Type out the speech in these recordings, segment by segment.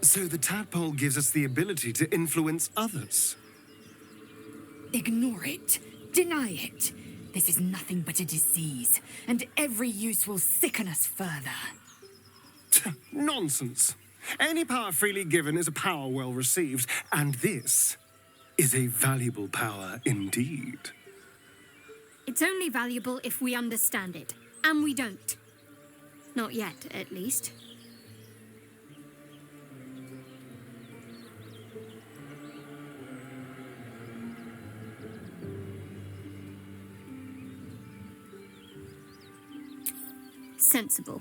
So the tadpole gives us the ability to influence others. Ignore it. Deny it. This is nothing but a disease, and every use will sicken us further. Nonsense. Any power freely given is a power well received, and this is a valuable power indeed. It's only valuable if we understand it, and we don't. Not yet, at least. Sensible.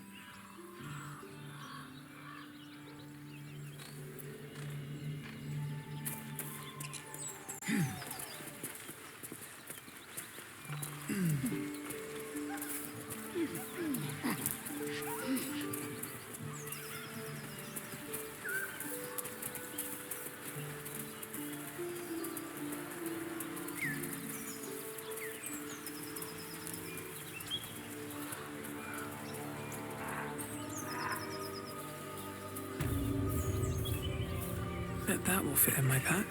Bet that will fit in my pack.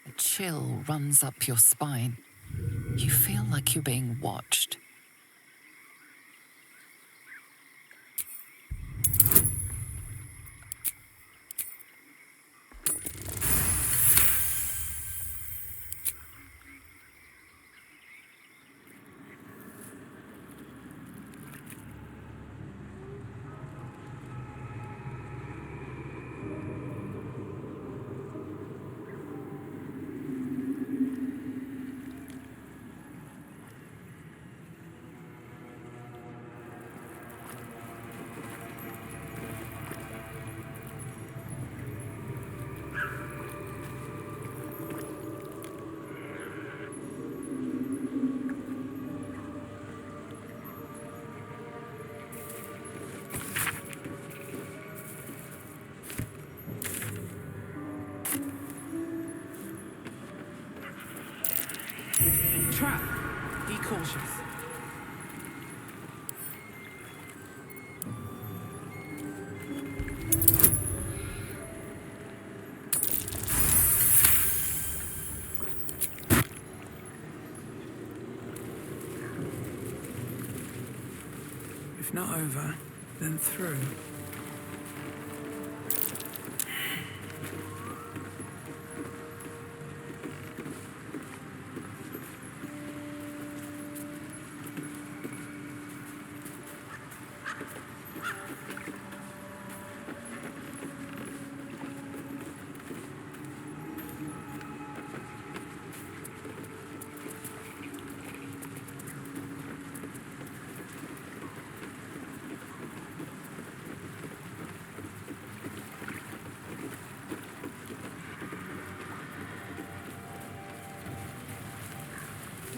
A chill runs up your spine. You feel like you're being watched. Trap! Be cautious. If not over, then through.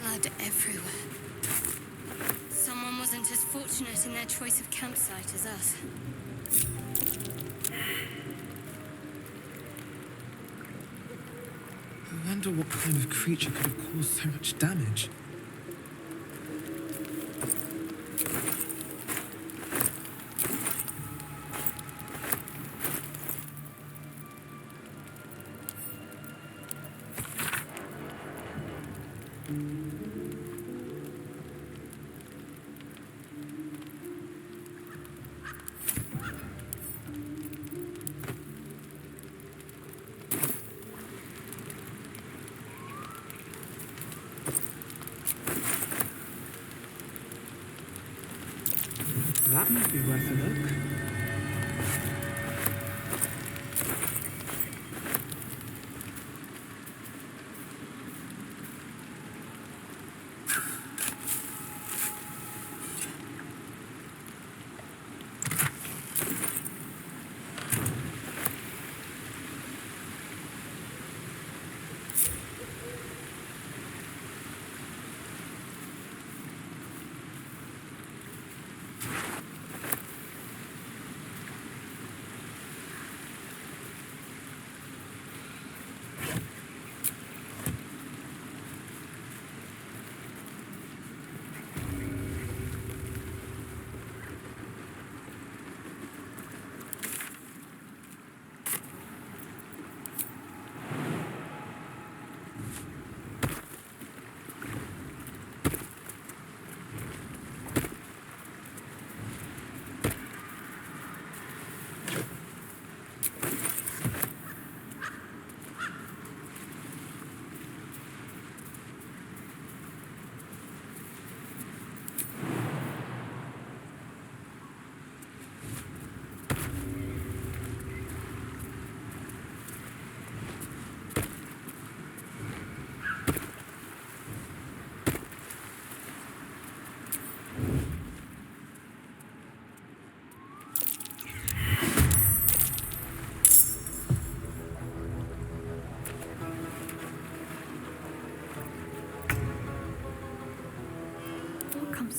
Blood everywhere. Someone wasn't as fortunate in their choice of campsite as us. I wonder what kind of creature could have caused so much damage. That might be worth a look.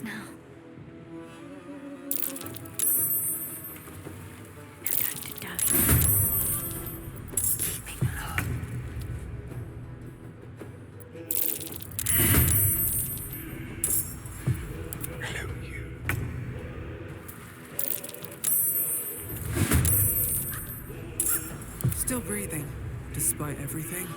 Now. No time to doubt. Keeping low. Hello, you. Still breathing, despite everything.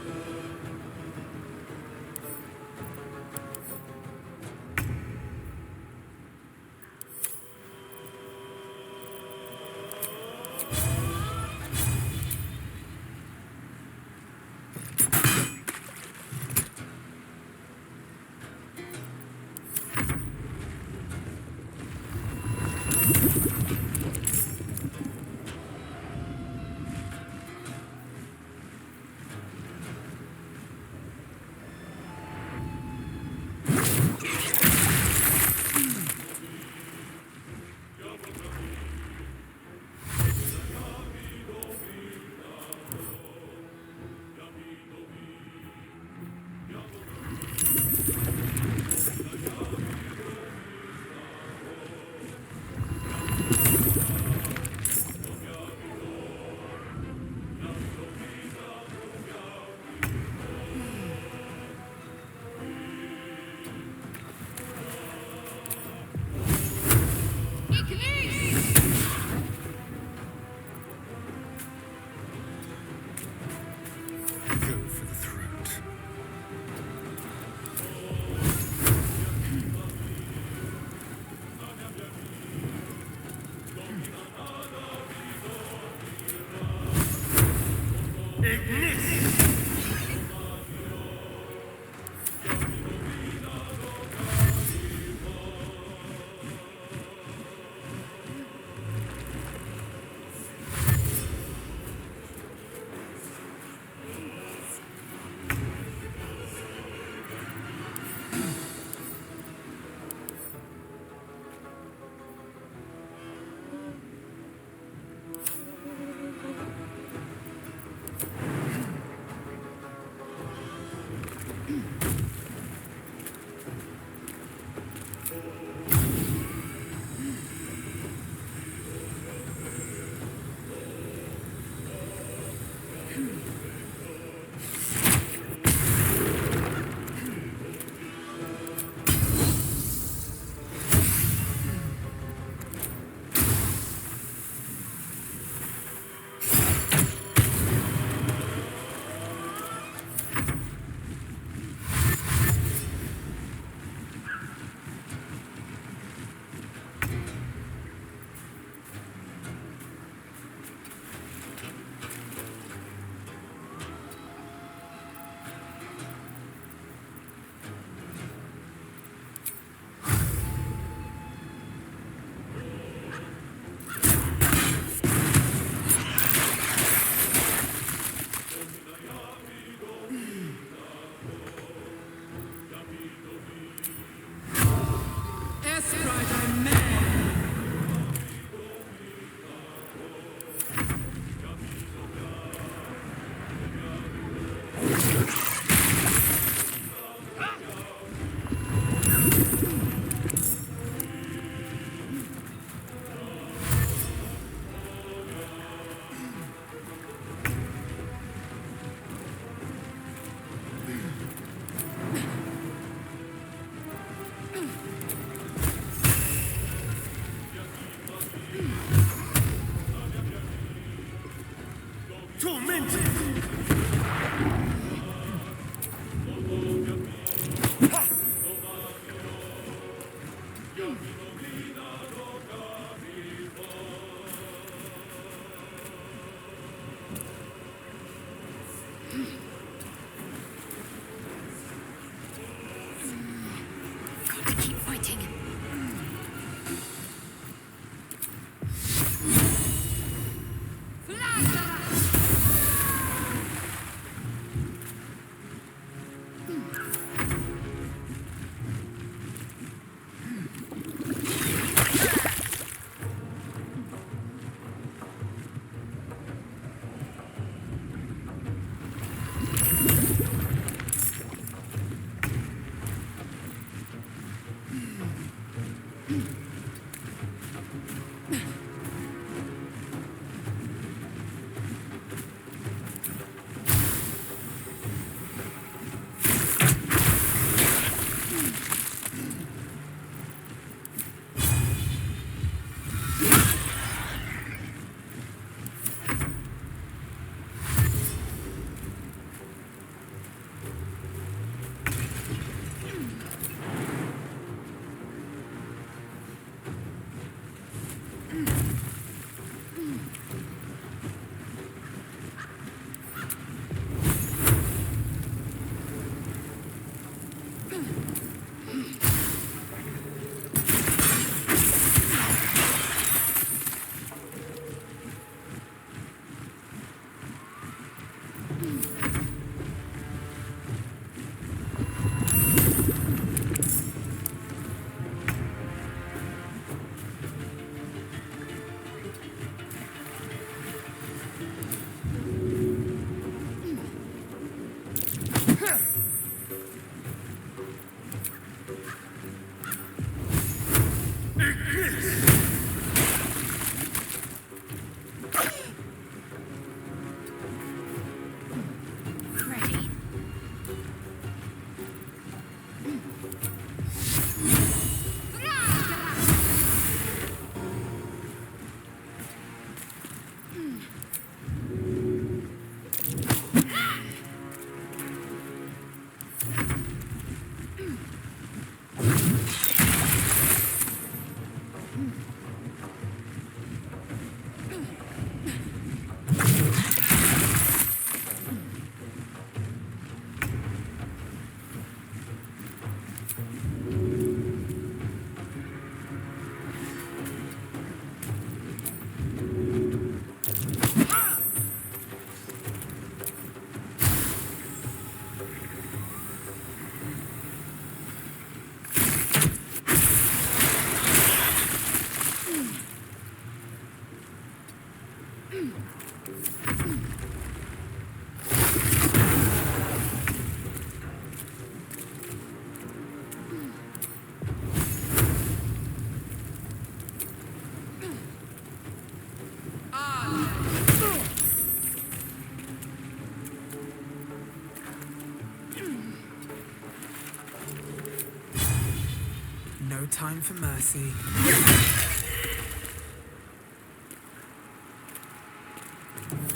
No time for mercy.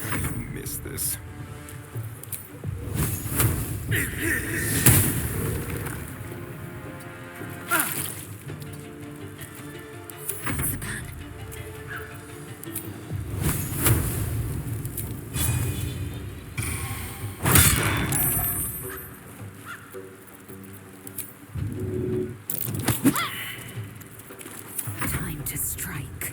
I miss this. That's the plan. Time to strike.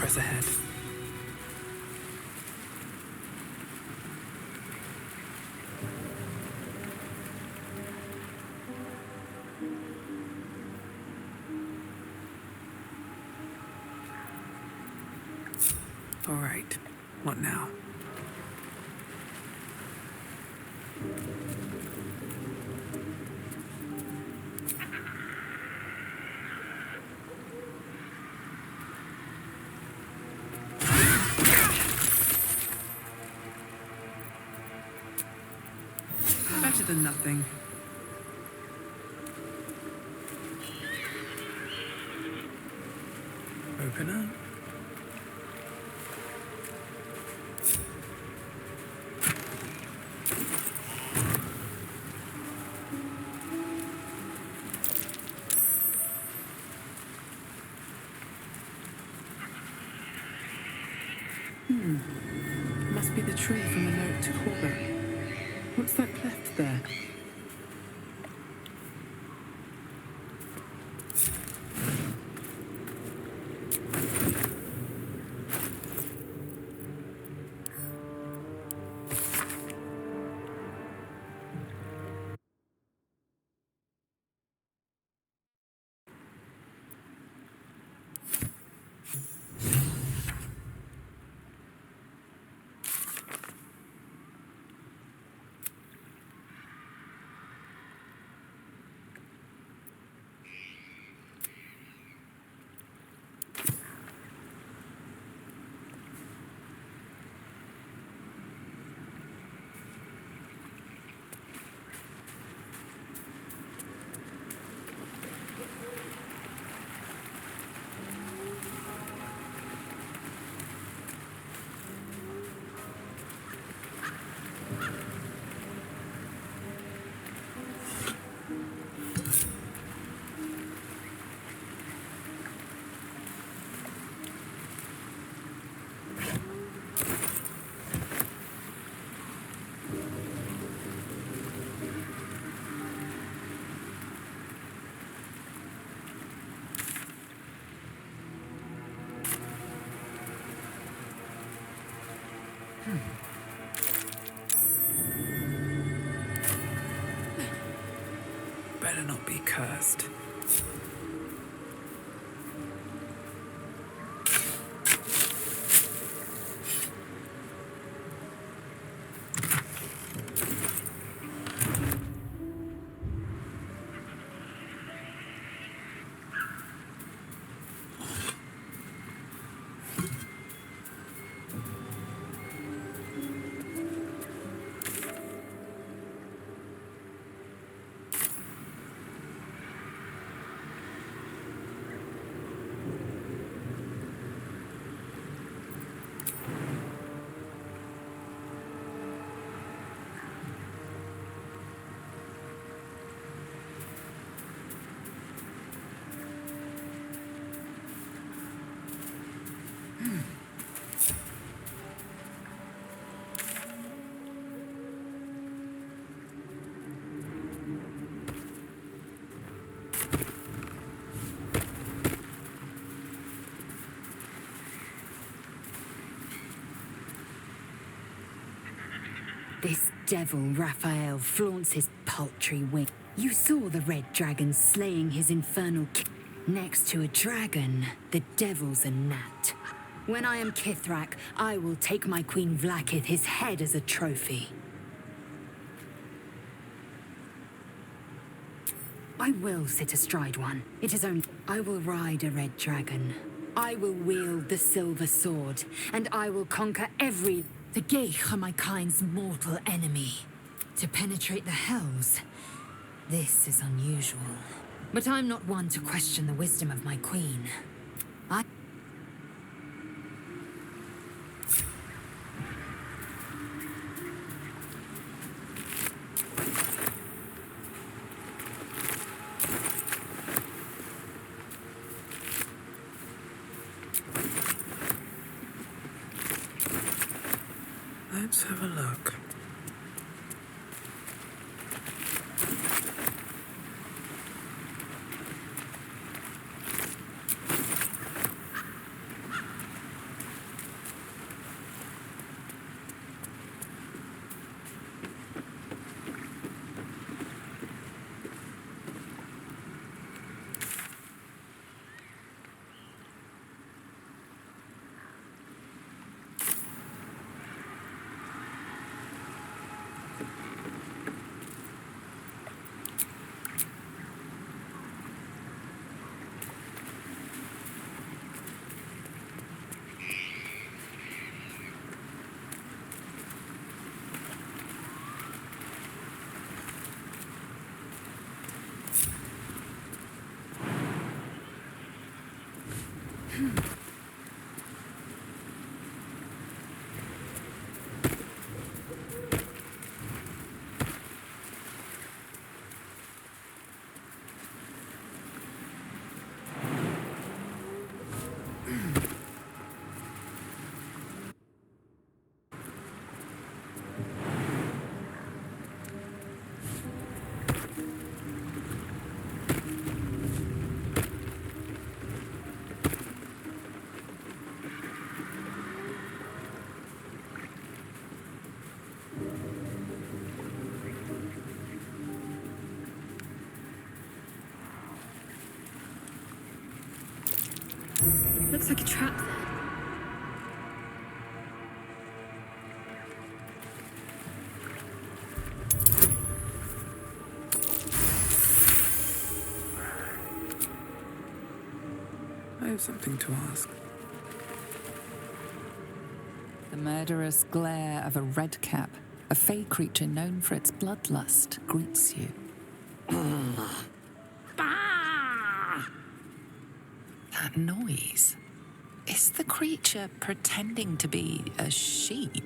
Press ahead. All right. What now? Better than nothing. Open up. Must be the tree from the note to Corbett. What's that cleft there? Better not be cursed. This devil Raphael flaunts his paltry wing. You saw the red dragon slaying his infernal next to a dragon. The devil's a gnat. When I am Kithrak, I will take my Queen Vlaakith his head as a trophy. I will sit astride one. It is only... I will ride a red dragon. I will wield the silver sword, and I will conquer every... The Geich are my kind's mortal enemy. To penetrate the hells, this is unusual. But I'm not one to question the wisdom of my queen. Let's have a look. Looks like a trap there. I have something to ask. The murderous glare of a redcap, a fey creature known for its bloodlust, greets you. That noise. Is the creature pretending to be a sheep?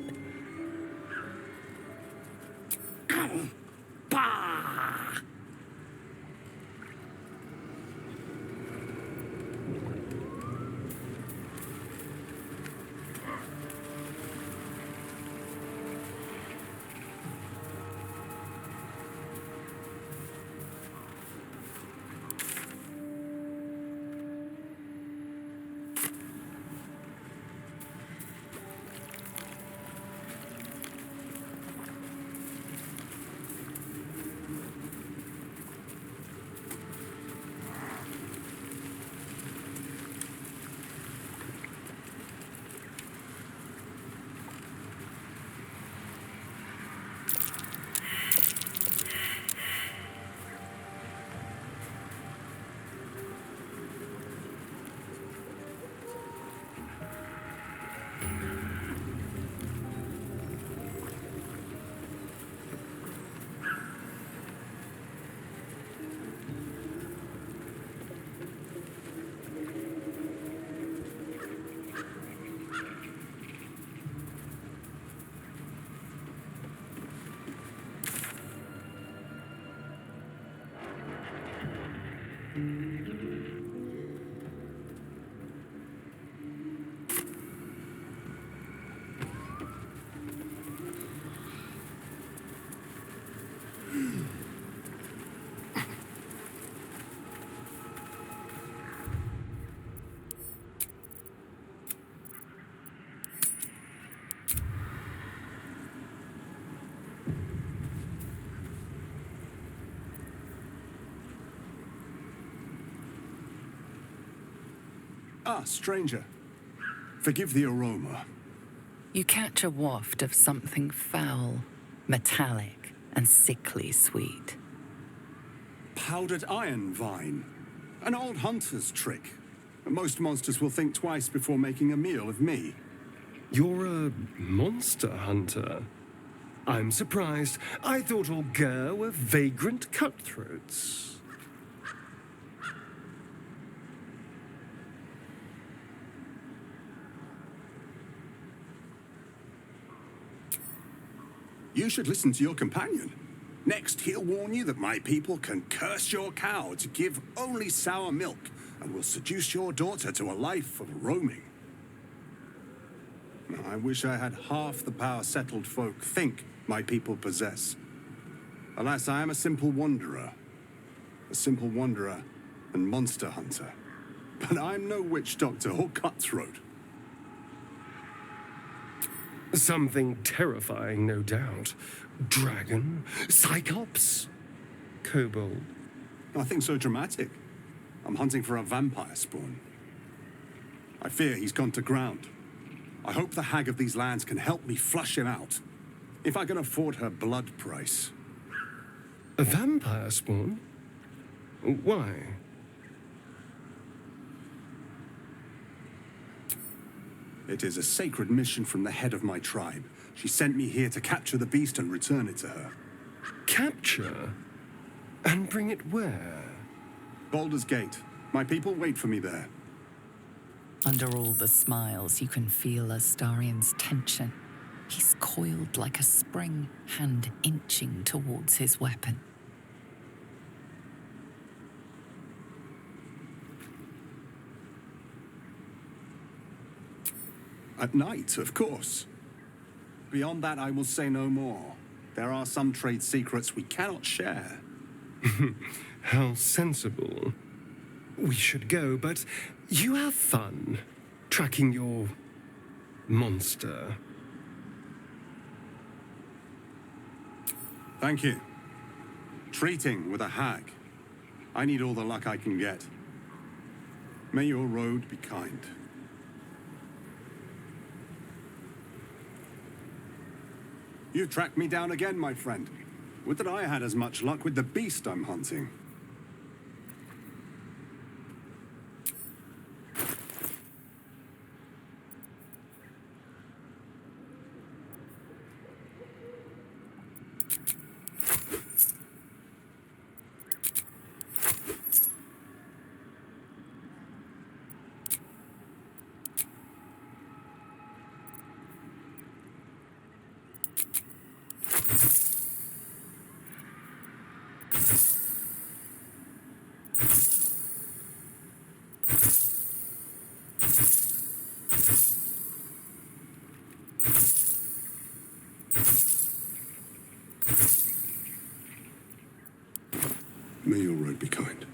Ah, stranger. Forgive the aroma. You catch a waft of something foul, metallic, and sickly sweet. Powdered iron vine. An old hunter's trick. Most monsters will think twice before making a meal of me. You're a monster hunter. I'm surprised. I thought all Gur were vagrant cutthroats. You should listen to your companion. Next, he'll warn you that my people can curse your cow to give only sour milk and will seduce your daughter to a life of roaming. I wish I had half the power settled folk think my people possess. Alas, I am a simple wanderer. A simple wanderer and monster hunter. But I'm no witch doctor or cutthroat. Something terrifying, no doubt. Dragon? Cyclops? Kobold? Nothing so dramatic. I'm hunting for a vampire spawn. I fear he's gone to ground. I hope the hag of these lands can help me flush him out. If I can afford her blood price. A vampire spawn? Why? It is a sacred mission from the head of my tribe. She sent me here to capture the beast and return it to her. Capture? And bring it where? Baldur's Gate. My people wait for me there. Under all the smiles, you can feel Astarion's tension. He's coiled like a spring, hand inching towards his weapon. At night, of course. Beyond that, I will say no more. There are some trade secrets we cannot share. How sensible. We should go, but you have fun tracking your monster. Thank you. Treating with a hag. I need all the luck I can get. May your road be kind. You've tracked me down again, my friend. Would that I had as much luck with the beast I'm hunting. May your road be kind.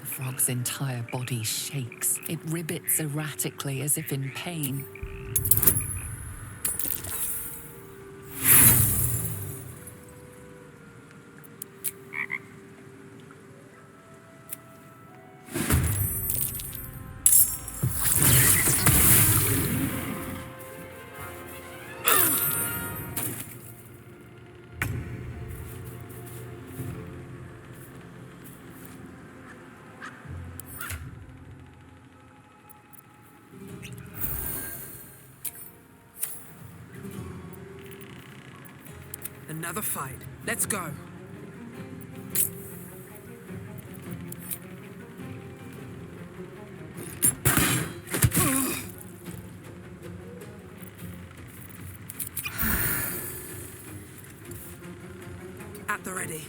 The frog's entire body shakes. It ribbits erratically as if in pain. Another fight. Let's go. At the ready.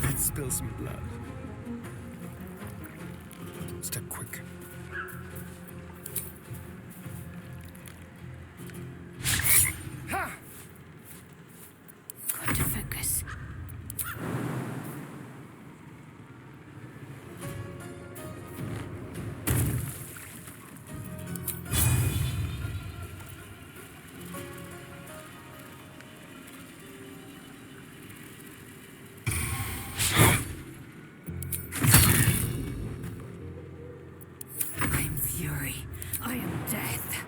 Let's spill some blood. Step quick. Got to focus. I am fury. I am death.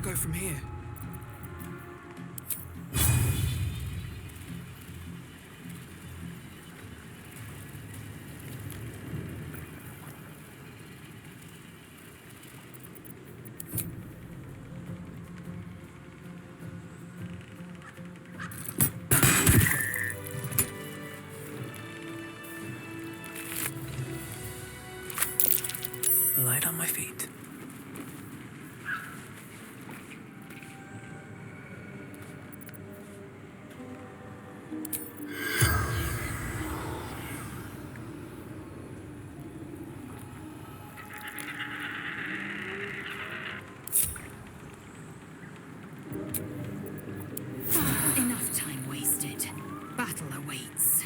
go from here? Light on my feet. Enough time wasted. Battle awaits.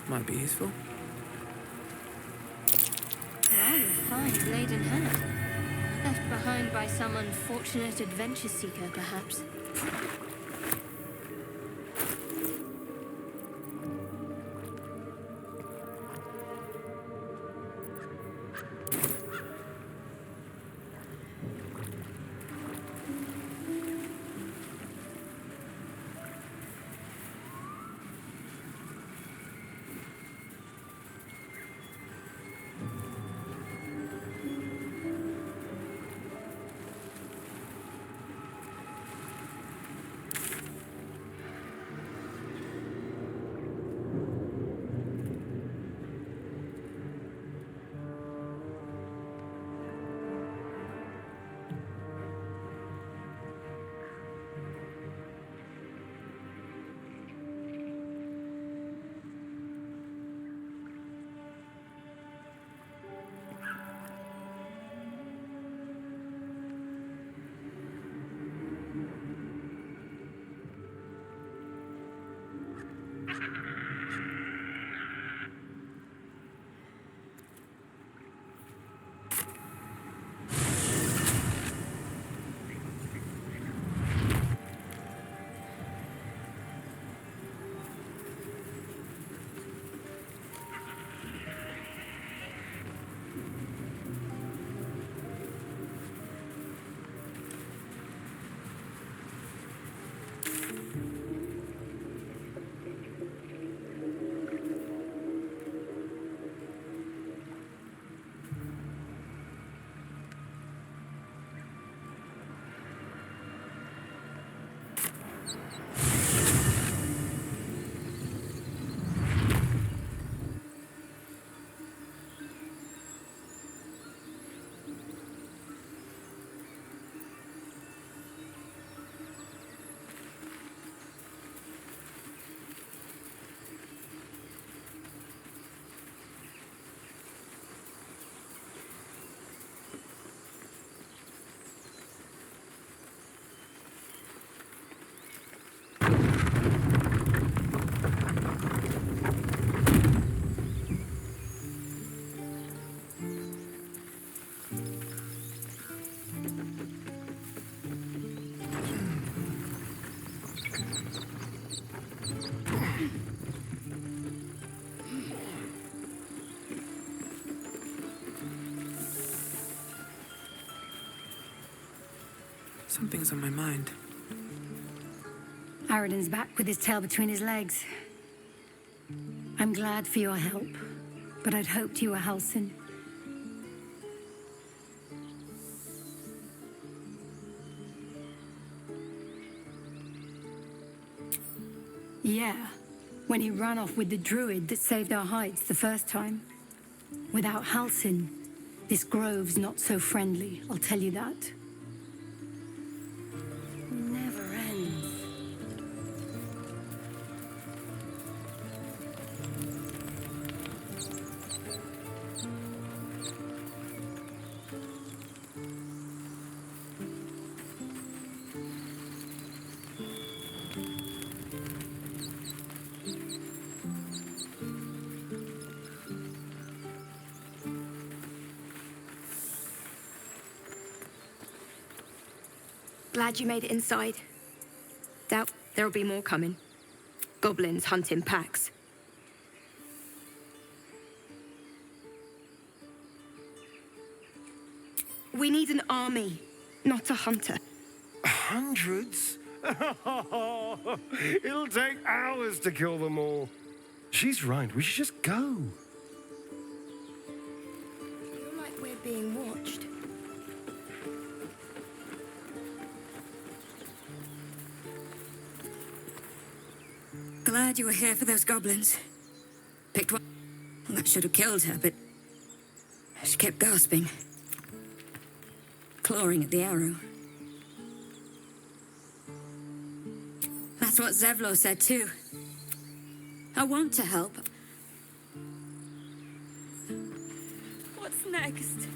Might be useful. Rather fine laden hand. Left behind by some unfortunate adventure seeker, perhaps. Something's on my mind. Aradin's back with his tail between his legs. I'm glad for your help, but I'd hoped you were Halsin. Yeah, when he ran off with the druid that saved our hides the first time. Without Halsin, this grove's not so friendly, I'll tell you that. Never ends. Glad you made it inside. Doubt there'll be more coming. Goblins hunt in packs. We need an army, not a hunter. Hundreds? It'll take hours to kill them all. She's right, we should just go. Feel like we're being watched. Glad you were here for those goblins. Picked one. Well, that should have killed her, but she kept gasping, clawing at the arrow. That's what Zevlo said too. I want to help. What's next?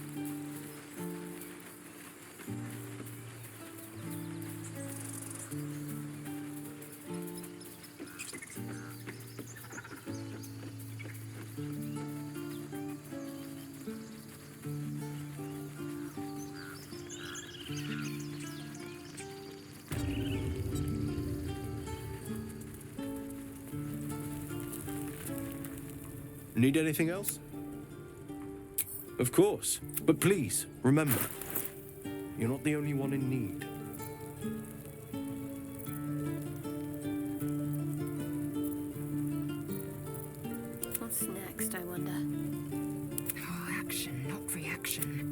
Need anything else? Of course. But please, remember, you're not the only one in need. What's next, I wonder? Oh, action, not reaction.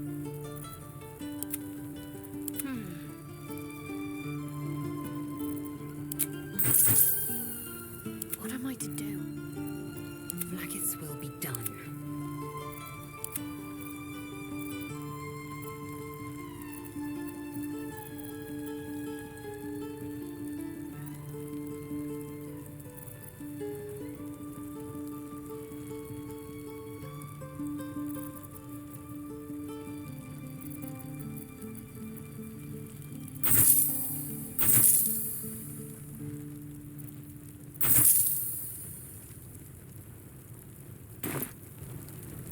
What am I to do? Blackets will be done.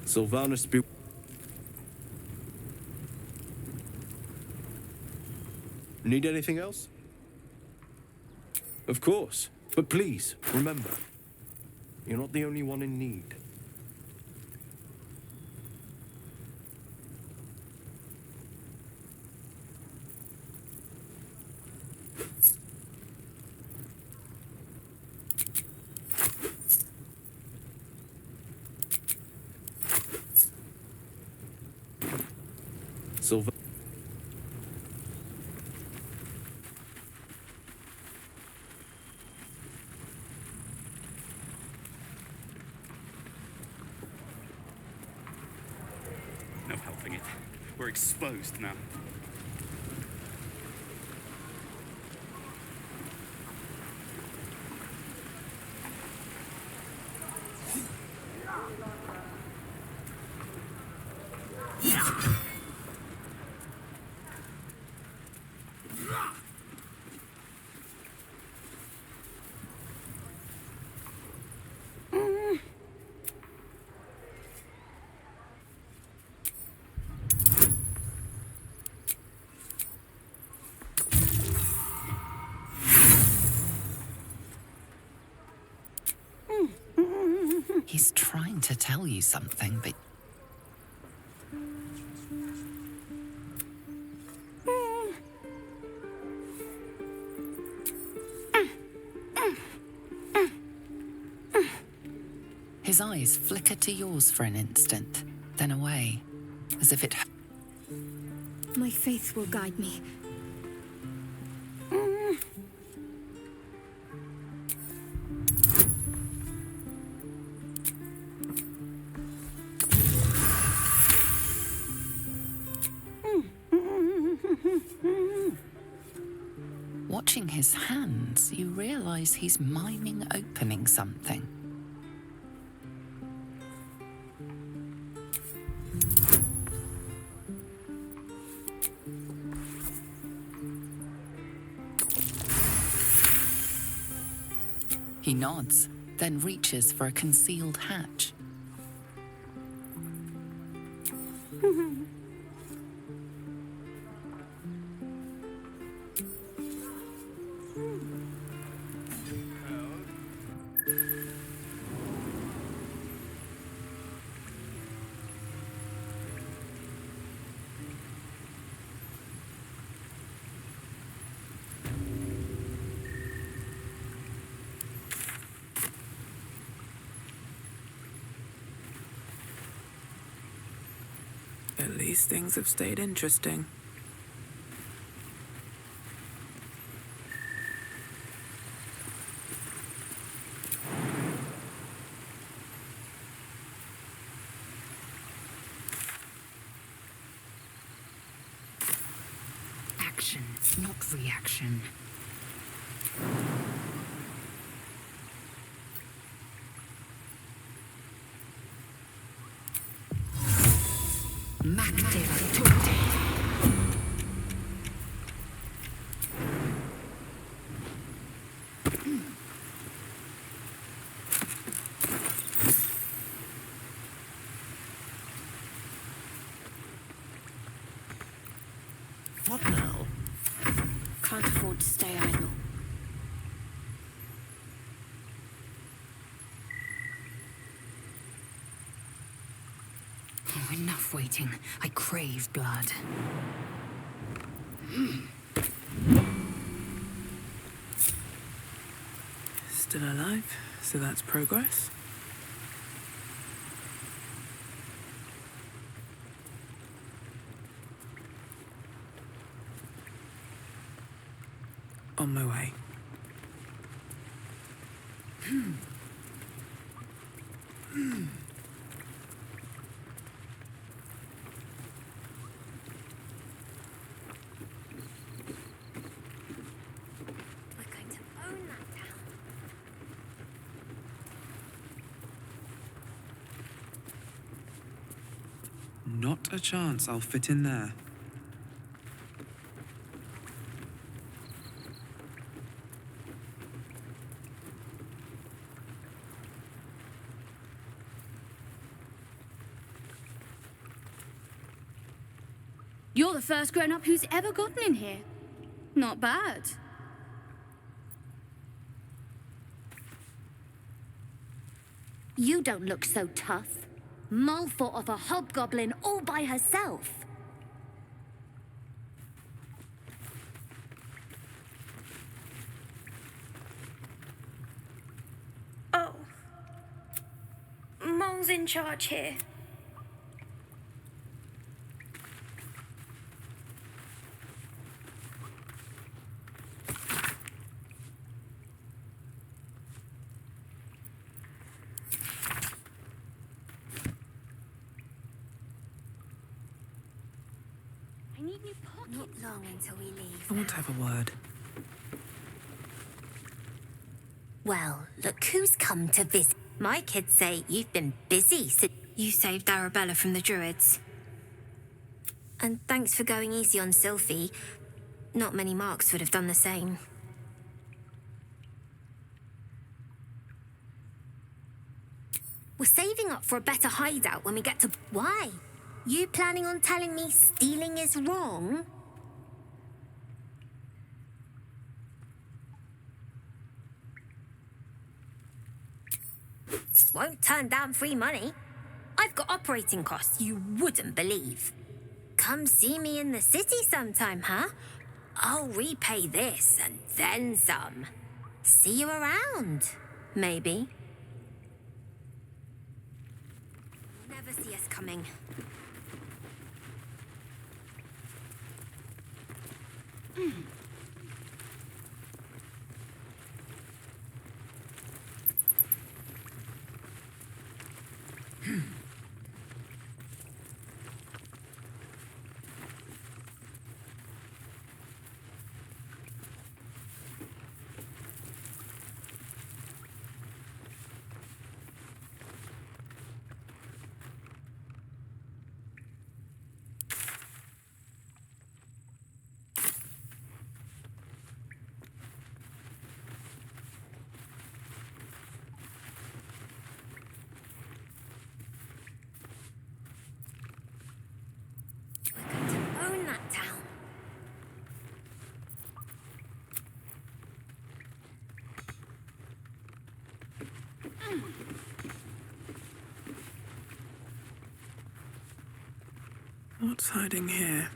Sylvanus be... Need anything else? Of course. But please, remember, you're not the only one in need. Silver. No helping it. We're exposed now. He's trying to tell you something, but... His eyes flicker to yours for an instant, then away, as if it... My faith will guide me. Watching his hands, you realize he's miming opening something. He nods, then reaches for a concealed hatch. At least things have stayed interesting. Action, not reaction. What now? Can't afford to stay idle. Oh, enough waiting. I crave blood. Still alive, so that's progress. On my way. Not a chance I'll fit in there. You're the first grown-up who's ever gotten in here. Not bad. You don't look so tough. Mull fought off a hobgoblin all by herself. Oh. Mull's in charge here. Not long until we leave. I want to have a word. Well, look who's come to visit. My kids say you've been busy since You saved Arabella from the druids. And thanks for going easy on Sylphie. Not many marks would have done the same. We're saving up for a better hideout when we get to... Why? You planning on telling me stealing is wrong? Won't turn down free money. I've got operating costs you wouldn't believe. Come see me in the city sometime, huh? I'll repay this and then some. See you around, maybe. see us coming. Own that town. What's hiding here?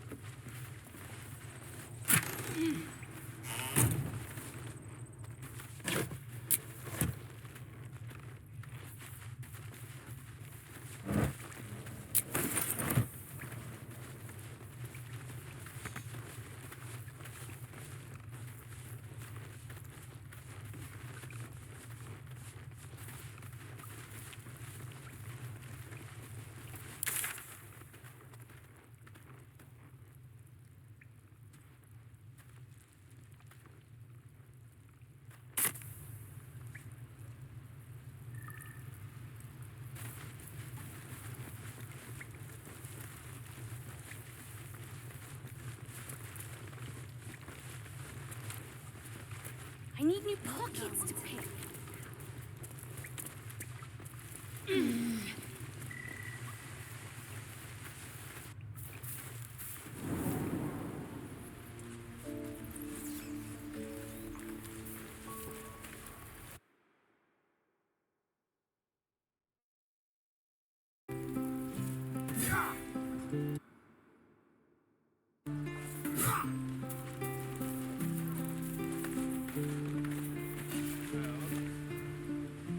I need new pockets to pick.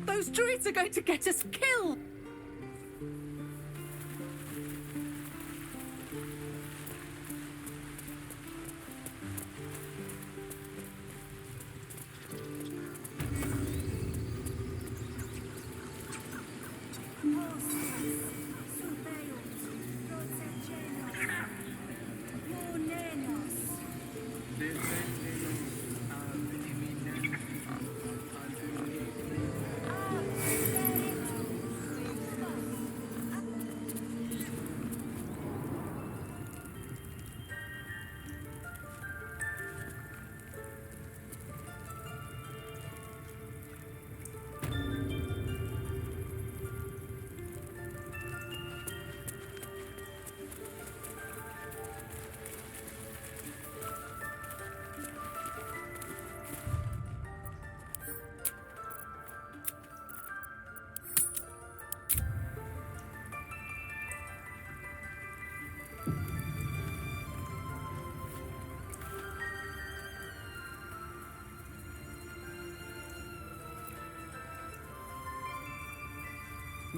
Those druids are going to get us killed!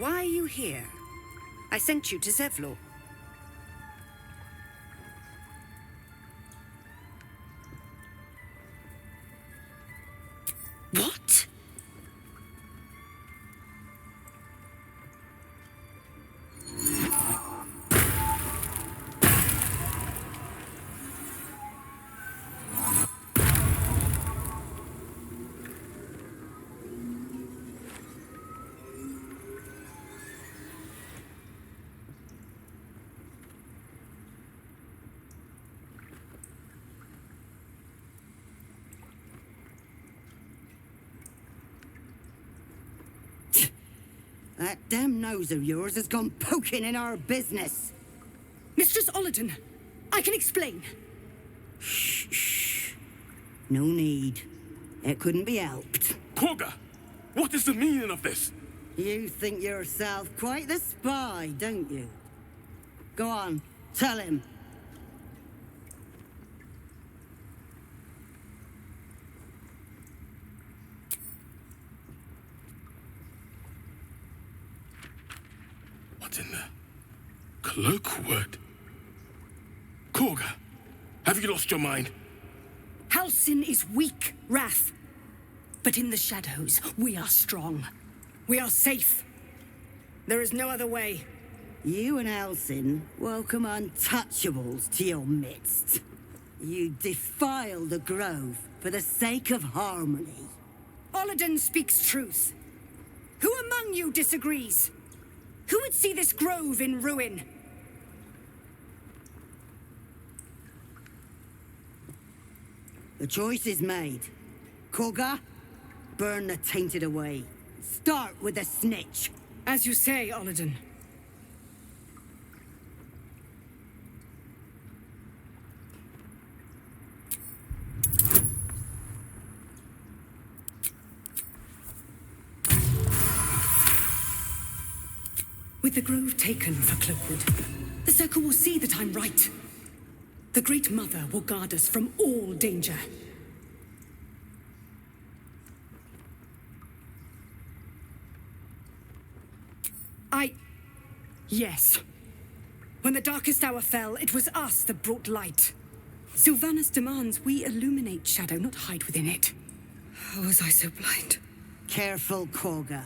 Why are you here? I sent you to Zevlor. What? That damn nose of yours has gone poking in our business. Mistress Ollerton, I can explain. Shh. No need. It couldn't be helped. Quagga! What is the meaning of this? You think yourself quite the spy, don't you? Go on, tell him. What in the cloakwood? Korga, have you lost your mind? Halsin is weak, Wrath. But in the shadows, we are strong. We are safe. There is no other way. You and Halsin welcome untouchables to your midst. You defile the grove for the sake of harmony. Olladin speaks truth. Who among you disagrees? Who would see this grove in ruin? The choice is made. Korga, burn the tainted away. Start with the snitch. As you say, Olladin. With the grove taken for Cloakwood, the Circle will see that I'm right. The Great Mother will guard us from all danger. Yes. When the darkest hour fell, it was us that brought light. Sylvanas demands we illuminate shadow, not hide within it. How was I so blind? Careful, Korga.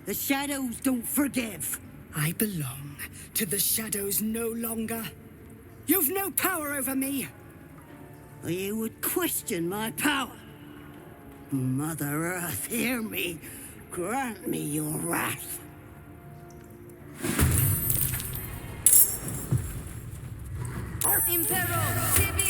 The shadows don't forgive. I belong to the shadows no longer. You've no power over me. You would question my power. Mother Earth, hear me. Grant me your wrath. Impero Civil.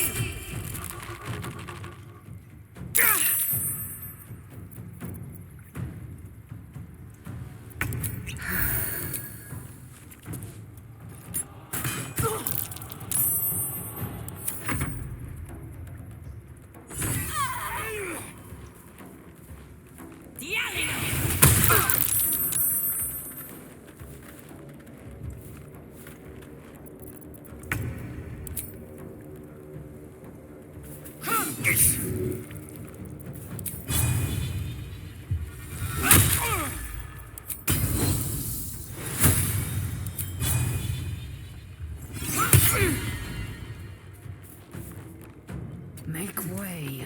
Make way.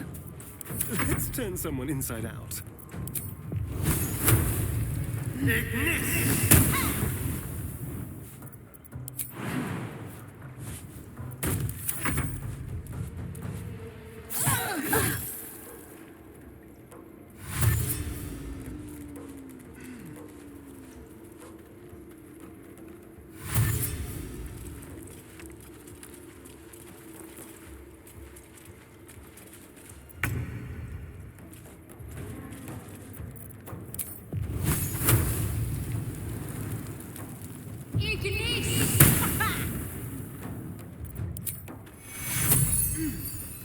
Let's turn someone inside out.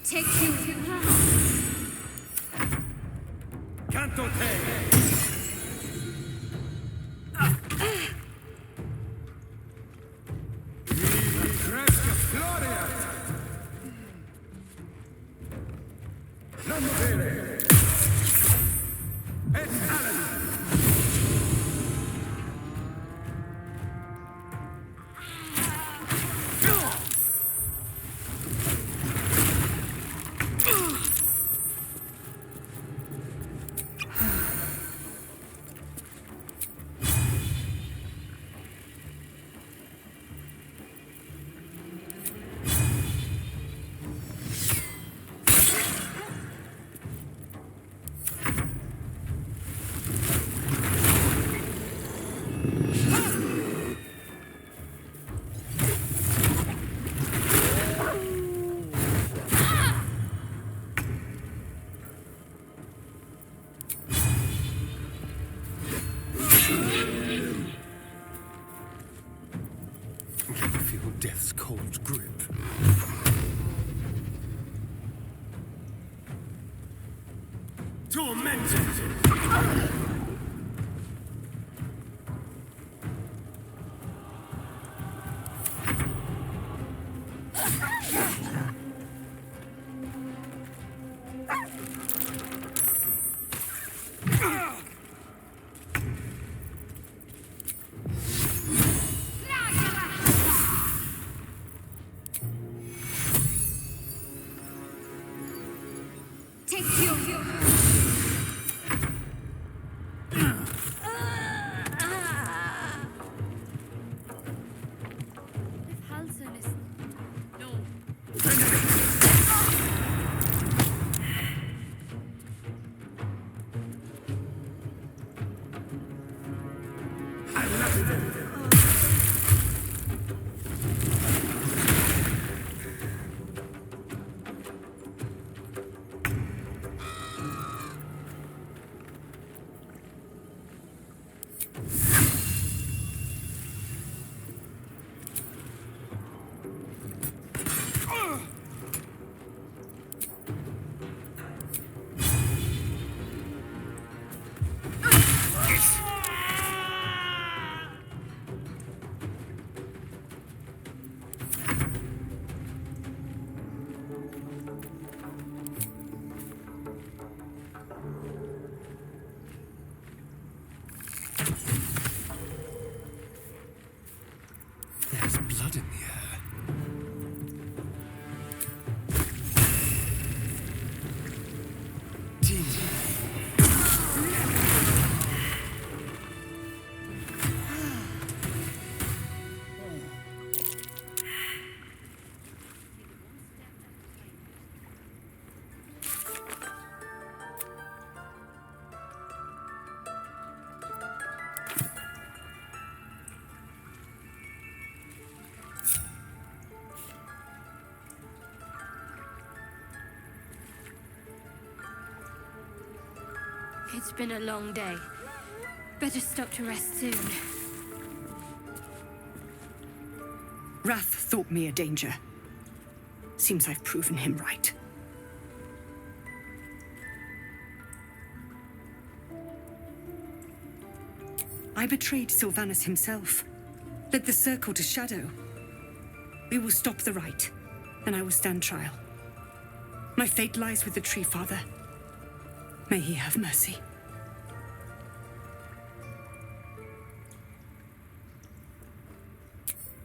Take you to Canto te! Death's cold grip. Tormented! There's blood in the air. It's been a long day. Better stop to rest soon. Wrath thought me a danger. Seems I've proven him right. I betrayed Sylvanus himself. Led the circle to shadow. We will stop the rite, and I will stand trial. My fate lies with the Tree Father. May he have mercy.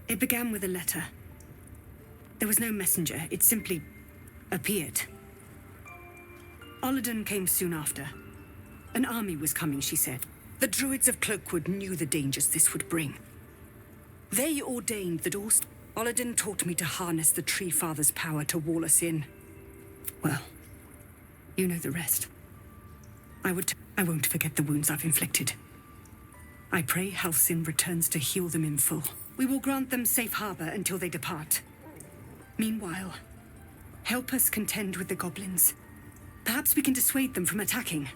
It began with a letter. There was no messenger, it simply appeared. Olladin came soon after. An army was coming, she said. The Druids of Cloakwood knew the dangers this would bring. They ordained that all... Olladin taught me to harness the Tree Father's power to wall us in. Well, you know the rest. I won't forget the wounds I've inflicted. I pray Halcyon returns to heal them in full. We will grant them safe harbor until they depart. Meanwhile, help us contend with the goblins. Perhaps we can dissuade them from attacking.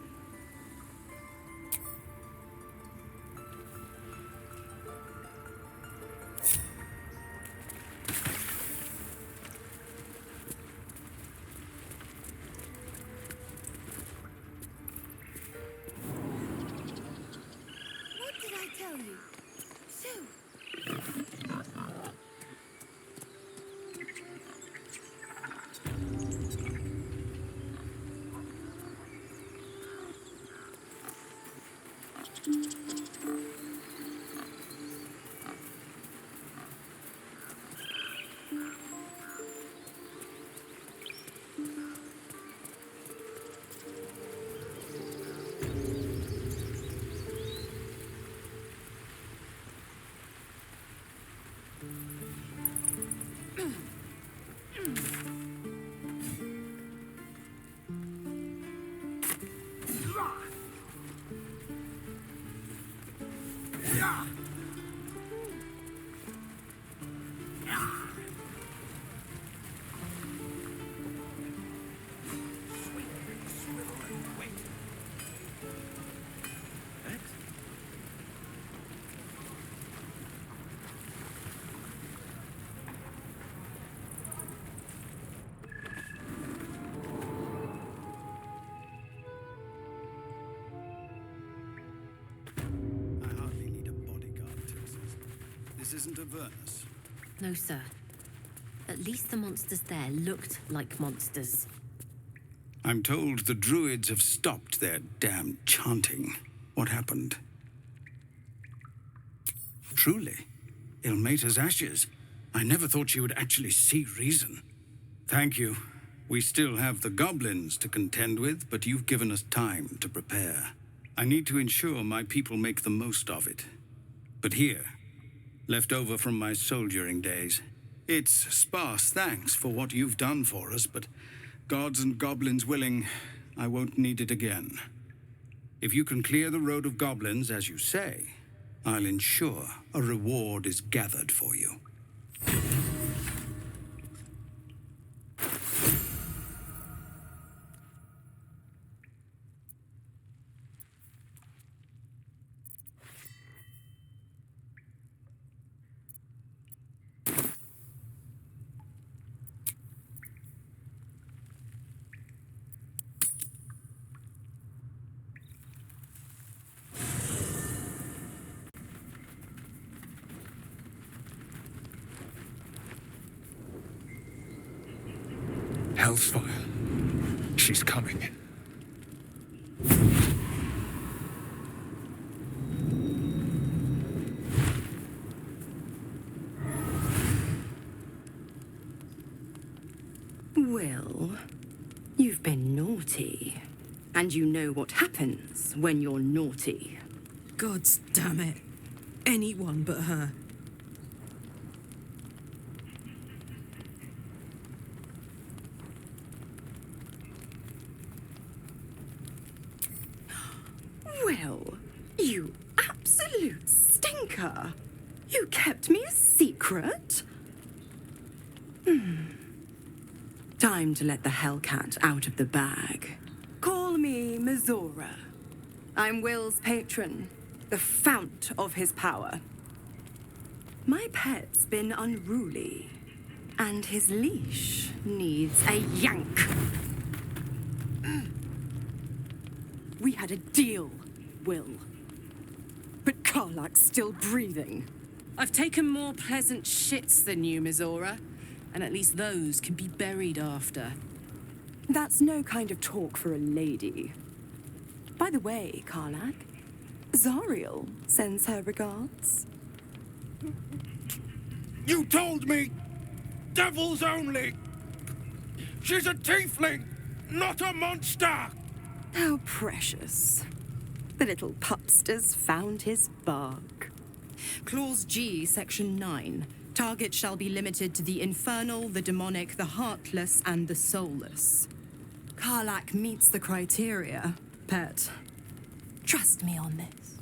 This isn't Avernus. No, sir. At least the monsters there looked like monsters. I'm told the Druids have stopped their damn chanting. What happened? Truly, Ilmater's ashes. I never thought she would actually see reason. Thank you. We still have the goblins to contend with, but you've given us time to prepare. I need to ensure my people make the most of it. But here, left over from my soldiering days, it's sparse thanks for what you've done for us, but gods and goblins willing, I won't need it again. If you can clear the road of goblins, as you say, I'll ensure a reward is gathered for you. Hellfire. She's coming. Well, you've been naughty. And you know what happens when you're naughty. God damn it. Anyone but her. Well, you absolute stinker. You kept me a secret? Time to let the Hellcat out of the bag. Call me Mizora. I'm Will's patron, the fount of his power. My pet's been unruly, and his leash needs a yank. We had a deal, Will. But Karlak's still breathing. I've taken more pleasant shits than you, Mizora. And at least those can be buried after. That's no kind of talk for a lady. By the way, Karlak, Zariel sends her regards. You told me! Devils only! She's a tiefling, not a monster! How precious. The little pupster's found his bark. Clause G, Section 9. Target shall be limited to the infernal, the demonic, the heartless, and the soulless. Karlak meets the criteria, pet. Trust me on this.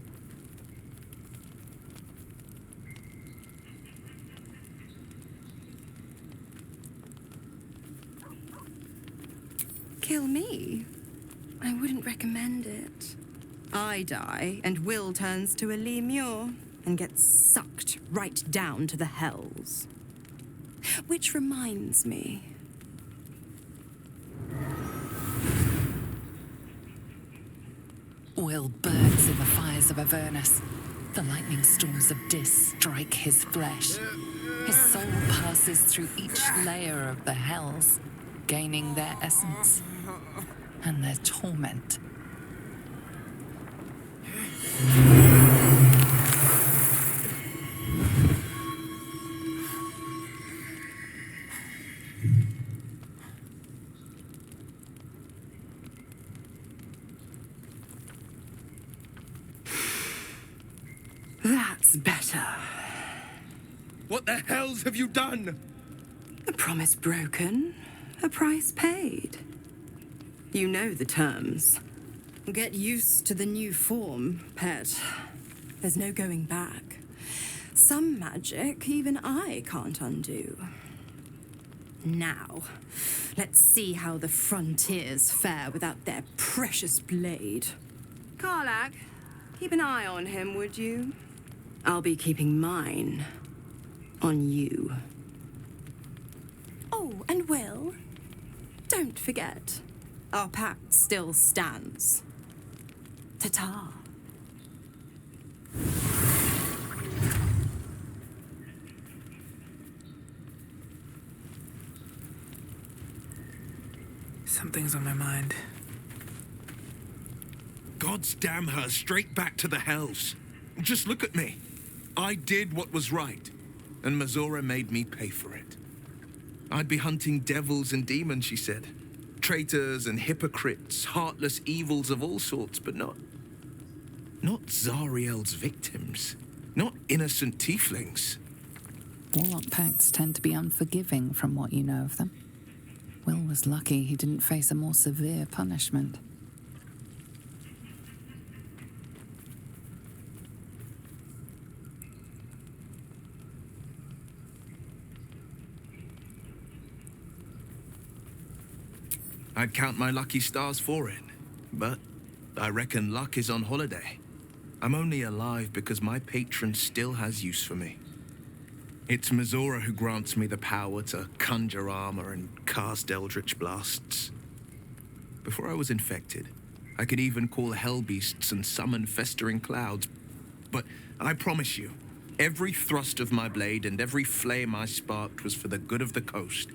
Kill me? I wouldn't recommend it. I die, and Will turns to a lemure and gets sucked right down to the hells. Which reminds me. Will burns in the fires of Avernus. The lightning storms of Dis strike his flesh. His soul passes through each layer of the hells, gaining their essence and their torment. That's better. What the hells have you done? A promise broken, a price paid. You know the terms. Get used to the new form, pet. There's no going back. Some magic even I can't undo. Now, let's see how the frontiers fare without their precious blade. Karlak, keep an eye on him, would you? I'll be keeping mine on you. Oh, and Will, don't forget, our pact still stands. Ta-ta. Something's on my mind. God's damn her straight back to the hells. Just look at me. I did what was right, and Mizora made me pay for it. I'd be hunting devils and demons, she said. Traitors and hypocrites, heartless evils of all sorts, but not Zariel's victims. Not innocent tieflings. Warlock pacts tend to be unforgiving from what you know of them. Will was lucky he didn't face a more severe punishment. I'd count my lucky stars for it. But I reckon luck is on holiday. I'm only alive because my patron still has use for me. It's Mizora who grants me the power to conjure armor and cast eldritch blasts. Before I was infected, I could even call hell beasts and summon festering clouds. But I promise you, every thrust of my blade and every flame I sparked was for the good of the coast.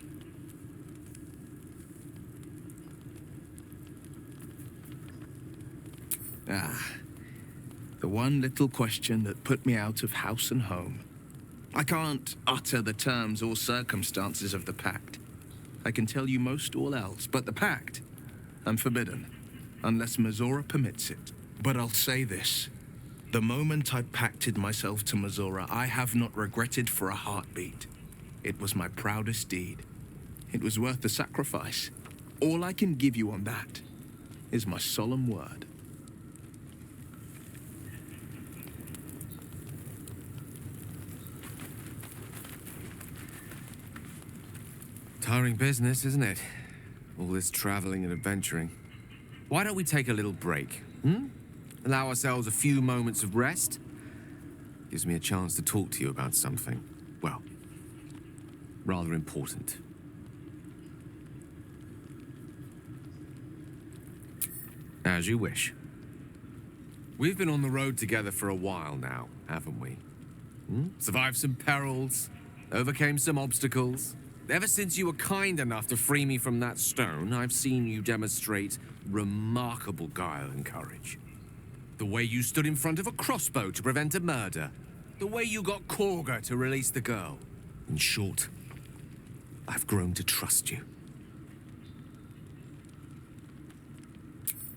The one little question that put me out of house and home. I can't utter the terms or circumstances of the pact. I can tell you most all else, but the pact, I'm forbidden, unless Mizora permits it. But I'll say this. The moment I pacted myself to Mizora, I have not regretted for a heartbeat. It was my proudest deed. It was worth the sacrifice. All I can give you on that is my solemn word. Tiring business, isn't it? All this traveling and adventuring. Why don't we take a little break, Allow ourselves a few moments of rest? Gives me a chance to talk to you about something, well, rather important. As you wish. We've been on the road together for a while now, haven't we? Survived some perils, overcame some obstacles. Ever since you were kind enough to free me from that stone, I've seen you demonstrate remarkable guile and courage. The way you stood in front of a crossbow to prevent a murder. The way you got Korga to release the girl. In short, I've grown to trust you.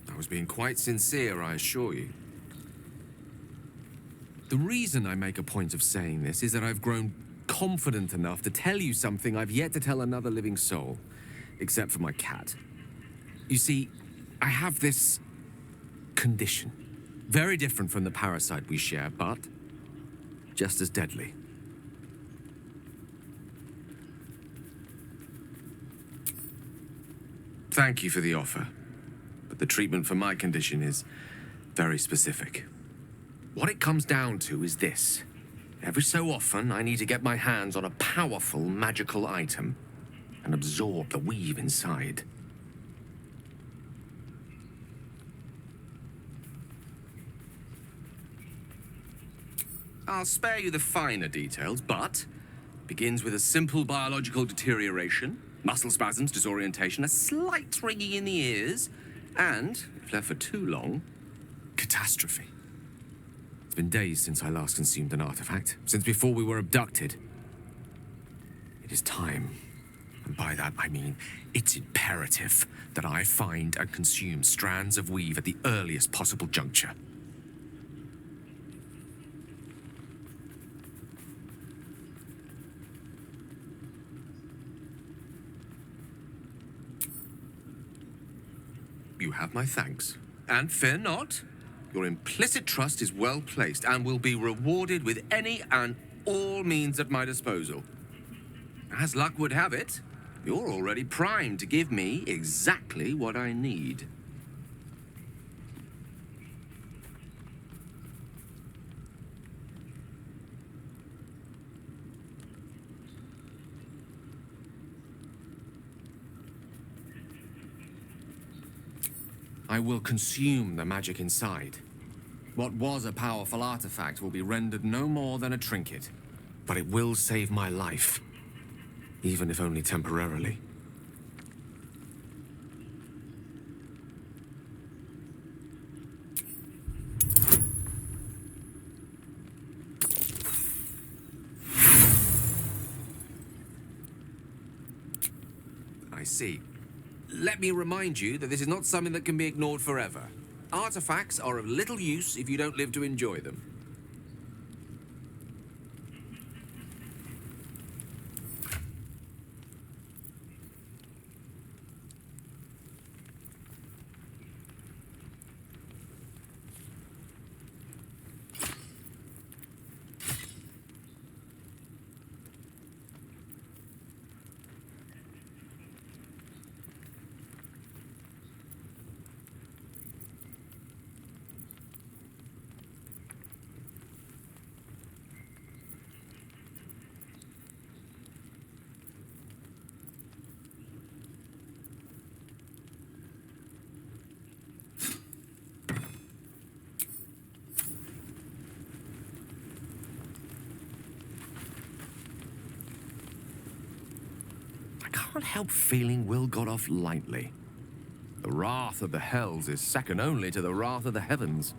I was being quite sincere, I assure you. The reason I make a point of saying this is that I've grown confident enough to tell you something I've yet to tell another living soul, except for my cat. You see, I have this condition. Very different from the parasite we share, but just as deadly. Thank you for the offer, but the treatment for my condition is very specific. What it comes down to is this. Every so often, I need to get my hands on a powerful magical item and absorb the weave inside. I'll spare you the finer details, but it begins with a simple biological deterioration, muscle spasms, disorientation, a slight ringing in the ears, and, if left for too long, catastrophe. It's been days since I last consumed an artifact, since before we were abducted. It is time, and by that I mean it's imperative that I find and consume strands of weave at the earliest possible juncture. You have my thanks. And fear not. Your implicit trust is well placed and will be rewarded with any and all means at my disposal. As luck would have it, you're already primed to give me exactly what I need. I will consume the magic inside. What was a powerful artifact will be rendered no more than a trinket. But it will save my life, even if only temporarily. I see. Let me remind you that this is not something that can be ignored forever. Artifacts are of little use if you don't live to enjoy them. can't help feeling Will got off lightly. The wrath of the hells is second only to the wrath of the heavens.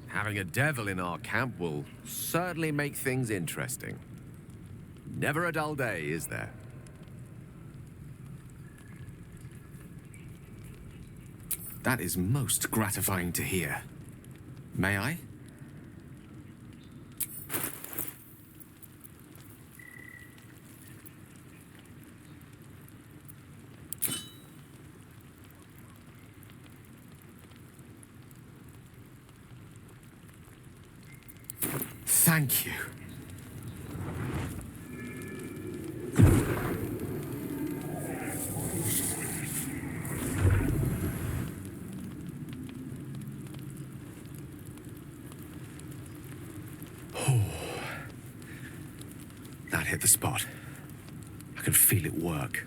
Having a devil in our camp will certainly make things interesting. Never a dull day, is there? That is most gratifying to hear. May I? Thank you. That hit the spot. I can feel it work.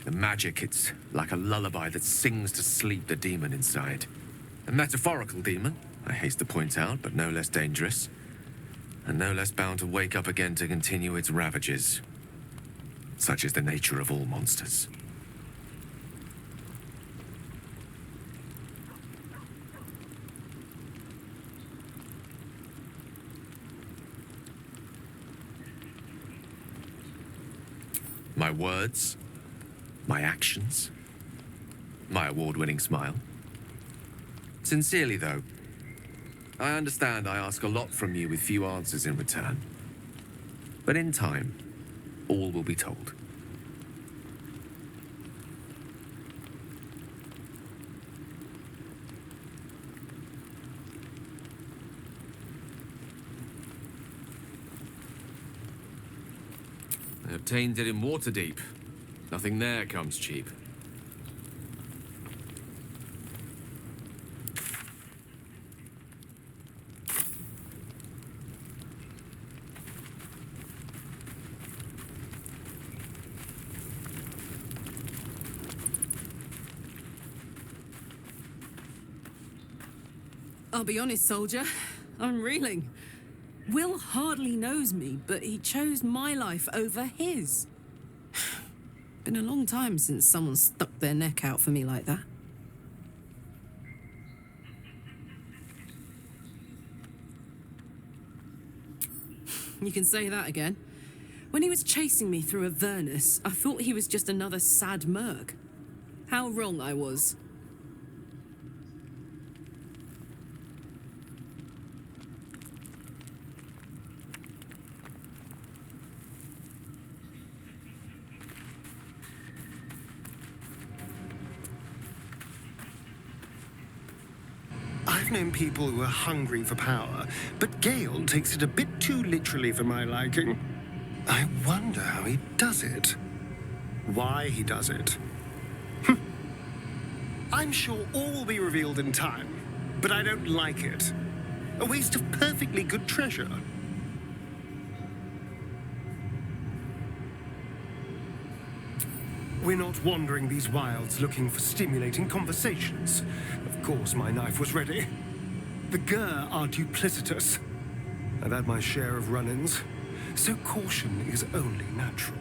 The magic, it's like a lullaby that sings to sleep the demon inside. A metaphorical demon, I haste to point out, but no less dangerous. And no less bound to wake up again to continue its ravages. Such is the nature of all monsters. My words, my actions, my award-winning smile. Sincerely, though, I understand I ask a lot from you with few answers in return. But in time, all will be told. I obtained it in Waterdeep. Nothing there comes cheap. I'll be honest, soldier. I'm reeling. Will hardly knows me, but he chose my life over his. Been a long time since someone stuck their neck out for me like that. You can say that again. When he was chasing me through Avernus, I thought he was just another sad merc. How wrong I was. I've known people who are hungry for power, but Gale takes it a bit too literally for my liking. I wonder how he does it. Why he does it. I'm sure all will be revealed in time, but I don't like it. A waste of perfectly good treasure. We're not wandering these wilds looking for stimulating conversations. Of course, my knife was ready. The Gur are duplicitous. I've had my share of run-ins, so caution is only natural.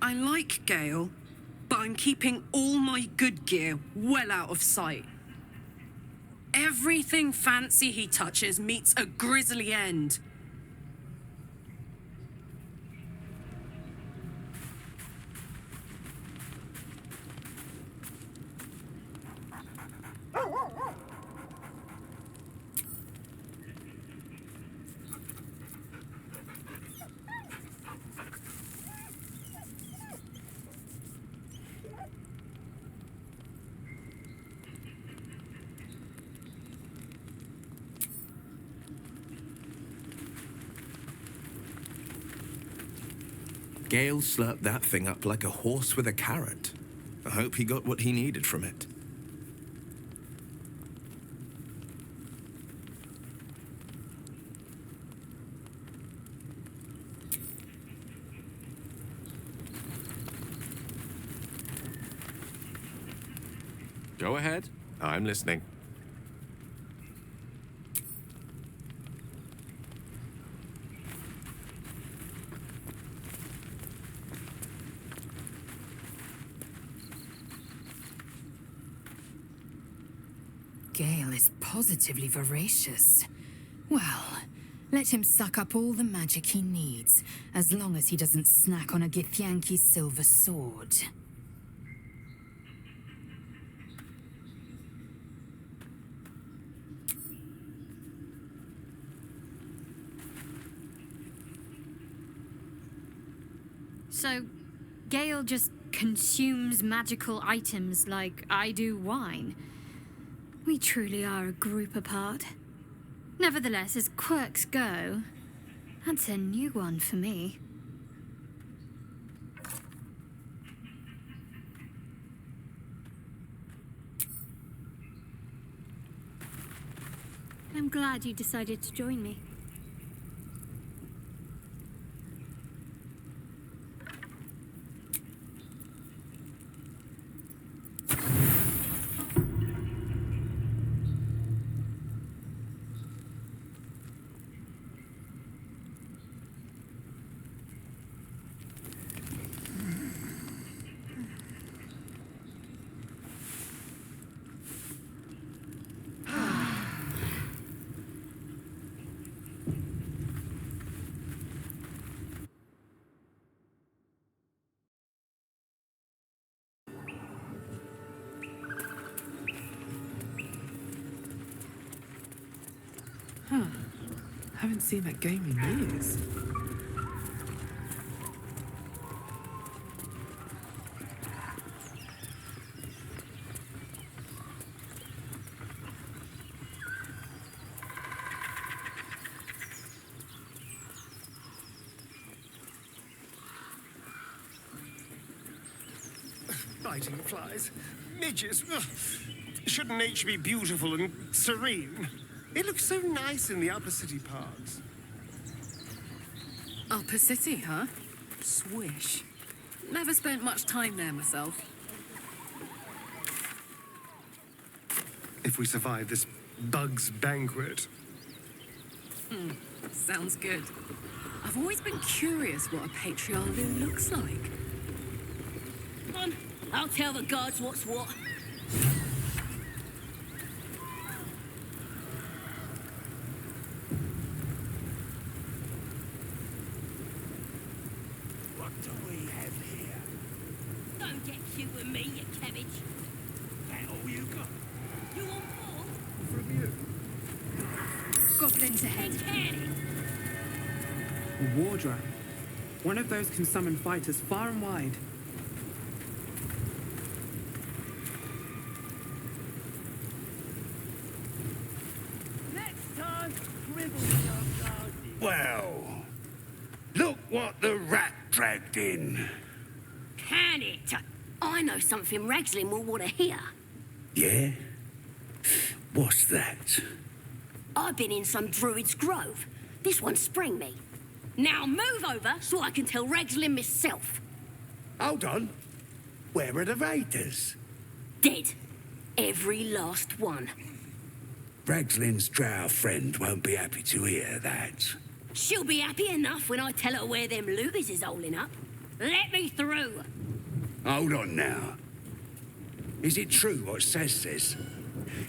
I like Gale, but I'm keeping all my good gear well out of sight. Everything fancy he touches meets a grisly end. Gale slurped that thing up like a horse with a carrot. I hope he got what he needed from it. Go ahead. I'm listening. Gale is positively voracious. Well, let him suck up all the magic he needs, as long as he doesn't snack on a Githyanki's silver sword. So, Gale just consumes magical items like I do wine. We truly are a group apart. Nevertheless, as quirks go, that's a new one for me. I'm glad you decided to join me. Huh. Haven't seen that game in years. Biting flies. Midges. Ugh. Shouldn't nature be beautiful and serene? It looks so nice in the upper city parts. Upper City, huh? Swish. Never spent much time there myself. If we survive this bug's banquet. Sounds good. I've always been curious what a patriarch looks like. Come on, I'll tell the gods what's what. What do we have here? Don't get cute with me, you cabbage. That all you got? You want more? From you? Goblins ahead. A war dragon. One of those can summon fighters far and wide. Next time, dribble your garden. Well, look what the rat dragged in. Can it? I know something Ragslin will want to hear. Yeah? What's that? I've been in some druid's grove. This one sprang me. Now move over so I can tell Ragslin myself. Hold on. Where are the raiders? Dead. Every last one. Ragslin's drow friend won't be happy to hear that. She'll be happy enough when I tell her where them looters is holding up. Let me through. Hold on now. Is it true what Saz says?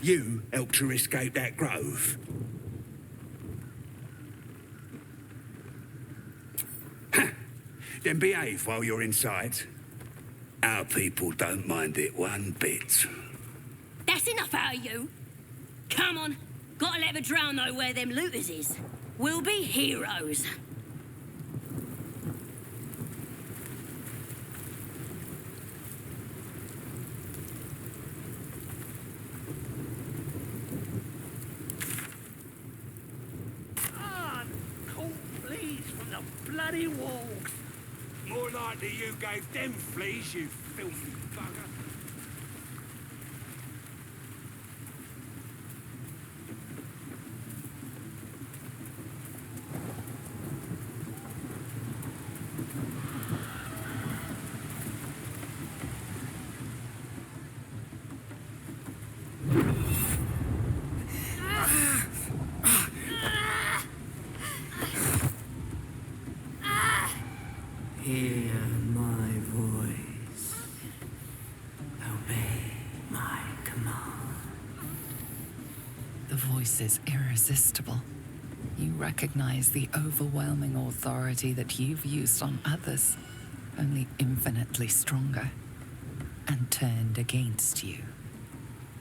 You helped her escape that grove? Then behave while you're inside. Our people don't mind it one bit. That's enough out of you. Come on. Gotta let the drow know where them looters is. We'll be heroes. Caught fleas from the bloody walls. More likely you gave them fleas, you filthy bugger. Hear my voice. Obey my command. The voice is irresistible. You recognize the overwhelming authority that you've used on others, only infinitely stronger, and turned against you.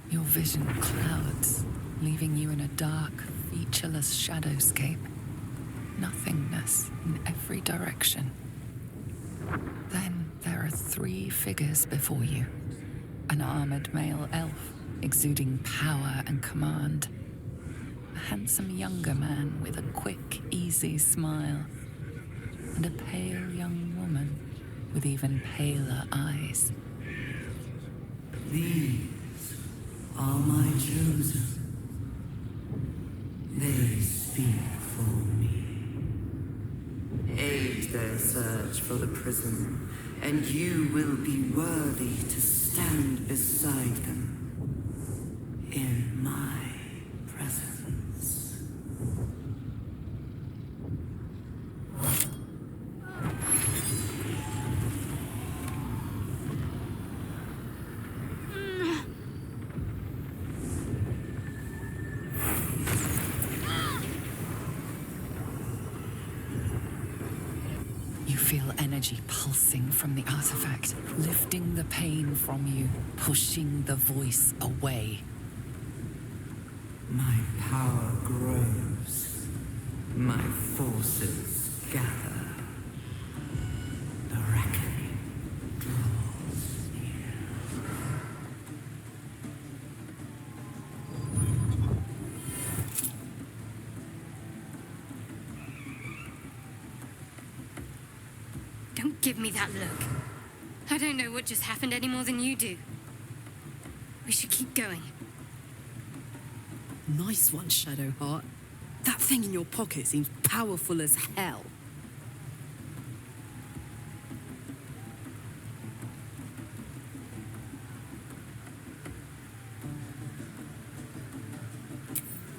Your vision clouds, leaving you in a dark, featureless shadowscape. Nothingness in every direction. Then there are 3 figures before you. An armored male elf, exuding power and command. A handsome younger man with a quick, easy smile. And a pale young woman with even paler eyes. These are my chosen. They speak for me. Aid their search for the prison, and you will be worthy to stand beside them in my presence. You feel energy pulsing from the artifact, lifting the pain from you, pushing the voice away. My power grows. My forces gather. The reckoning draws near. Don't give me that look. I don't know what just happened any more than you do. We should keep going. Nice one, Shadowheart. That thing in your pocket seems powerful as hell.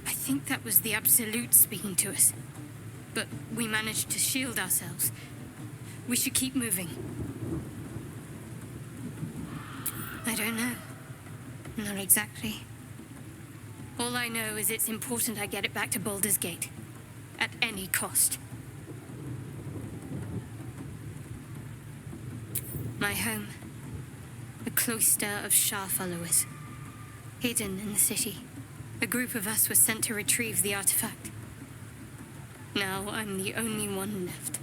I think that was the Absolute speaking to us. But we managed to shield ourselves. We should keep moving. I don't know. Not exactly. All I know is it's important I get it back to Baldur's Gate. At any cost. My home. A cloister of Shah followers. Hidden in the city. A group of us was sent to retrieve the artifact. Now I'm the only one left.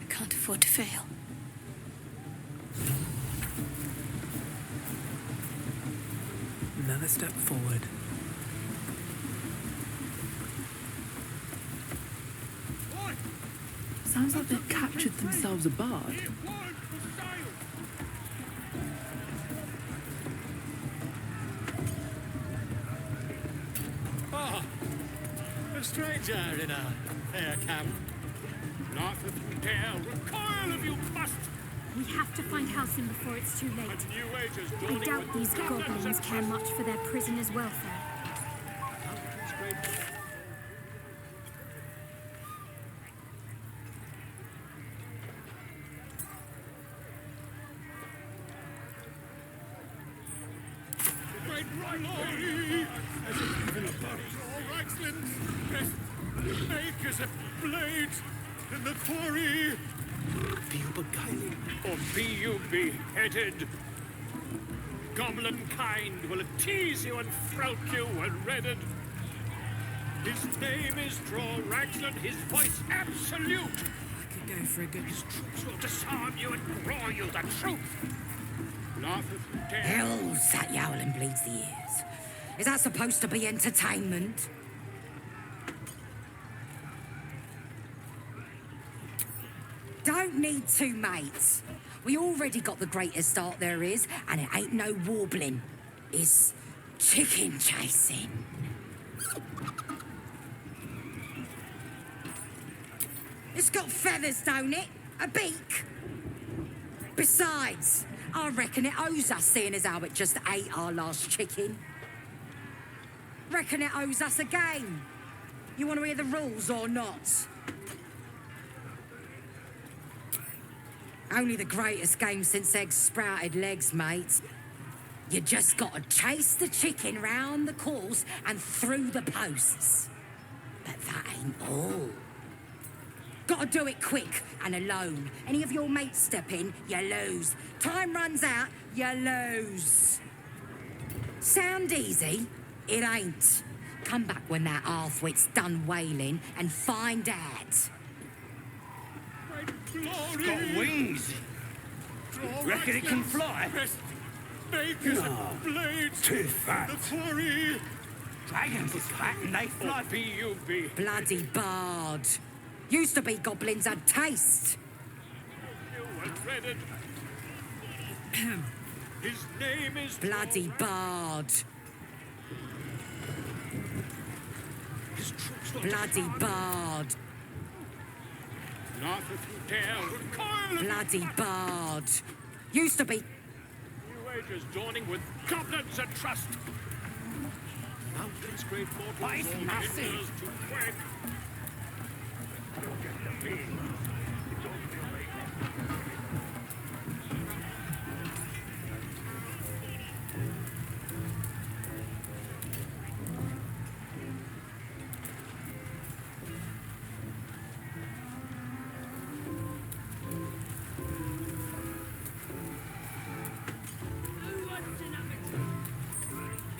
I can't afford to fail. Another step forward. Sounds like they've captured themselves a bard. Ah, a stranger in a fair camp. Not that you dare recoil if you must. We have to find Halcyon before it's too late. I doubt these goblins care much for their prisoners' welfare. Great rivalry! As if even a body or Rexland's best make as a blade in the quarry. Be you beguiling, or be you beheaded? Goblin kind will tease you and throat you when redded. His name is Draw Rexland, his voice absolute. I could go for a good... His troops will disarm you and draw you the truth. Laugh if you dare. Hell's that yowling bleeds the ears. Is that supposed to be entertainment? Don't need two mates. We already got the greatest art there is, and it ain't no warbling. It's chicken chasing. It's got feathers, don't it? A beak. Besides, I reckon it owes us, seeing as how it just ate our last chicken. Reckon it owes us a game. You want to hear the rules or not? Only the greatest game since eggs sprouted legs, mate. You just gotta chase the chicken round the course and through the posts. But that ain't all. Gotta do it quick and alone. Any of your mates step in, you lose. Time runs out, you lose. Sound easy? It ain't. Come back when that half-wit's done wailing and find out. Glory! Got wings. Reckon it can fly? Makers No. and blades! Too fat. The quarry! Dragons is fat and they fly. B.U.B. Bloody bard. Used to be goblins had taste. His name is Bloody bard. His troops will Bloody bard. Not if you dare recoil. Bloody bard. Used to be. New age is dawning with goblins and trust. Mountains great mortals. Why is all massive? hinders to quake.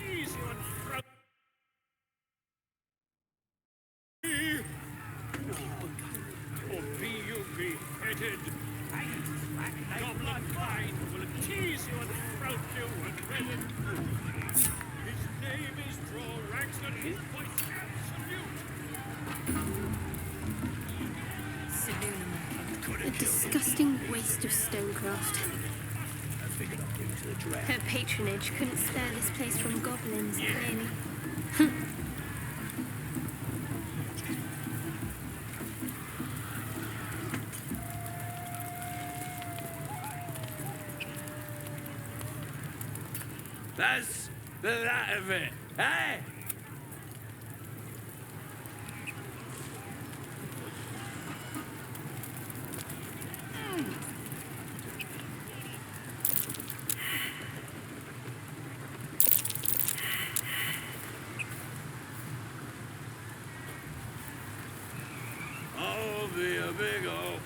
Ease you and throw. Or be you beheaded. Goblin kind will tease you and throat you and redden. His name is Draw Raxton, his voice absolute. A disgusting waste of stonecraft. Her patronage couldn't spare this place from goblins, clearly. That's the that of it, eh? I'll be a big old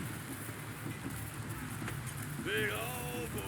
boy.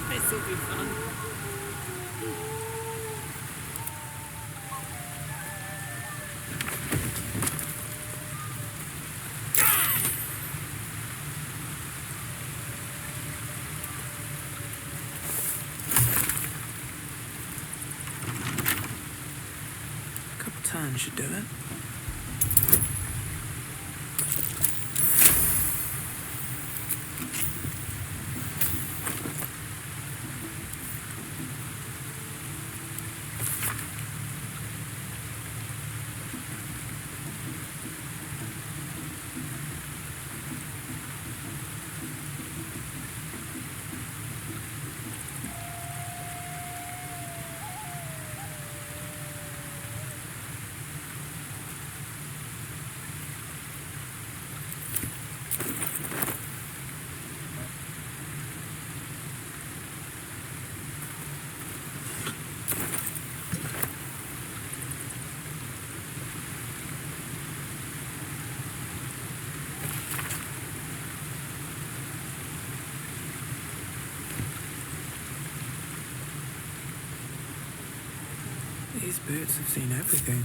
This'll be fun. A couple turns should do it. These birds have seen everything.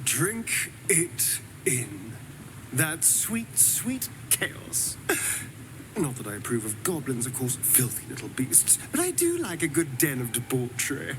Drink it in. That sweet, sweet chaos. Not that I approve of goblins, of course, filthy little beasts, but I do like a good den of debauchery.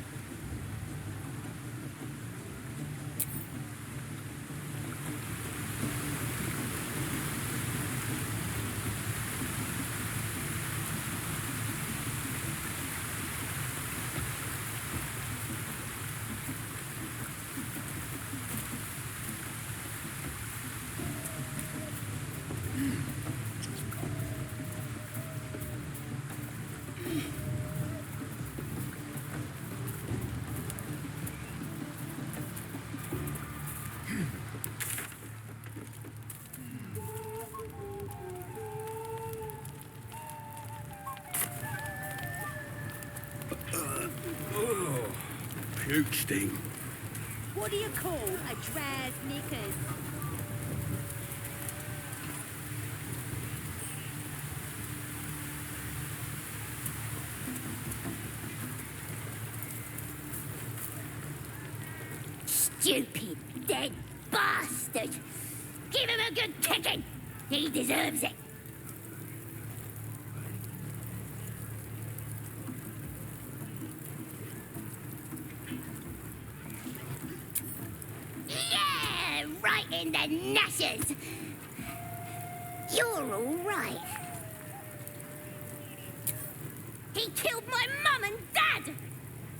Puke sting. What do you call a draz knickers? Stupid, dead bastard! Give him a good kicking! He deserves it! Yeah! Right in the nashes! You're all right. He killed my mum and dad!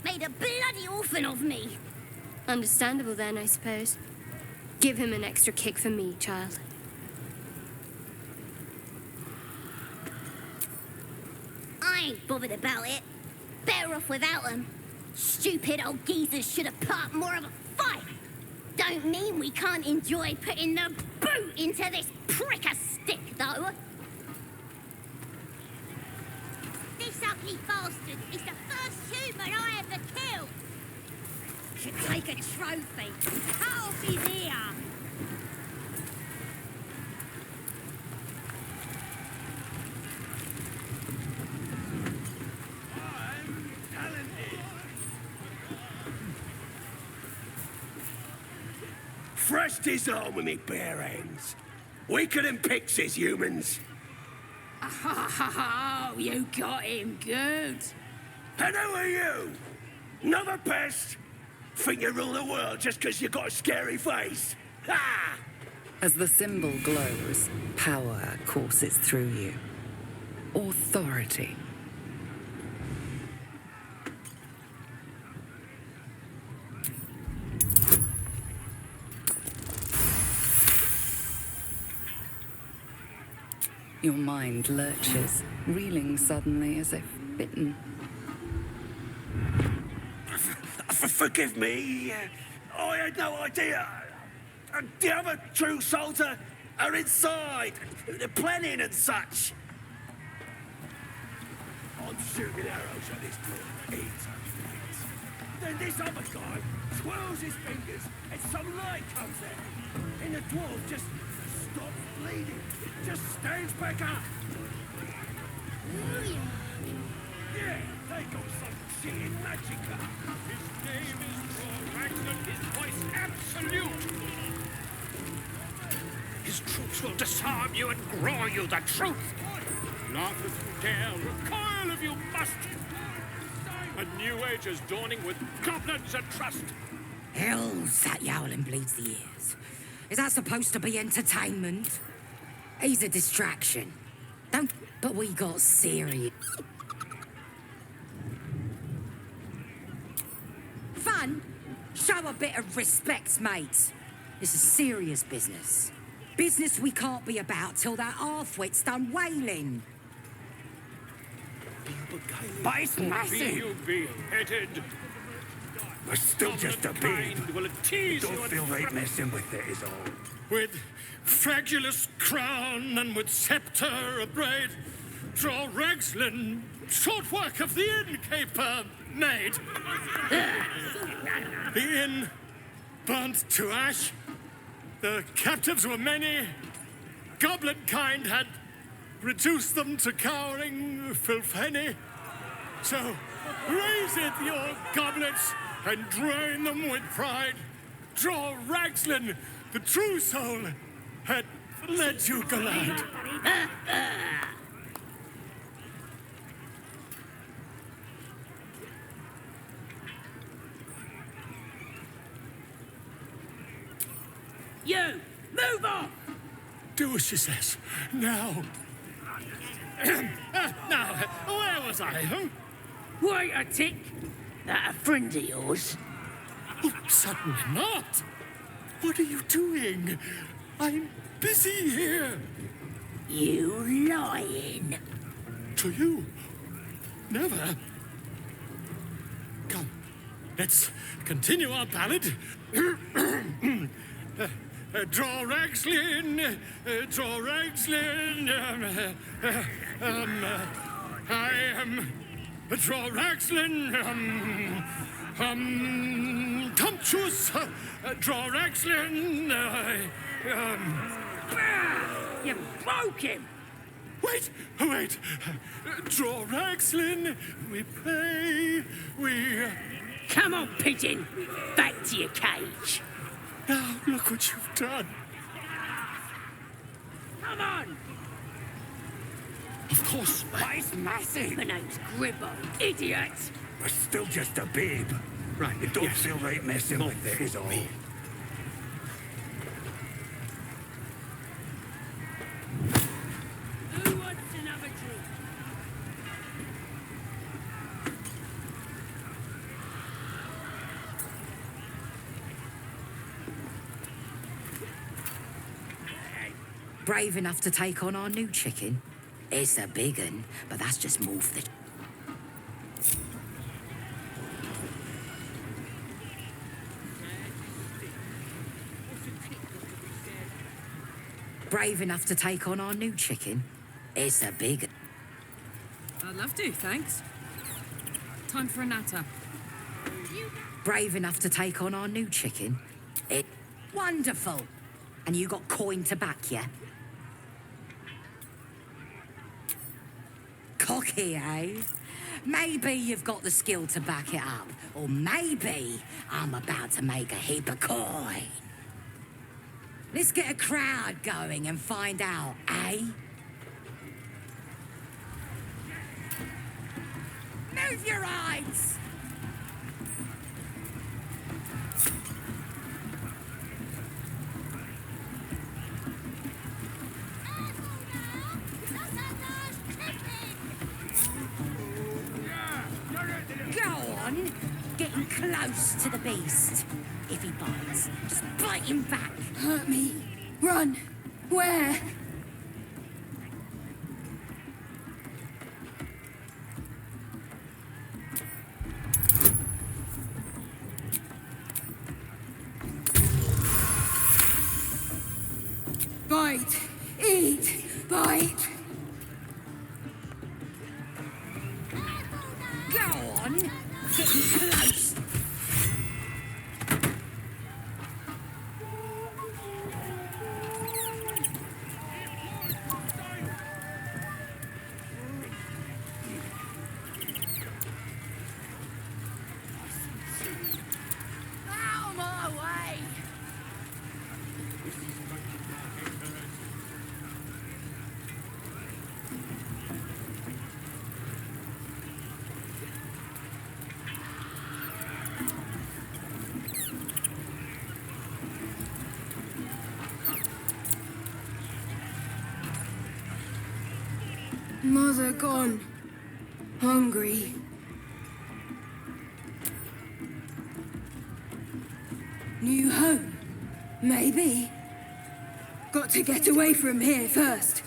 Made a bloody orphan of me! Understandable then, I suppose. Give him an extra kick for me, child. I ain't bothered about it. Better off without them. Stupid old geezers should have put up more of a fight. Don't mean we can't enjoy putting the boot into this prick a stick, though. This ugly bastard is the first human I ever killed. Should take a trophy. Cut off his ear. Fresh disarm with me bare hands. Weaker than pixies, humans. Oh, you got him good. And who are you? Another pest? Think you rule the world just because you got a scary face? Ha! As the symbol glows, power courses through you. Authority. Your mind lurches, reeling suddenly as if bitten. Forgive me. I had no idea. The other true souls are inside. They're planning and such. I'm shooting arrows at this dwarf. Eats her face. Then this other guy twirls his fingers and some light comes out. And the dwarf just stops bleeding. Just stands back up. Yeah, they got some shit in magicka. His name is Ragnar, his voice absolute. His troops will disarm you and grow you the truth. Laugh if you dare, recoil if you must. A new age is dawning with goblins and trust. Hell's that yowling bleeds the ears. Is that supposed to be entertainment? He's a distraction. Don't... But we got serious. Fun? Show a bit of respect, mate. This is serious business. Business we can't be about till that half-wit's done wailing. But it's Be massive. you beheaded. We're still just a babe. Will tease Don't you and feel right messing with it is all. With fragulous crown and with sceptre abraid, draw Ragslin, short work of the innkeeper made. The inn burnt to ash. The captives were many. Goblin kind had reduced them to cowering filfenny. So raise it, your goblets, and drain them with pride. Draw Ragslin, the true soul, had let you collide. You! Move on! Do as she says. Now. Now, where was I, huh? Wait a tick. That a friend of yours? Oh, certainly not. What are you doing? I'm busy here. You lying. To you? Never. Come, let's continue our ballad. Draw Ragslin, draw Ragslin. I am draw Ragslin. Tumptuous, draw Ragslin. You broke him. Wait. Draw Ragslin. We pray. We. Come on, pigeon. Back to your cage. Now look what you've done. Come on. Of course. But it's massive. My name's Gribbo. Idiot. We're still just a babe. Right. It don't feel right messing with it, is all. Who wants another drink? Brave enough to take on our new chicken? It's a big un, but that's just more for the... Brave enough to take on our new chicken? It's a big un. I'd love to, thanks. Time for a natter. Brave enough to take on our new chicken? Wonderful! And you got coin to back you? Cocky, eh? Maybe you've got the skill to back it up. Or maybe I'm about to make a heap of coin. Let's get a crowd going and find out, eh? Move your eyes! Go on, getting close to the beast. If he bites, just bite him back. Hurt me. Run. Where? Bite. Eat. Bite. Go on, getting close. Out of my way! Mother gone. Hungry. New home? Maybe. Got to get away from here first.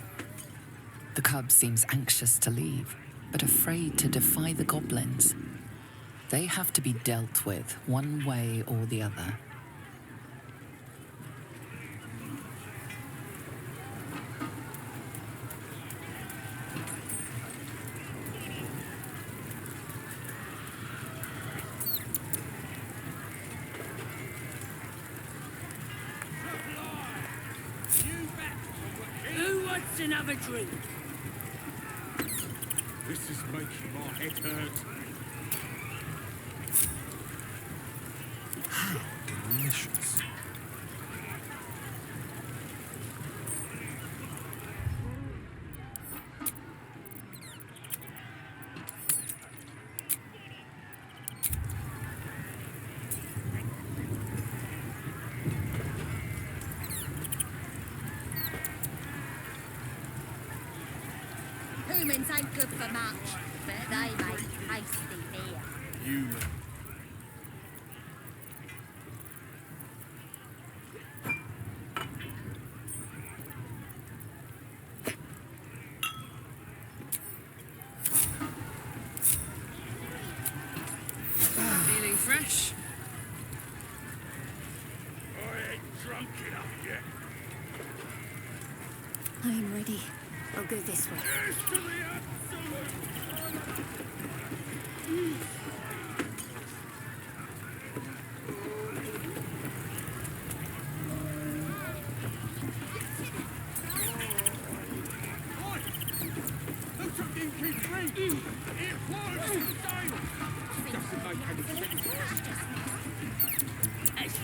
The cub seems anxious to leave, but afraid to defy the goblins. They have to be dealt with one way or the other. Who wants another drink? This is making my head hurt. How delicious. Humans ain't good for much, but they make tasty beer. Human. Feeling fresh? I ain't drunk enough yet. I am ready. I'll go this way. Here's to the absolute.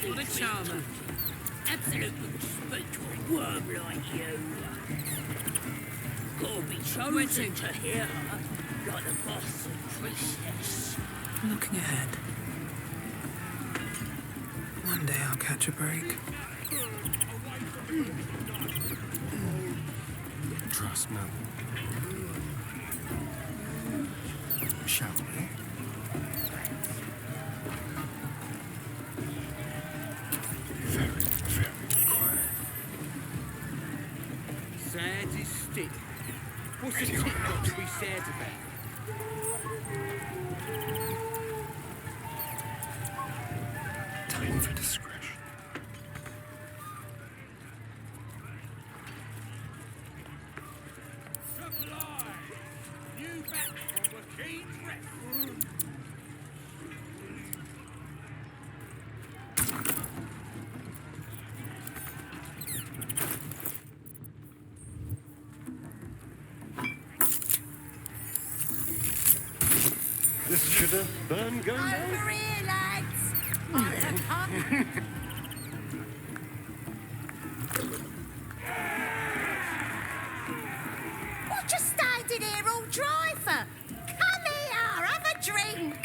The charmer. Absolute speak to a worm like you. Gotta be chosen to hear her, like the boss and priestess. Looking ahead. One day I'll catch a break. Trust me. Shall we? Very, very quiet. Sad is stick. What's a tick got to be sad about? Time for discretion. You back from the king's rest. This should have burned going down. Over here, lads! On the cup! What you standing here all dry for? Come here, have a drink!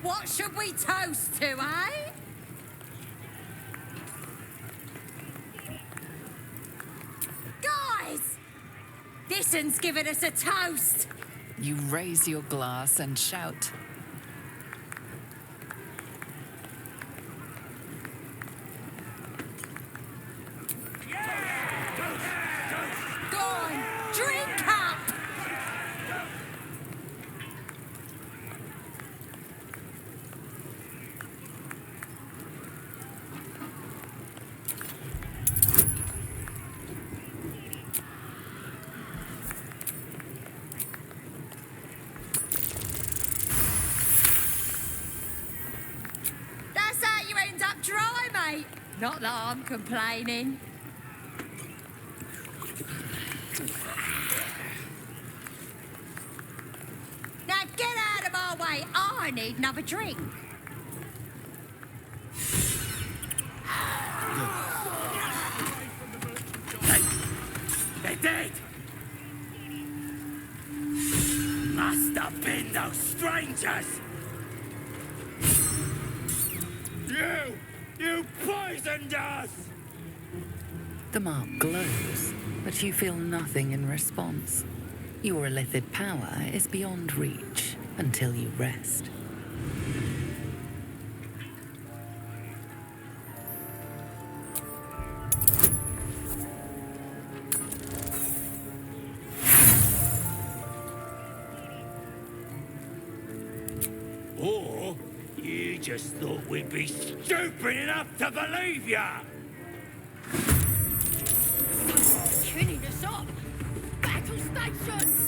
What should we toast to, eh? Guys! This one's giving us a toast! You raise your glass and shout. Go on, drink up! That's how you end up dry, mate. Not that I'm complaining. Now get out of my way. I need another drink. They're dead. Must have been those strangers. You poisoned us! The mark glows, but you feel nothing in response. Your illithid power is beyond reach until you rest. Or you just thought we'd be stupid enough to believe ya! Killing us up! Battle stations!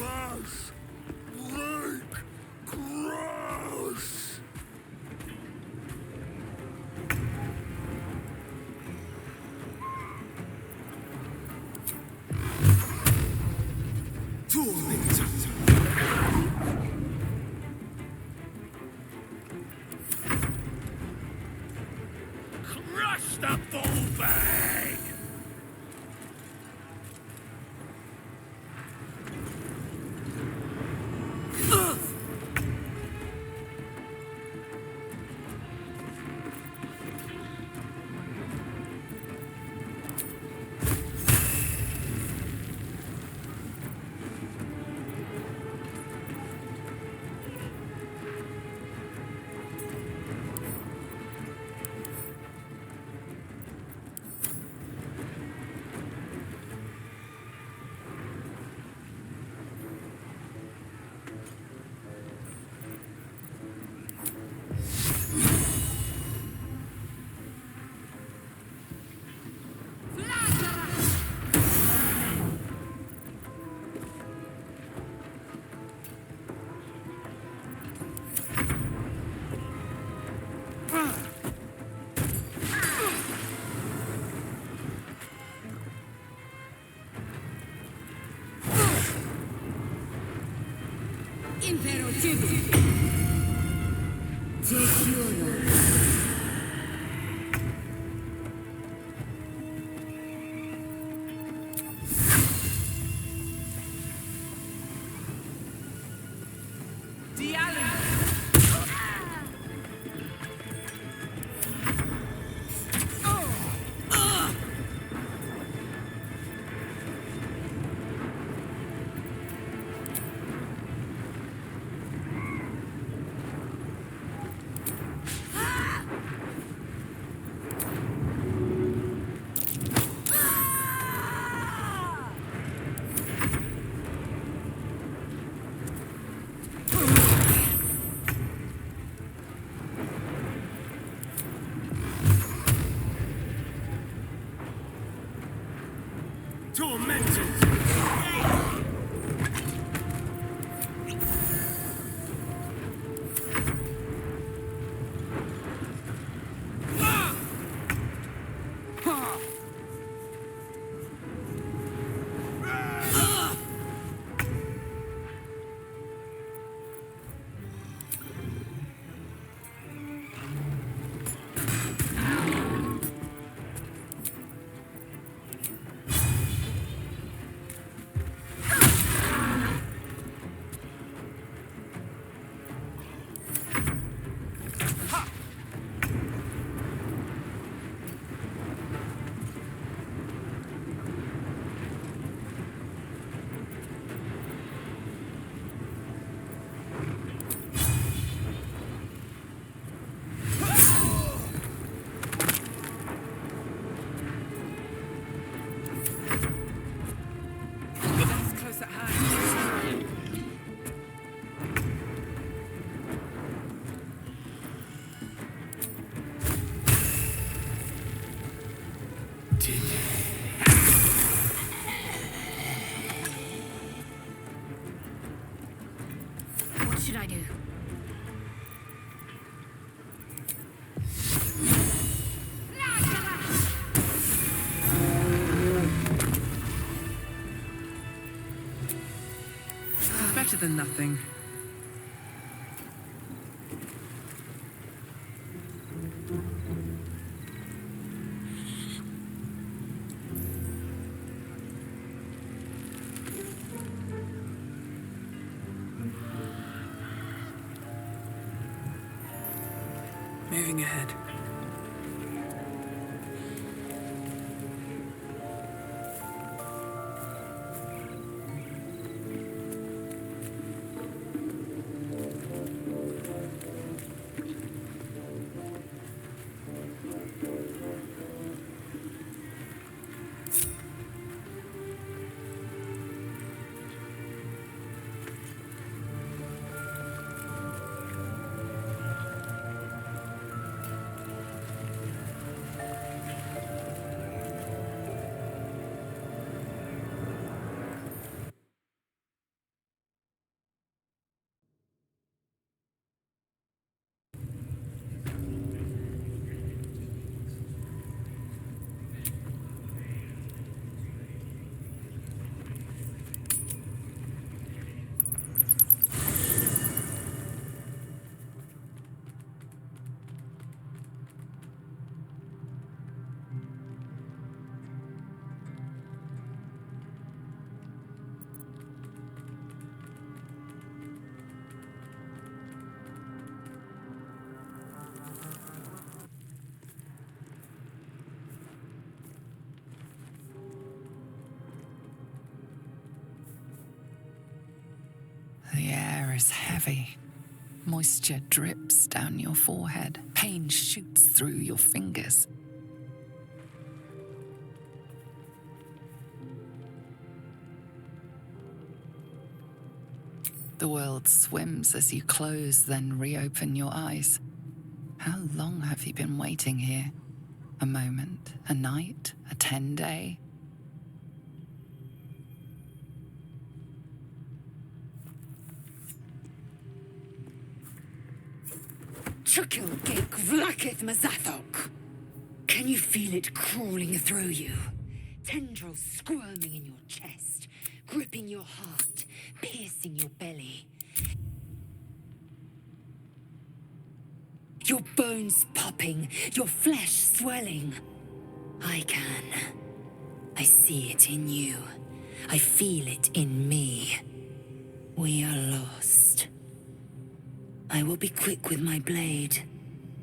Grass! Like grass! Crush the bull bag! Impero Tibi. Tekioro. What should I do? Better than nothing. Moving ahead. is heavy. Moisture drips down your forehead. Pain shoots through your fingers. The world swims as you close, then reopen your eyes. How long have you been waiting here? A moment, a night, a 10-day? Chukil gek vlaketh mazathok. Can you feel it crawling through you? Tendrils squirming in your chest, gripping your heart, piercing your belly. Your bones popping, your flesh swelling. I can. I see it in you. I feel it in me. We are lost. I will be quick with my blade.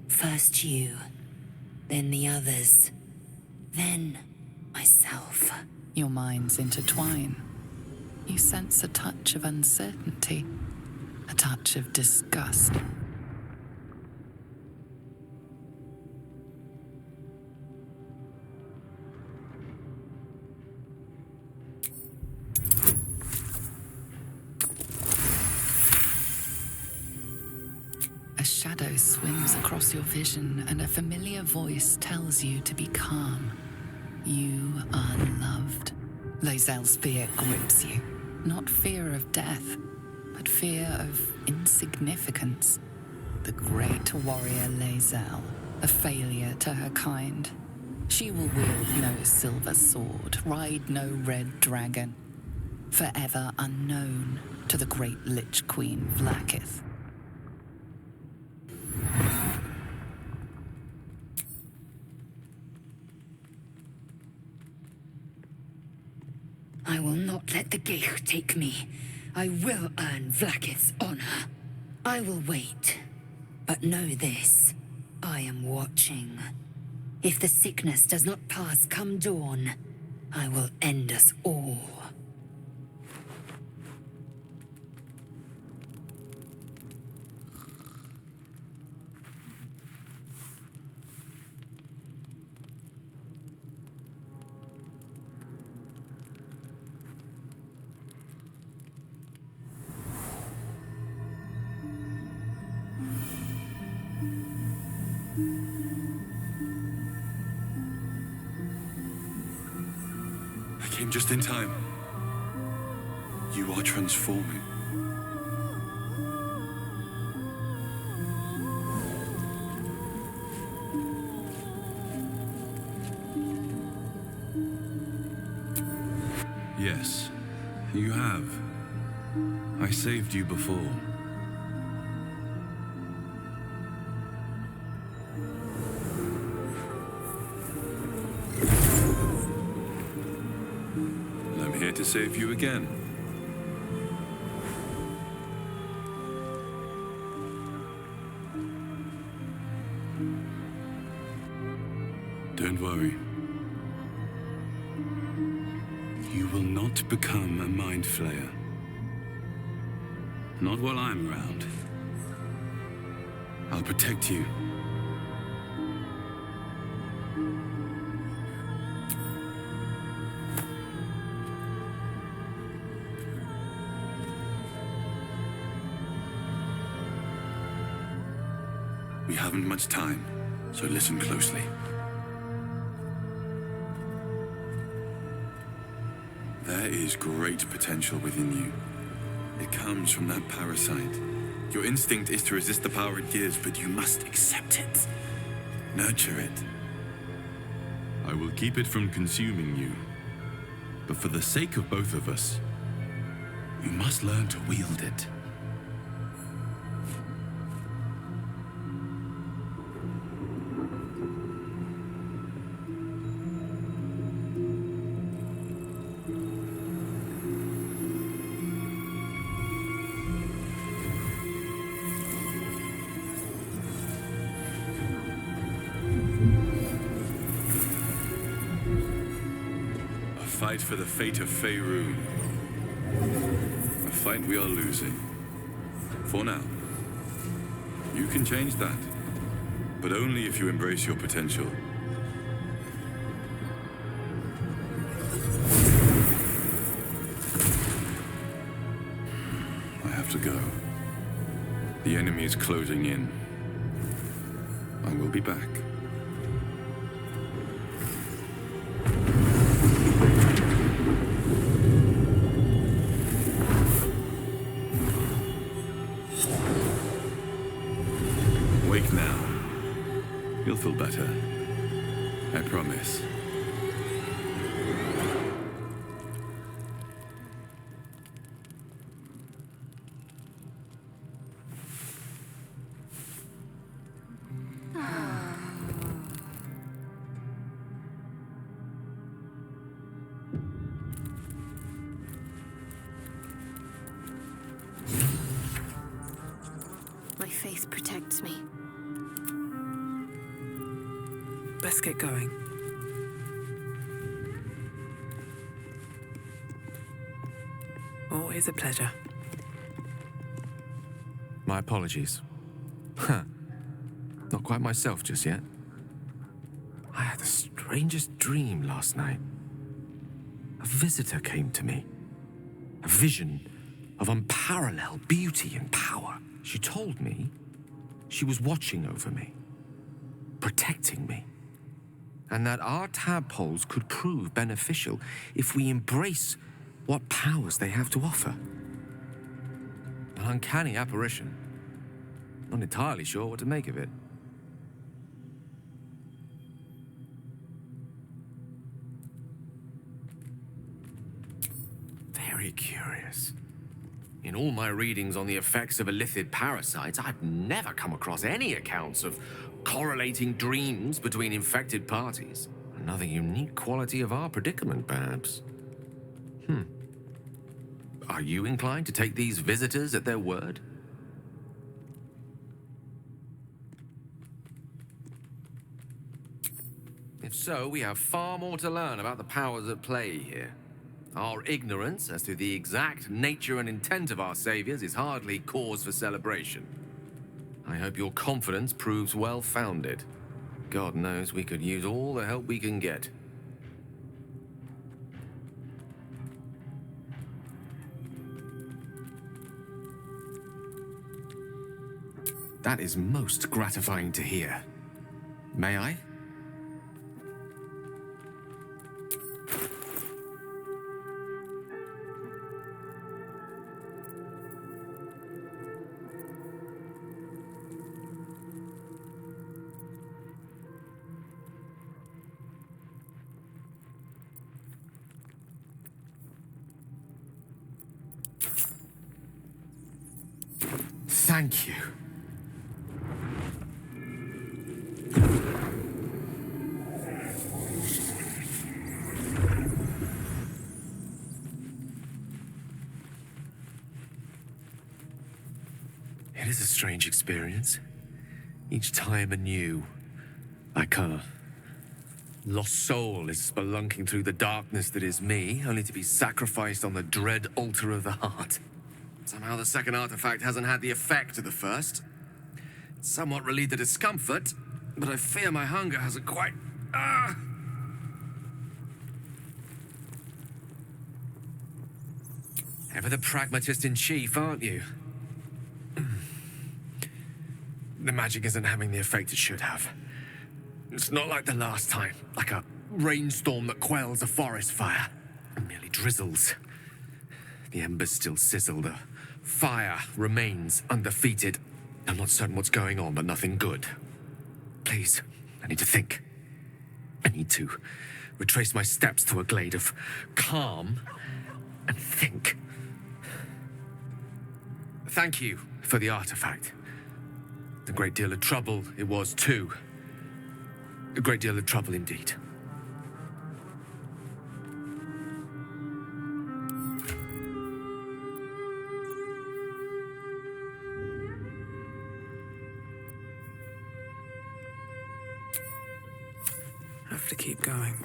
First you, then the others, then myself. Your minds intertwine. You sense a touch of uncertainty, a touch of disgust. A shadow swims across your vision, and a familiar voice tells you to be calm. You are loved. Lae'zel's fear grips you. Not fear of death, but fear of insignificance. The great warrior Lae'zel, a failure to her kind. She will wield no silver sword, ride no red dragon. Forever unknown to the great Lich Queen Vlaakith. I will not let the Geich take me. I will earn Vlaakith's honor. I will wait. But know this, I am watching. If the sickness does not pass come dawn, I will end us all. I came just in time. You are transforming. Yes, you have. I saved you before. I'm here to save you again. Don't worry. You will not become a mind flayer. Not while I'm around. I'll protect you. We haven't much time, so listen closely. There is great potential within you. It comes from that parasite. Your instinct is to resist the power it gives, but you must accept it. Nurture it. I will keep it from consuming you. But for the sake of both of us, you must learn to wield it. Fight for the fate of Faerûn. A fight we are losing. For now. You can change that, but only if you embrace your potential. I have to go. The enemy is closing in. I will be back. Wake now. You'll feel better. I promise. My faith protects me. Let's get going. Always a pleasure. My apologies. Huh. Not quite myself just yet. I had the strangest dream last night. A visitor came to me. A vision of unparalleled beauty and power. She told me she was watching over me, protecting me, and that our tadpoles could prove beneficial if we embrace what powers they have to offer. An uncanny apparition. Not entirely sure what to make of it. Very curious. In all my readings on the effects of illithid parasites, I've never come across any accounts of correlating dreams between infected parties. Another unique quality of our predicament, perhaps. Are you inclined to take these visitors at their word? If so, we have far more to learn about the powers at play here. Our ignorance as to the exact nature and intent of our saviors is hardly cause for celebration. I hope your confidence proves well-founded. God knows we could use all the help we can get. That is most gratifying to hear. May I? Thank you. It is a strange experience. Each time anew. Like a lost soul is spelunking through the darkness that is me, only to be sacrificed on the dread altar of the heart. Somehow the second artifact hasn't had the effect of the first. It's somewhat relieved the discomfort, but I fear my hunger hasn't quite... Ever the pragmatist in chief, aren't you? The magic isn't having the effect it should have. It's not like the last time, like a rainstorm that quells a forest fire. It merely drizzles. The embers still sizzle, the fire remains undefeated. I'm not certain what's going on, but nothing good. Please, I need to think. I need to retrace my steps to a glade of calm and think. Thank you for the artifact. A great deal of trouble it was, too. A great deal of trouble indeed. Have to keep going.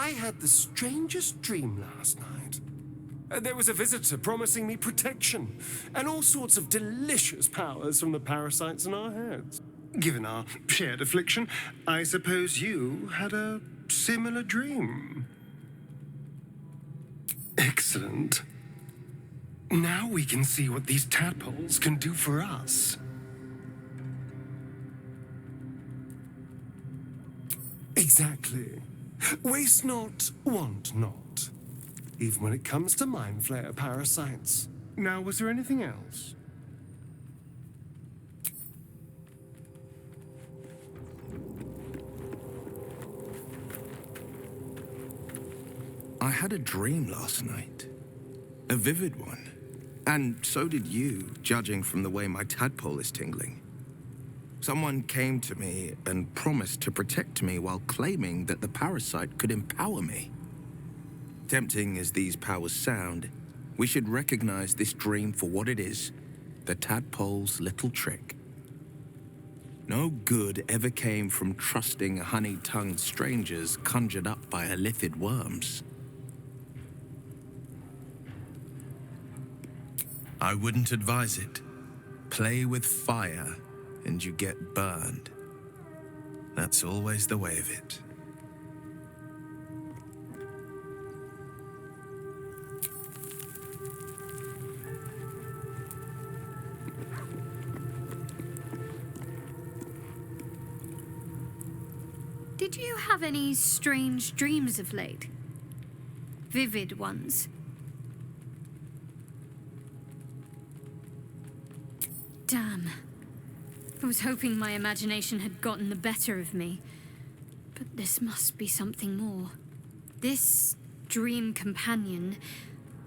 I had the strangest dream last night. There was a visitor promising me protection and all sorts of delicious powers from the parasites in our heads. Given our shared affliction, I suppose you had a similar dream. Excellent. Now we can see what these tadpoles can do for us. Exactly. Waste not, want not. Even when it comes to mind flayer parasites. Now, was there anything else? I had a dream last night. A vivid one. And so did you, judging from the way my tadpole is tingling. Someone came to me and promised to protect me while claiming that the parasite could empower me. Tempting as these powers sound, we should recognize this dream for what it is, the tadpole's little trick. No good ever came from trusting honey-tongued strangers conjured up by illithid worms. I wouldn't advise it. Play with fire, and you get burned. That's always the way of it. Did you have any strange dreams of late? Vivid ones? Damn. I was hoping my imagination had gotten the better of me. But this must be something more. This dream companion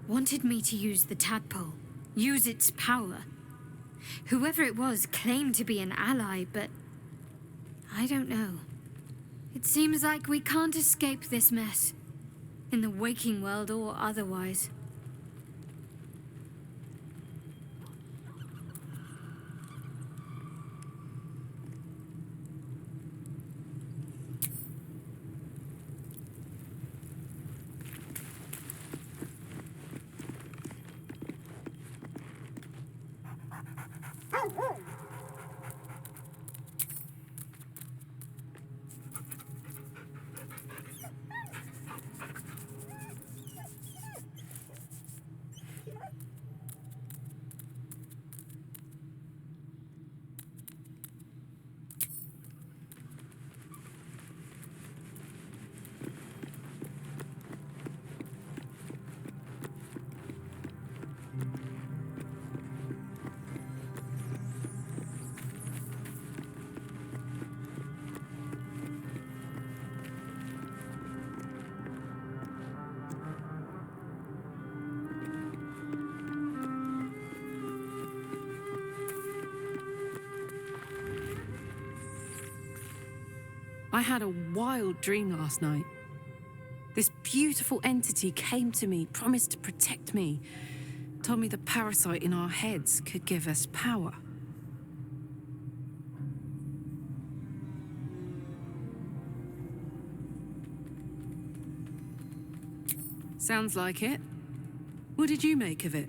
wanted me to use the tadpole, use its power. Whoever it was claimed to be an ally, but I don't know. It seems like we can't escape this mess, in the waking world or otherwise. I had a wild dream last night. This beautiful entity came to me, promised to protect me, told me the parasite in our heads could give us power. Sounds like it. What did you make of it?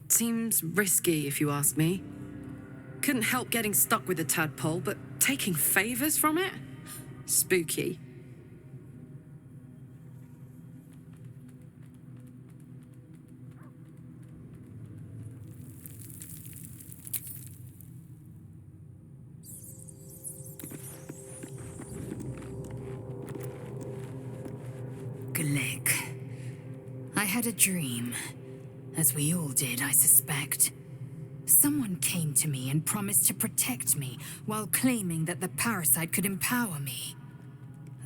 Seems risky, if you ask me. Couldn't help getting stuck with the tadpole, but taking favors from it? Spooky. Glick. I had a dream. As we all did, I suspect. Someone came to me and promised to protect me while claiming that the parasite could empower me.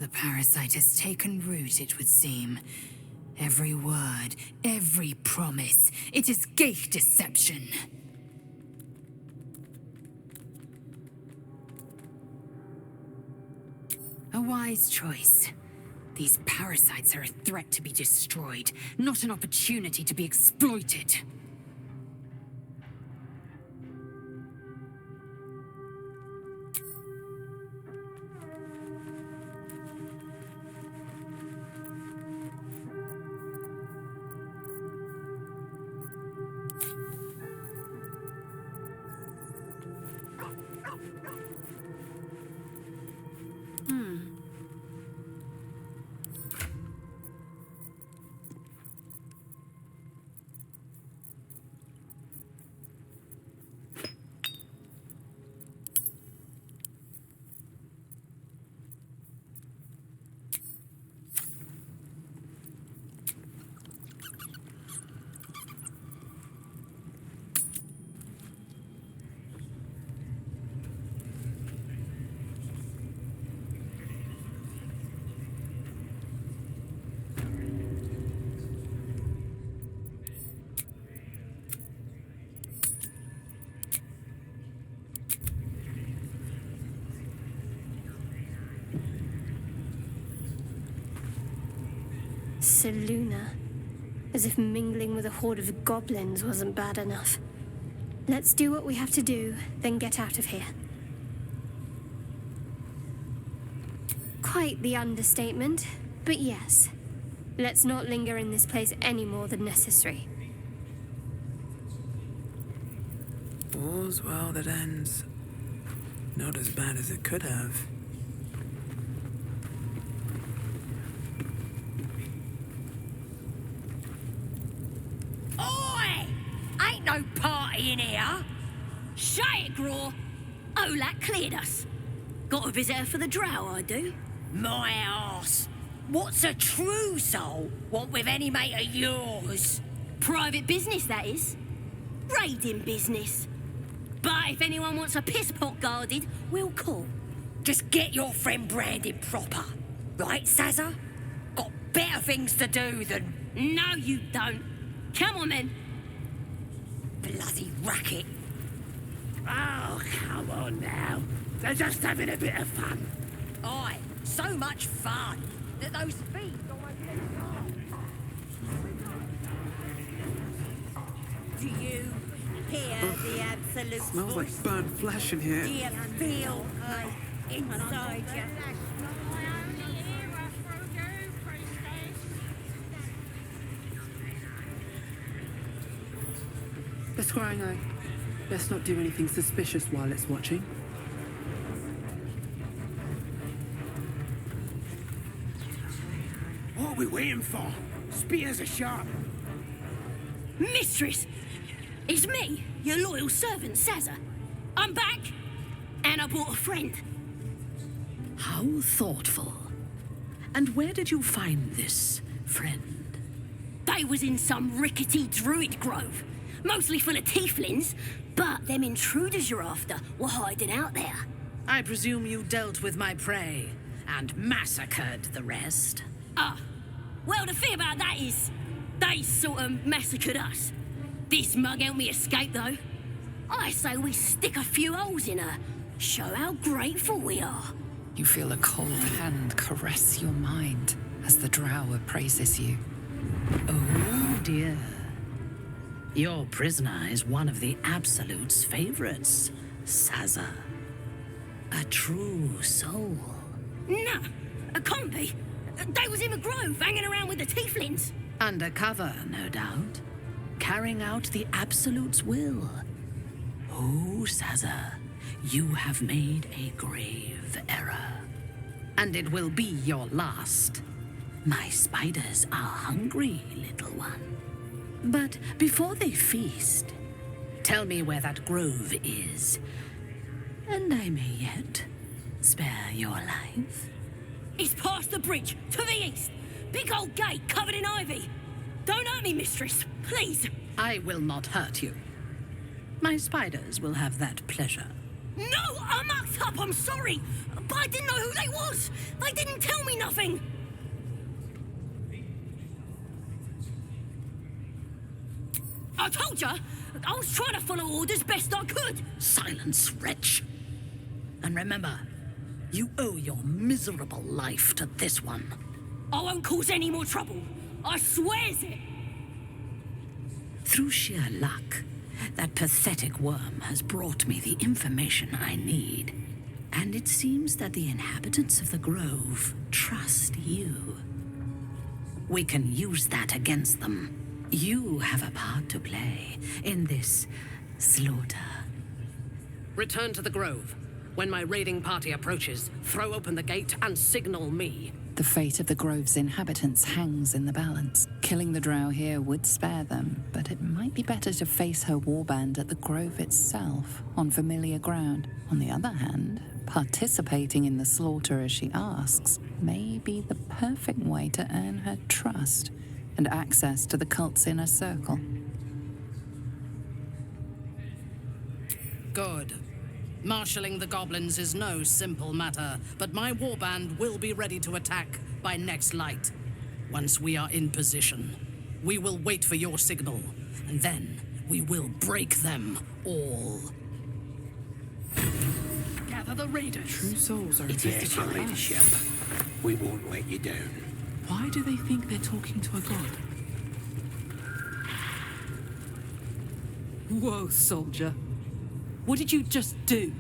The parasite has taken root, it would seem. Every word, every promise, it is gate deception. A wise choice. These parasites are a threat to be destroyed, not an opportunity to be exploited. to Luna. As if mingling with a horde of goblins wasn't bad enough. Let's do what we have to do, then get out of here. Quite the understatement, but yes. Let's not linger in this place any more than necessary. All's well that ends. Not as bad as it could have. Oi! Ain't no party in here. Shut it, Graw. Olak cleared us. Got a visitor for the drow, I do. My arse. What's a true soul want with any mate of yours? Private business, that is. Raiding business. But if anyone wants a piss pot guarded, we'll call. Just get your friend branded proper. Right, Sazza? Got better things to do than... No, you don't. Come on, then. Bloody racket. Oh, come on now. They're just having a bit of fun. Aye, so much fun that those feet almost get Do you hear the absolute Smells voice? like burnt flesh in here. Do you feel inside you? The scrying eye. Let's not do anything suspicious while it's watching. What are we waiting for? Spears are sharp. Mistress! It's me, your loyal servant, Sazza. I'm back, and I brought a friend. How thoughtful. And where did you find this friend? They was in some rickety druid grove, mostly full of tieflings, but them intruders you're after were hiding out there. I presume you dealt with my prey and massacred the rest. Well, the thing about that is, they sort of massacred us. This mug helped me escape, though. I say we stick a few holes in her, show how grateful we are. You feel a cold hand caress your mind as the drow praises you. Oh dear. Your prisoner is one of the Absolute's favorites, Sazza. A true soul. Nah, a combi. They was in the grove, hanging around with the tieflings. Undercover, no doubt. Carrying out the Absolute's will. Oh, Sazza, you have made a grave error. And it will be your last. My spiders are hungry, little one. But before they feast, tell me where that grove is. And I may yet spare your life. It's past the bridge, to the east. Big old gate covered in ivy. Don't hurt me, mistress, please. I will not hurt you. My spiders will have that pleasure. No, I mucked up, I'm sorry. But I didn't know who they was. They didn't tell me nothing. I told you, I was trying to follow orders best I could. Silence, wretch. And remember, you owe your miserable life to this one. I won't cause any more trouble. I swears it. Through sheer luck, that pathetic worm has brought me the information I need. And it seems that the inhabitants of the grove trust you. We can use that against them. You have a part to play in this slaughter. Return to the grove. When my raiding party approaches, throw open the gate and signal me. The fate of the grove's inhabitants hangs in the balance. Killing the drow here would spare them, but it might be better to face her warband at the grove itself, on familiar ground. On the other hand, participating in the slaughter as she asks may be the perfect way to earn her trust and access to the cult's inner circle. Good. Marshalling the goblins is no simple matter, but my warband will be ready to attack by next light. Once we are in position, we will wait for your signal, and then we will break them all. Gather the raiders. True souls are There's your leadership. We won't let you down. Why do they think they're talking to a god? Whoa, soldier. What did you just do?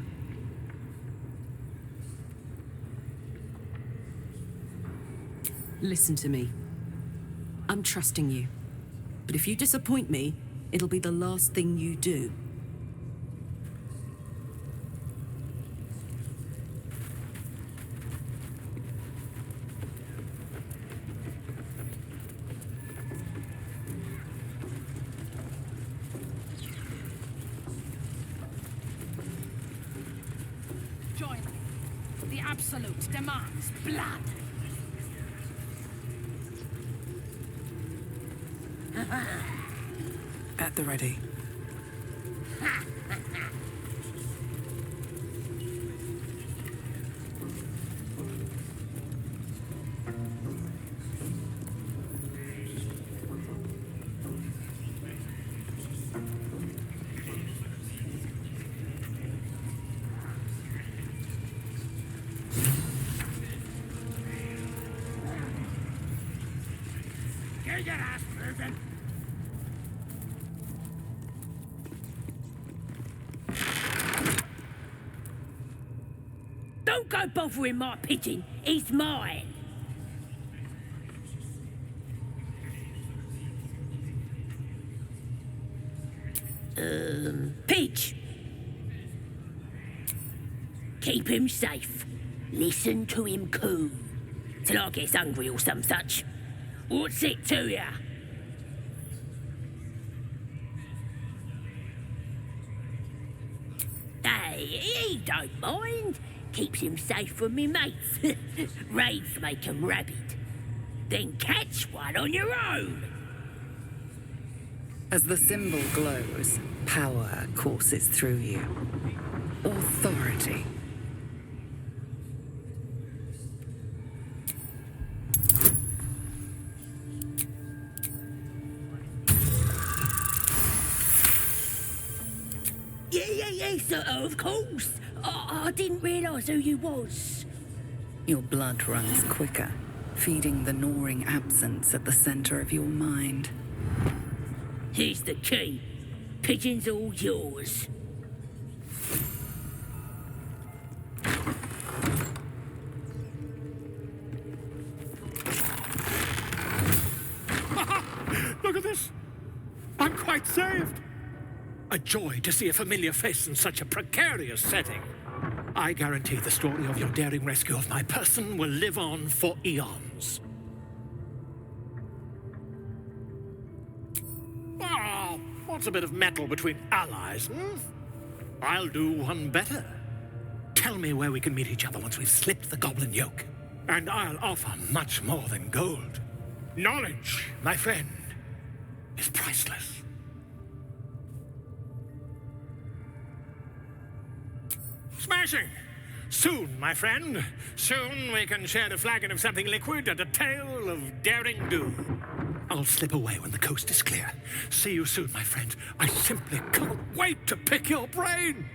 Listen to me. I'm trusting you. But if you disappoint me, it'll be the last thing you do. Join me. The Absolute demands blood. At the ready. Get your ass moving! Don't go bothering my pigeon. He's mine. Pidge. Keep him safe. Listen to him coo. Till I gets hungry or some such. What's it to ya? Hey, he don't mind. Keeps him safe from me mates. Raids make him rabid. Then catch one on your own. As the symbol glows, power courses through you. Authority. Yeah, sir, of course. I didn't realise who you was. Your blood runs quicker, feeding the gnawing absence at the center of your mind. Here's the key. Pigeon's all yours. Look at this! I'm quite saved! A joy to see a familiar face in such a precarious setting. I guarantee the story of your daring rescue of my person will live on for eons. Oh, what's a bit of metal between allies, I'll do one better. Tell me where we can meet each other once we've slipped the goblin yoke. And I'll offer much more than gold. Knowledge, my friend, is priceless. Smashing! Soon, my friend. Soon we can share a flagon of something liquid and a tale of daring do. I'll slip away when the coast is clear. See you soon, my friend. I simply can't wait to pick your brain!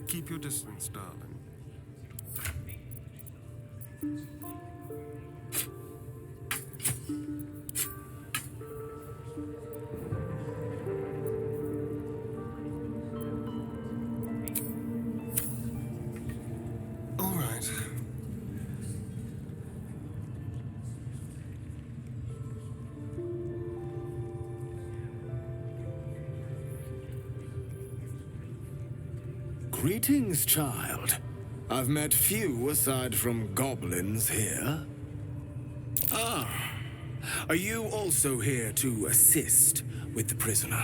Keep your distance, darling. All right. Greetings, child. I've met few aside from goblins here. Ah, are you also here to assist with the prisoner?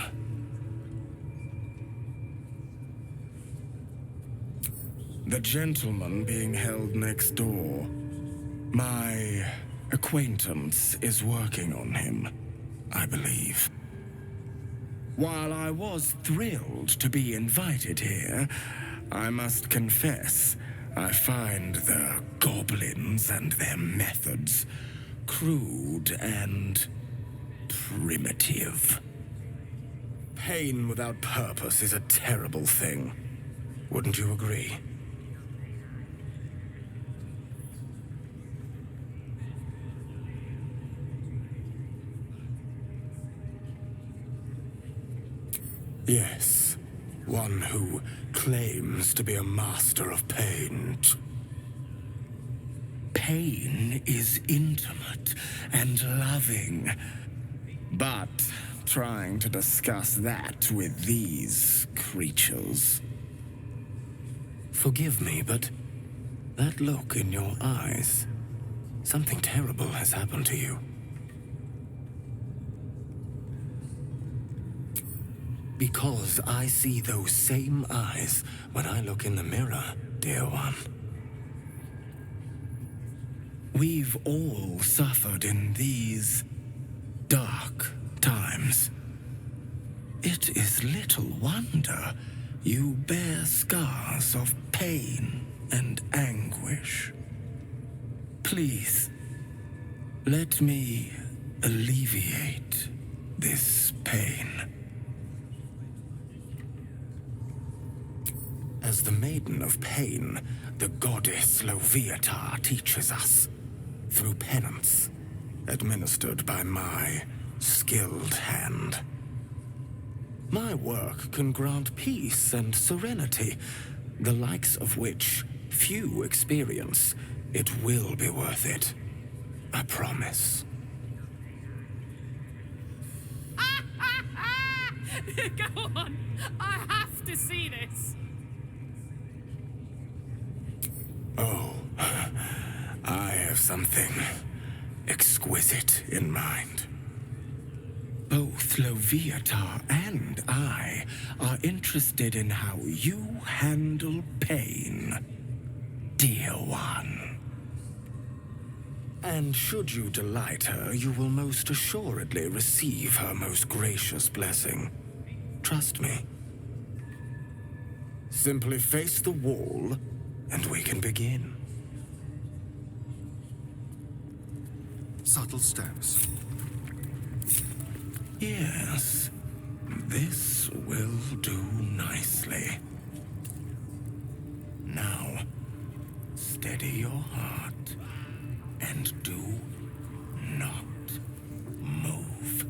The gentleman being held next door. My acquaintance is working on him, I believe. While I was thrilled to be invited here, I must confess I find the goblins and their methods crude and primitive. Pain without purpose is a terrible thing. Wouldn't you agree? Yes, one who claims to be a master of pain. Pain is intimate and loving, but trying to discuss that with these creatures. Forgive me, but that look in your eyes, something terrible has happened to you. Because I see those same eyes when I look in the mirror, dear one. We've all suffered in these dark times. It is little wonder you bear scars of pain and anguish. Please, let me alleviate this pain. As the Maiden of Pain, the goddess Lovia teaches us, through penance, administered by my skilled hand. My work can grant peace and serenity, the likes of which few experience. It will be worth it. I promise. Go on! I have to see this! Oh, I have something exquisite in mind. Both Loviatar and I are interested in how you handle pain, dear one. And should you delight her, you will most assuredly receive her most gracious blessing. Trust me. Simply face the wall, and we can begin. Subtle steps. Yes, this will do nicely. Now, steady your heart and do not move.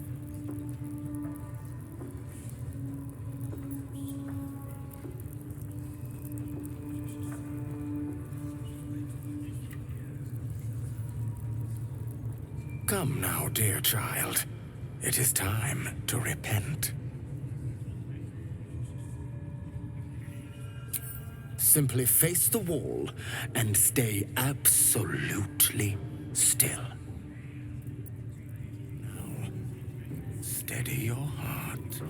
Come now, dear child. It is time to repent. Simply face the wall and stay absolutely still. Now, steady your heart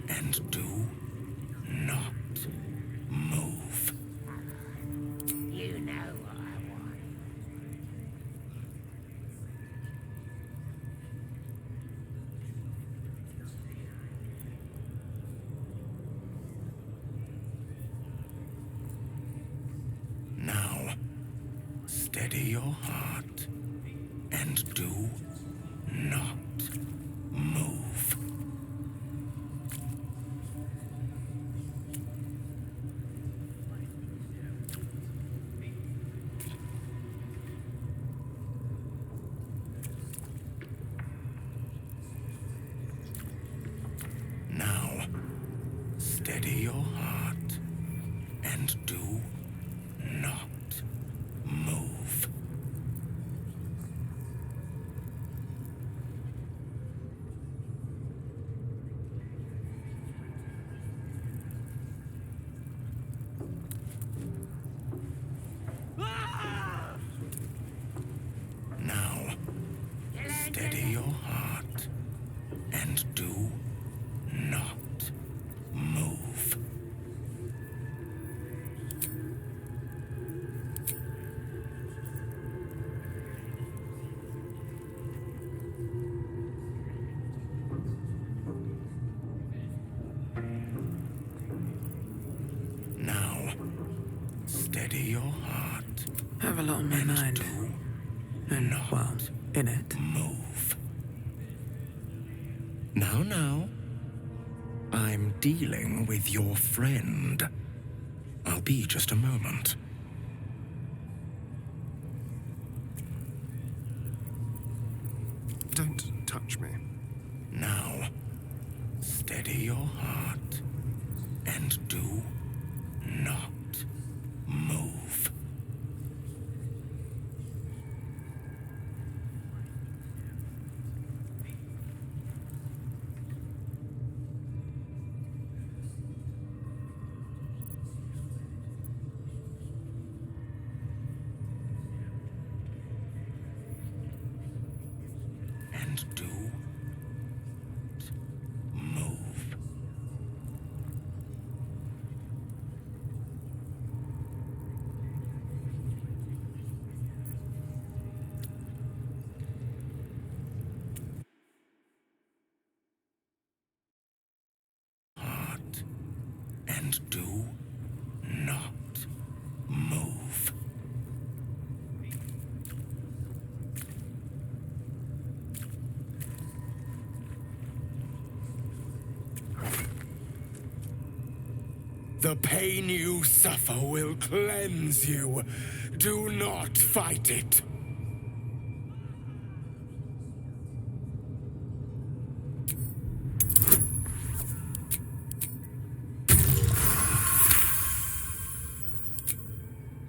and do not move. You know what I want. Now, steady your heart and do not move. Now, steady your heart and do not move. Steady your heart and do not move. Now, steady your heart. I have a lot on my mind. And, well, in it. Move. Now. I'm dealing with your friend. I'll be just a moment. Don't touch me. Now, steady your heart and do not move. And do not move. Heart and do not move. The pain you suffer will cleanse you. Do not fight it.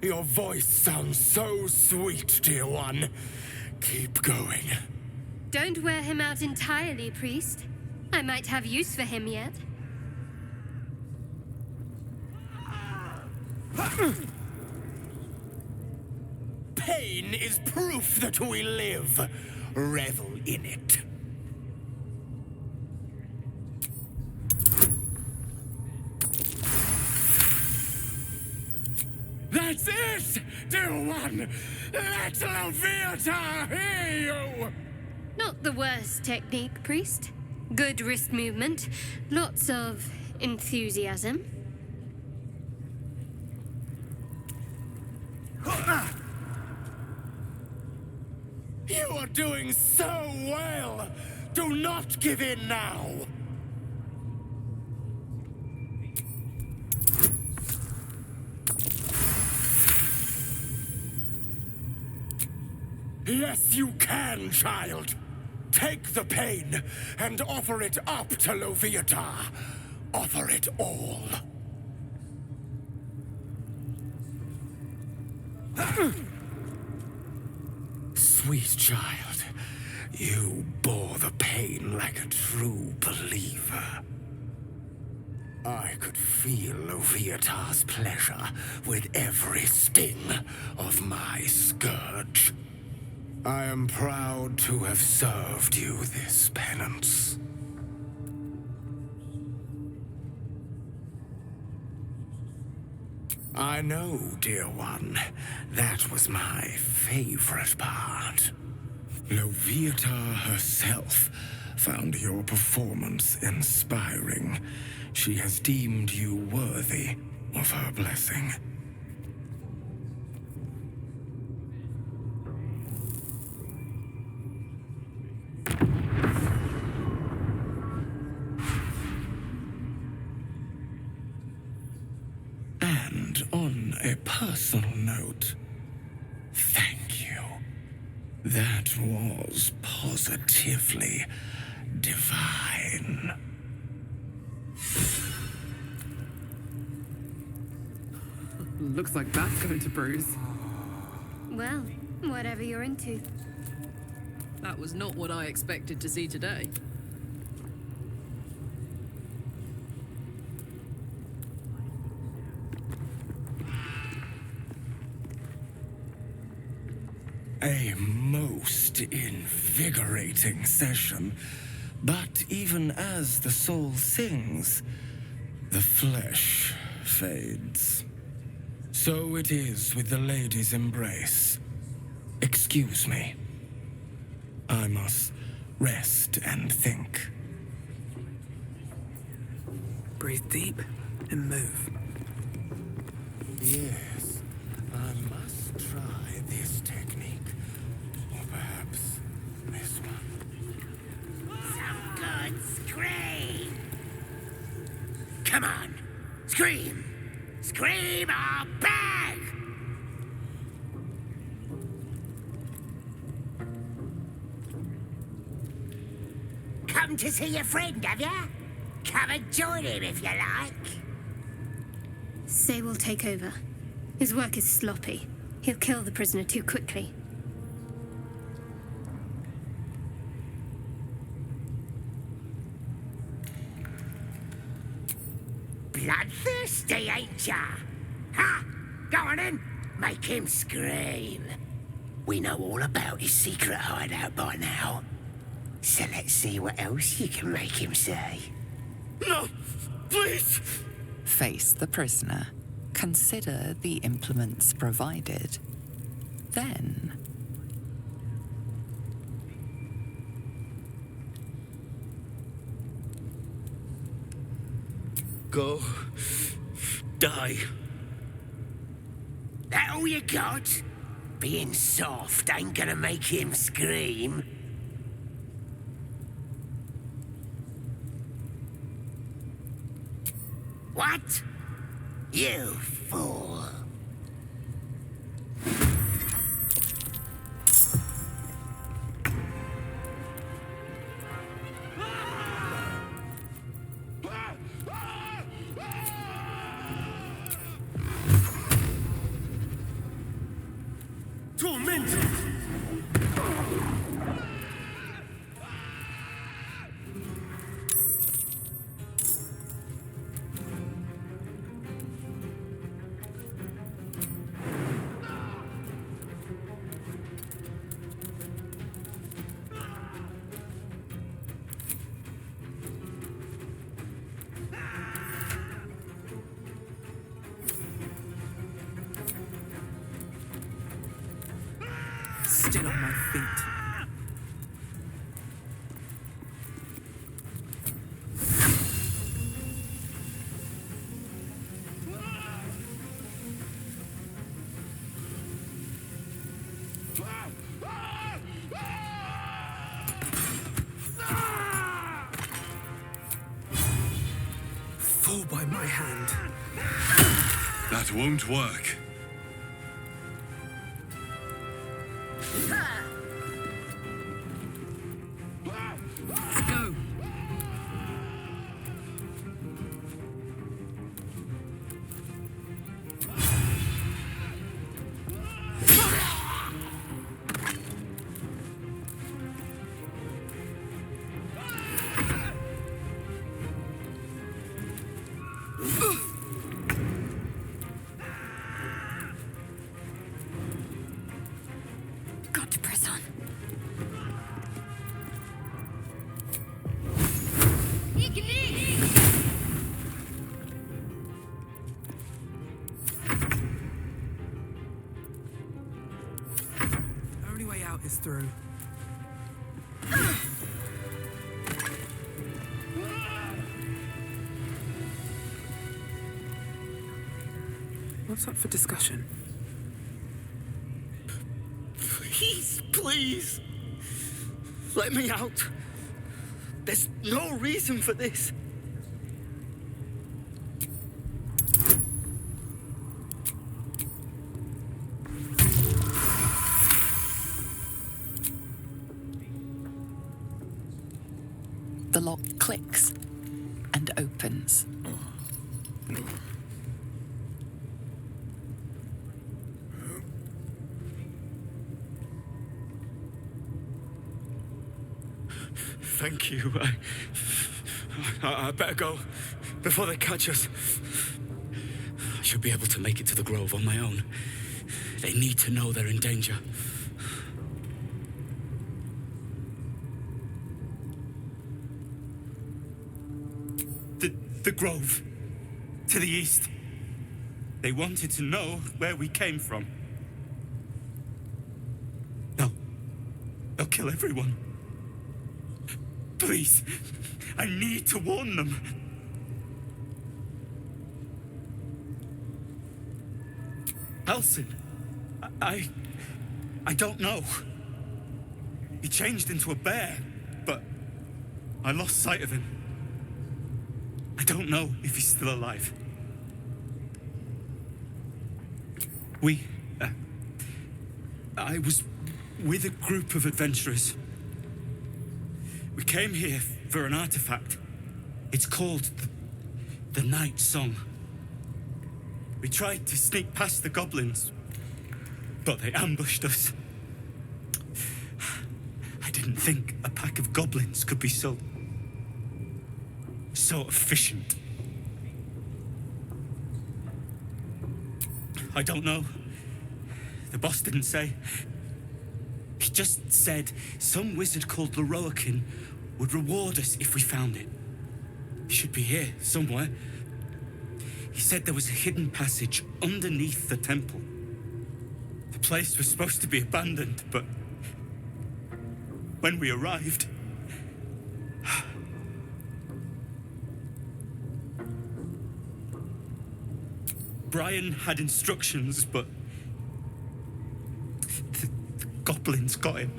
Your voice sounds so sweet, dear one. Keep going. Don't wear him out entirely, priest. I might have use for him yet. Pain is proof that we live. Revel in it. That's it, dear one! Let Leviathan hear you! Not the worst technique, priest. Good wrist movement. Lots of enthusiasm. You are doing so well! Do not give in now! Yes, you can, child. Take the pain and offer it up to Loviatar. Offer it all. Sweet child, you bore the pain like a true believer. I could feel Loviatar's pleasure with every sting of my scourge. I am proud to have served you this penance. I know, dear one, that was my favorite part. Loviatar herself found your performance inspiring. She has deemed you worthy of her blessing. And on a personal note, thank you. That was positively divine. Looks like that's going to bruise. Well, whatever you're into. That was not what I expected to see today. A most invigorating session, but even as the soul sings, the flesh fades. So it is with the lady's embrace. Excuse me. I must rest and think. Breathe deep and move. Yes, I must try this technique. Or perhaps this one. Some good scream! Come on, scream! Scream or beg! Come to see your friend, have ya? Come and join him if you like. Say will take over. His work is sloppy. He'll kill the prisoner too quickly. Bloodthirsty, ain't ya? Ha! Go on in. Make him scream. We know all about his secret hideout by now. So let's see what else you can make him say. No! Please! Face the prisoner. Consider the implements provided. Then... Go. Die. That all you got? Being soft ain't gonna make him scream. What? You fool. Tormented! Still on my feet. Fall by my hand. That won't work. Go. Got to press on. Only way out is through. What's up for discussion? Please, please. Let me out. There's no reason for this. The lock clicks and opens. Thank you. I better go before they catch us. I should be able to make it to the Grove on my own. They need to know they're in danger. The grove. To the east. They wanted to know where we came from. They'll kill everyone. Please, I need to warn them. Elson, I don't know. He changed into a bear, but I lost sight of him. I don't know if he's still alive. I was with a group of adventurers. We came here for an artifact. It's called the Night Song. We tried to sneak past the goblins, but they ambushed us. I didn't think a pack of goblins could be so efficient. I don't know. The boss didn't say. He just said some wizard called Leroakin would reward us if we found it. It should be here, somewhere. He said there was a hidden passage underneath the temple. The place was supposed to be abandoned, but when we arrived, Brian had instructions, but the goblins got him.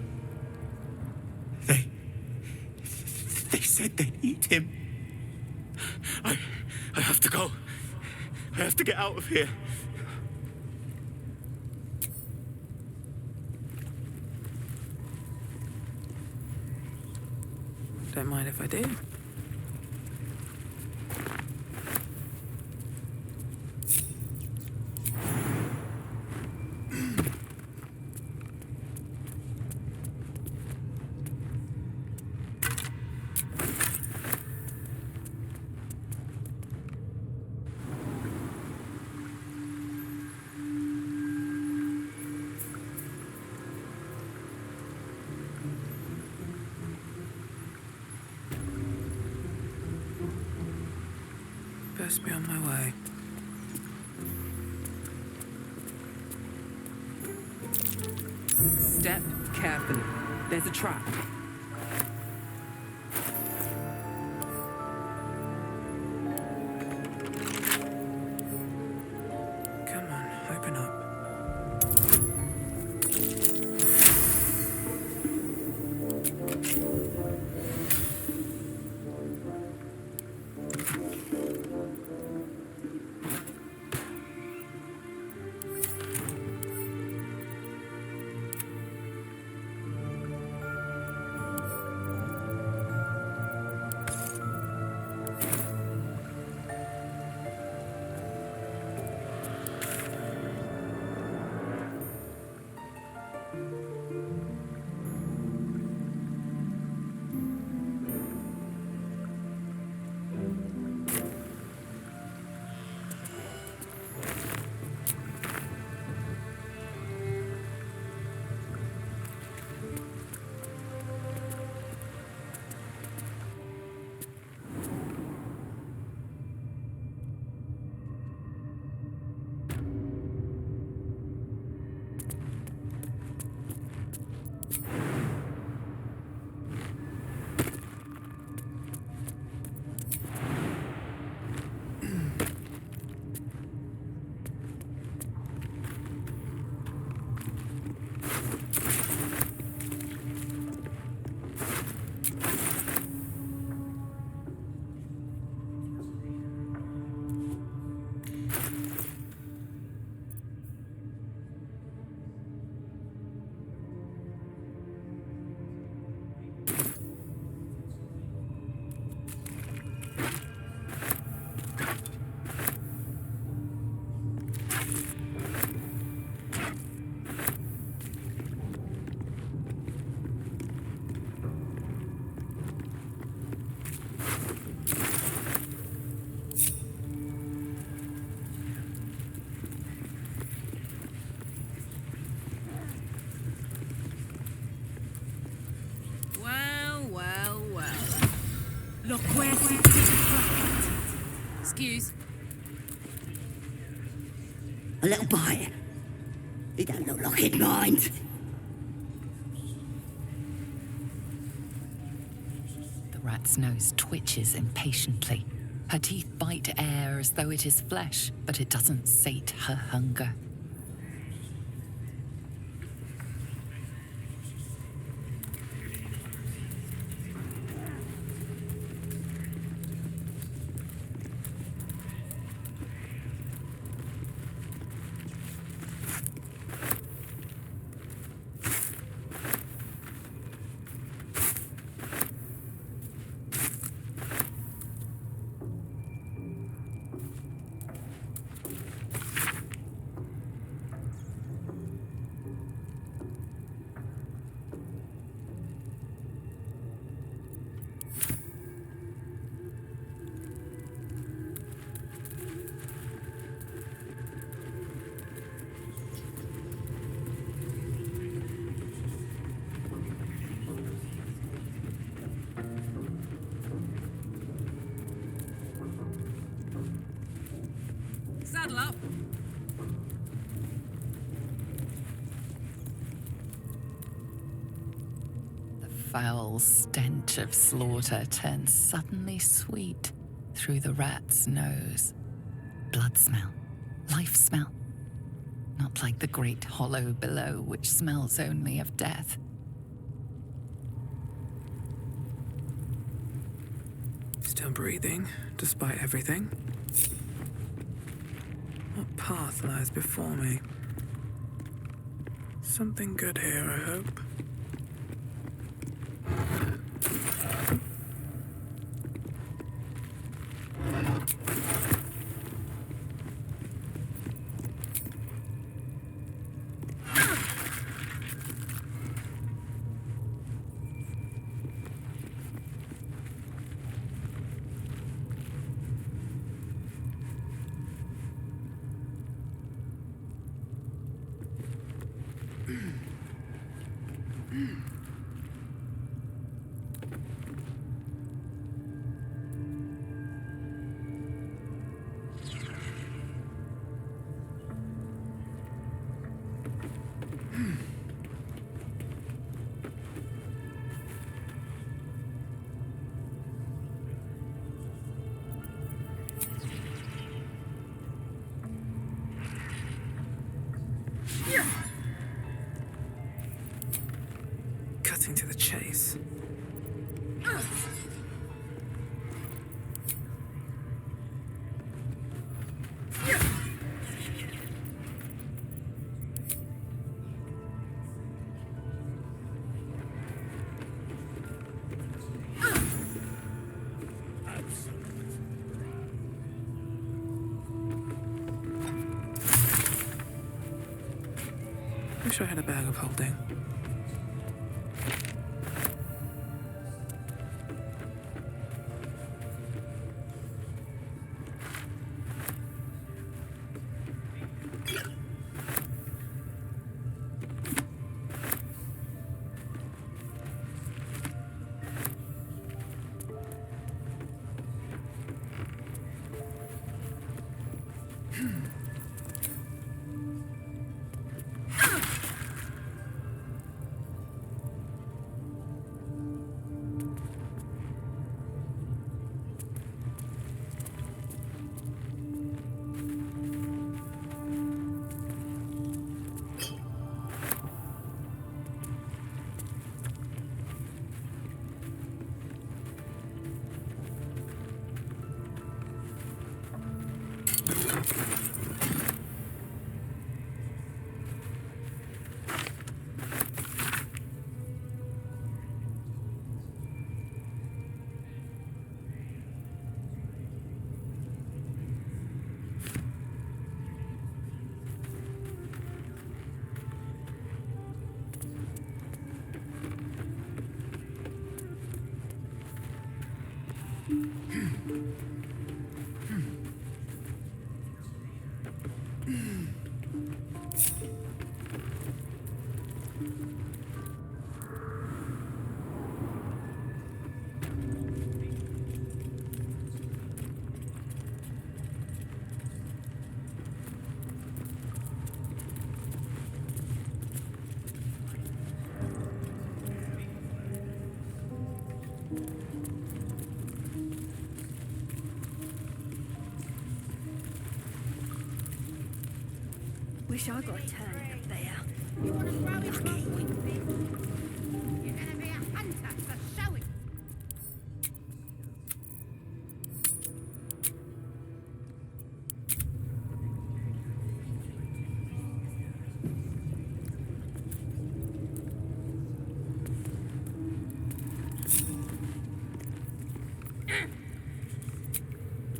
They said they'd eat him. I have to go. I have to get out of here. Don't mind if I do. Best be on my way. Step carefully. There's a trap. Come on, open up. Look where Excuse. A little bite. He don't look like he'd mind. The rat's nose twitches impatiently. Her teeth bite air as though it is flesh, but it doesn't sate her hunger. Saddle up. The foul stench of slaughter turns suddenly sweet through the rat's nose. Blood smell, life smell. Not like the great hollow below, which smells only of death. Still breathing, despite everything. What path lies before me? Something good here, I hope. Cutting to the chase. Wish I had a bag of holding. Wish I got turned up there. You want to throw it? You're going to be a hunter, so show it.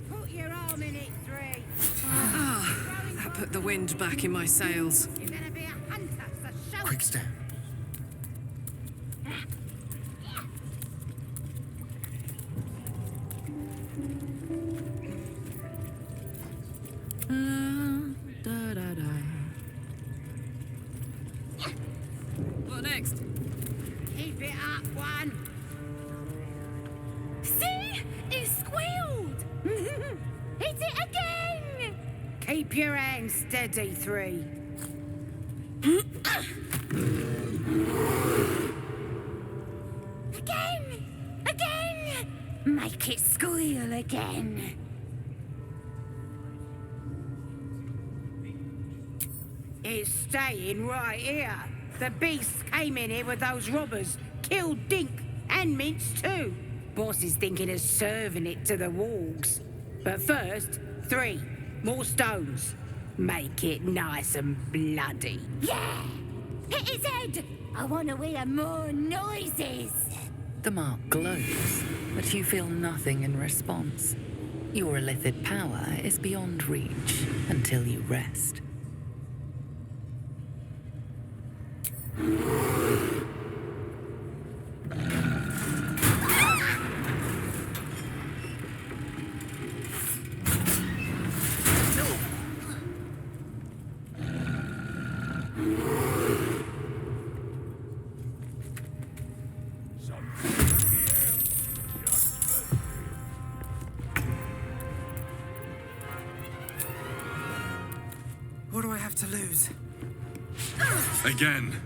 Put your arm in it, 3. That put the wind back in my sails. You're going to be a hunter, so show Quick it. step. What next? Keep it up, 1. See? It squealed! Hit it again! Keep your hands steady, 3. Again! Make it squeal again. It's staying right here. The beasts came in here with those robbers, killed Dink and Mince too. Boss is thinking of serving it to the wargs. But first, 3 more stones. Make it nice and bloody. Yeah! Hit his head! I want to hear more noises! The mark glows, but you feel nothing in response. Your illithid power is beyond reach until you rest. What do I have to lose? Again.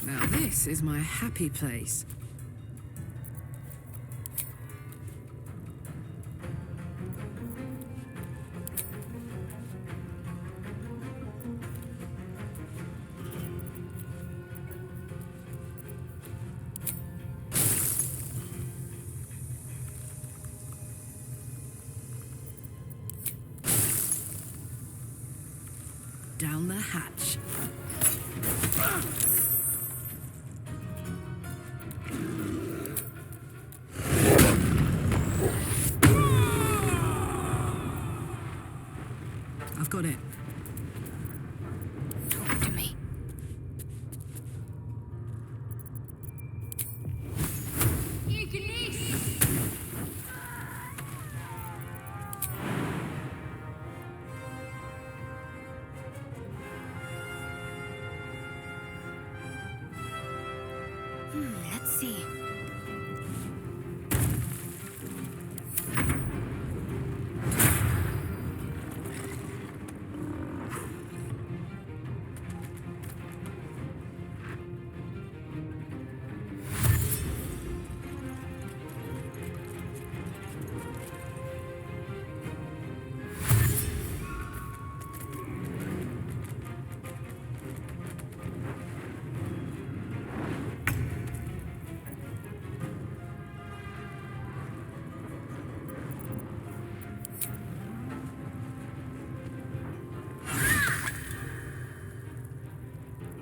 Now this is my happy place. Down the hatch. I've got it. Talk to me. Let's see.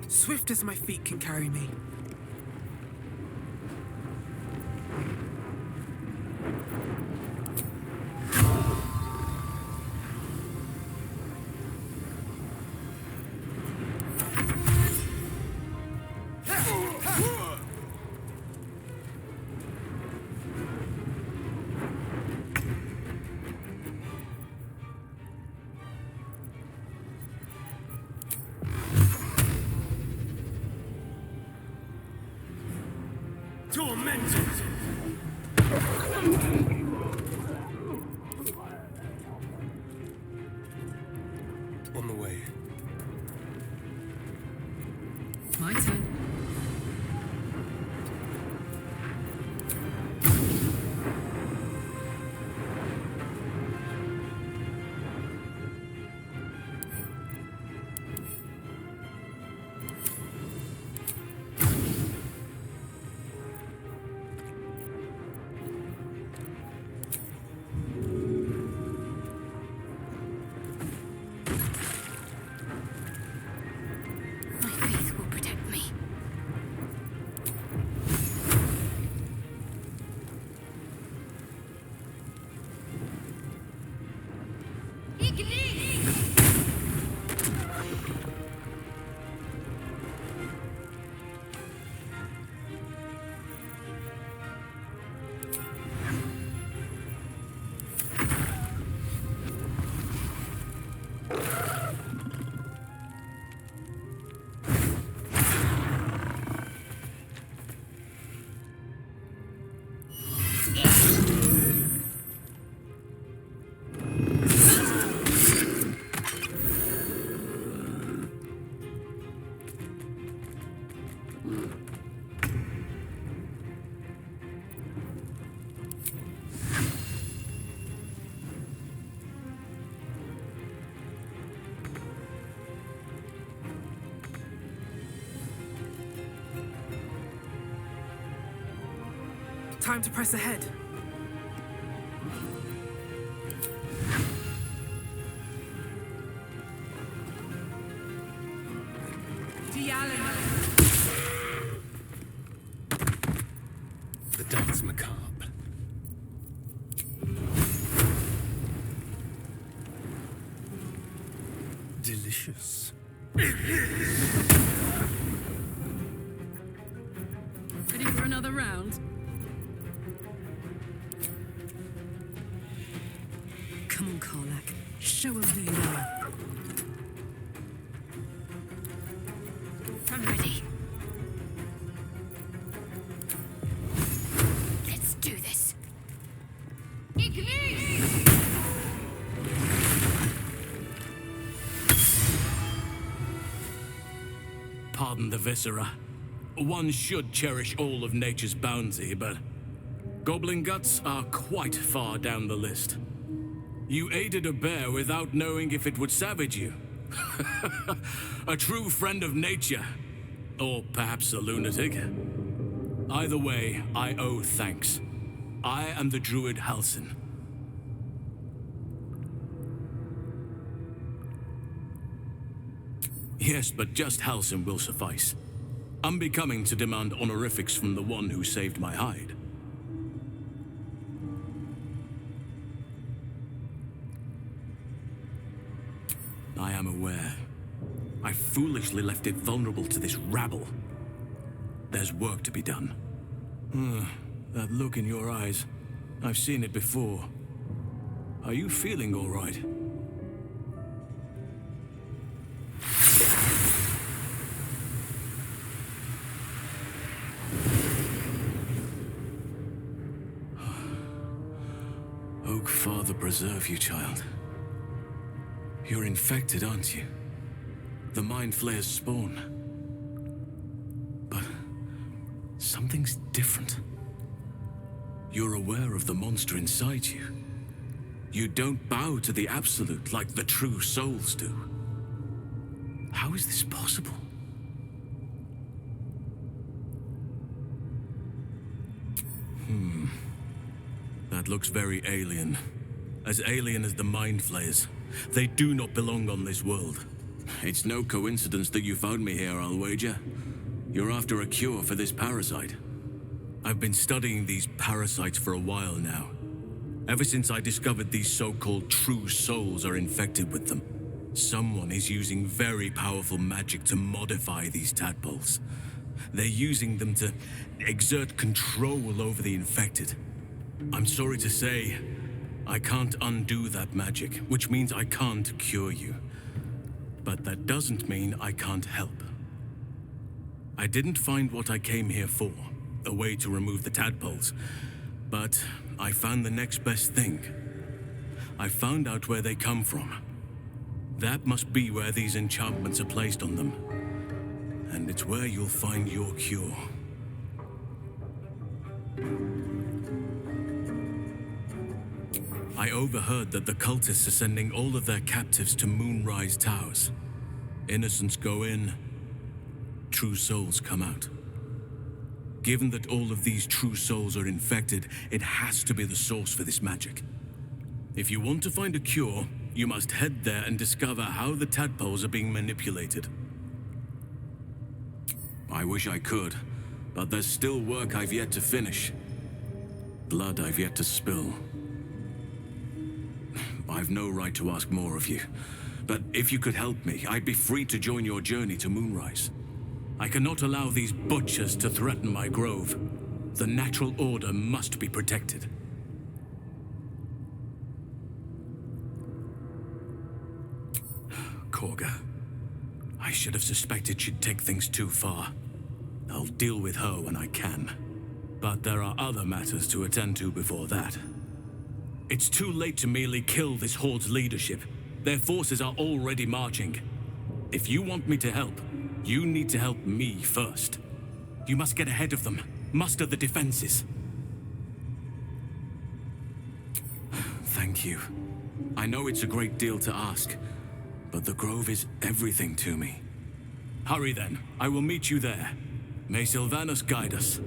Swift as my feet can carry me. Tormented! On the way. My turn. Time to press ahead. The dance macabre. Delicious. Ready for another round? Come on, Karlak. Show them who you are. I'm ready. Let's do this. Pardon the viscera. One should cherish all of nature's bounty, but goblin guts are quite far down the list. You aided a bear without knowing if it would savage you. A true friend of nature. Or perhaps a lunatic. Either way, I owe thanks. I am the druid Halsin. Yes, but just Halsin will suffice. Unbecoming to demand honorifics from the one who saved my hide. I am aware. I foolishly left it vulnerable to this rabble. There's work to be done. That look in your eyes. I've seen it before. Are you feeling all right? Oak Father preserve you, child. You're infected, aren't you? The Mind Flayer's spawn. But something's different. You're aware of the monster inside you. You don't bow to the Absolute like the true souls do. How is this possible? That looks very alien. As alien as the Mind Flayers. They do not belong on this world. It's no coincidence that you found me here, I'll wager. You're after a cure for this parasite. I've been studying these parasites for a while now. Ever since I discovered these so-called true souls are infected with them. Someone is using very powerful magic to modify these tadpoles. They're using them to exert control over the infected. I'm sorry to say, I can't undo that magic, which means I can't cure you. But that doesn't mean I can't help. I didn't find what I came here for. a way to remove the tadpoles. But I found the next best thing. I found out where they come from. That must be where these enchantments are placed on them. And it's where you'll find your cure. I overheard that the cultists are sending all of their captives to Moonrise Towers. Innocents go in, true souls come out. Given that all of these true souls are infected, it has to be the source for this magic. If you want to find a cure, you must head there and discover how the tadpoles are being manipulated. I wish I could, but there's still work I've yet to finish. Blood I've yet to spill. I've no right to ask more of you, but if you could help me, I'd be free to join your journey to Moonrise. I cannot allow these butchers to threaten my grove. The natural order must be protected. Korga. I should have suspected she'd take things too far. I'll deal with her when I can. But there are other matters to attend to before that. It's too late to merely kill this Horde's leadership. Their forces are already marching. If you want me to help, you need to help me first. You must get ahead of them, muster the defenses. Thank you. I know it's a great deal to ask, but the grove is everything to me. Hurry then, I will meet you there. May Sylvanus guide us.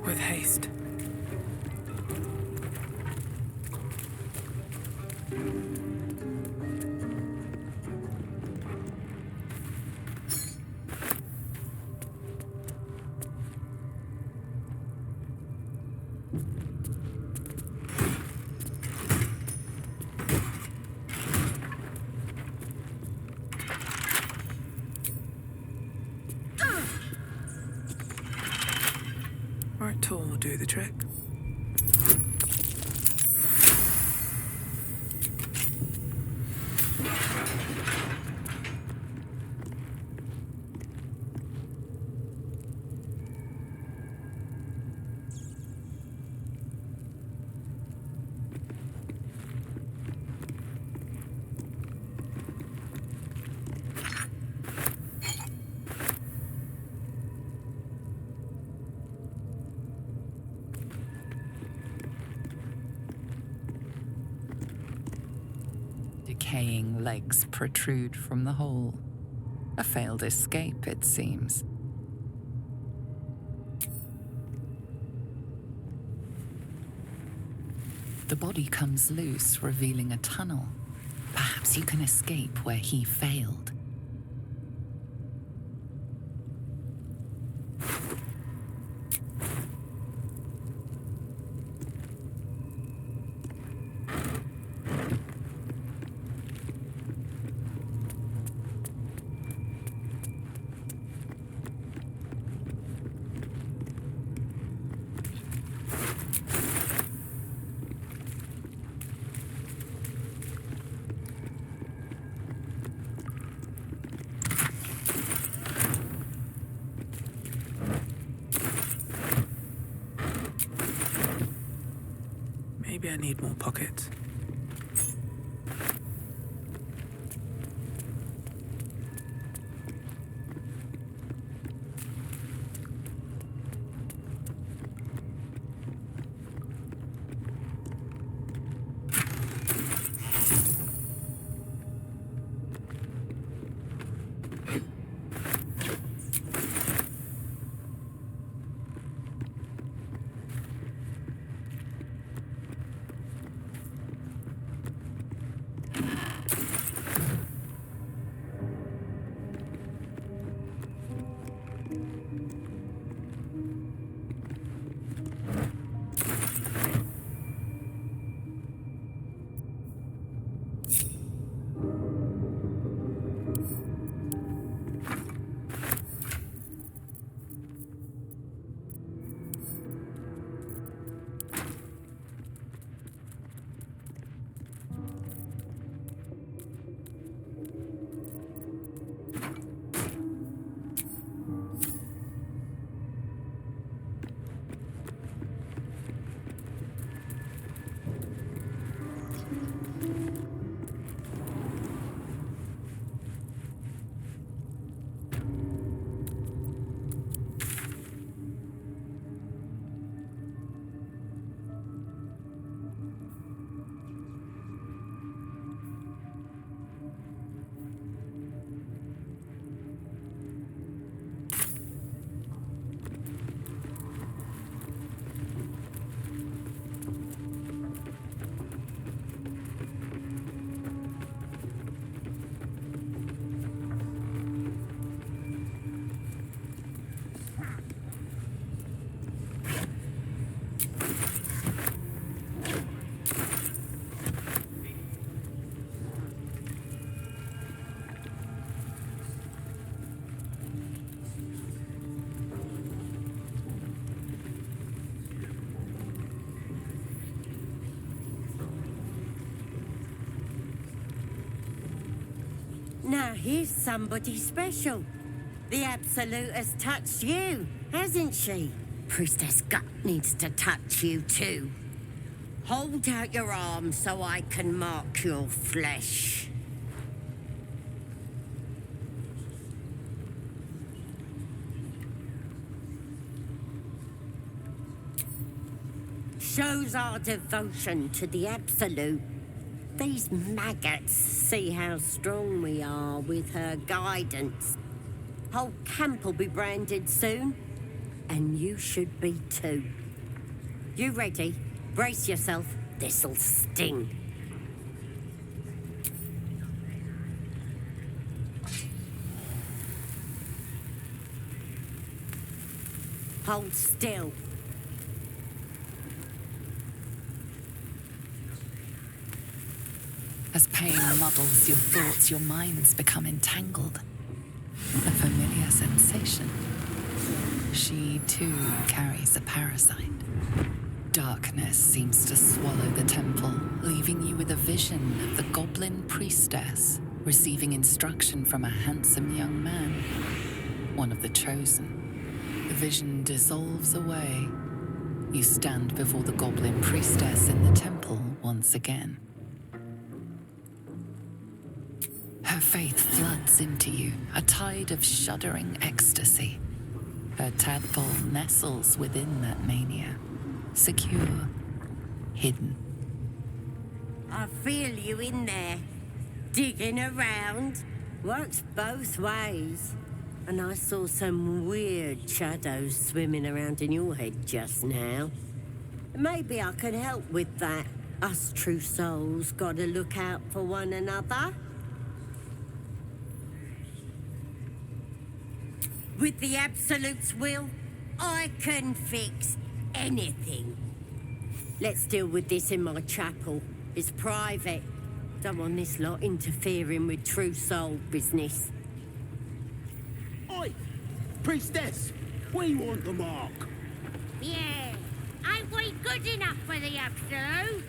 With haste. Right tool will do the trick. Decaying legs protrude from the hole. A failed escape, it seems. The body comes loose, revealing a tunnel. Perhaps you can escape where he failed. I need more pockets. Now here's somebody special. The Absolute has touched you, hasn't she? Priestess Gut needs to touch you too. Hold out your arm so I can mark your flesh. Shows our devotion to the Absolute. These maggots see how strong we are with her guidance. Whole camp will be branded soon, and you should be too. You ready? Brace yourself. This'll sting. Hold still. As pain muddles your thoughts, your minds become entangled. A familiar sensation. She too carries a parasite. Darkness seems to swallow the temple, leaving you with a vision of the goblin priestess receiving instruction from a handsome young man, one of the chosen. The vision dissolves away. You stand before the goblin priestess in the temple once again. Her faith floods into you, a tide of shuddering ecstasy. Her tadpole nestles within that mania, secure, hidden. I feel you in there, digging around. Works both ways. And I saw some weird shadows swimming around in your head just now. Maybe I can help with that. Us true souls gotta look out for one another. With the Absolute's will, I can fix anything. Let's deal with this in my chapel. It's private. Don't want this lot interfering with true soul business. Oi! Priestess! We want the mark! Yeah, ain't we good enough for the Absolute?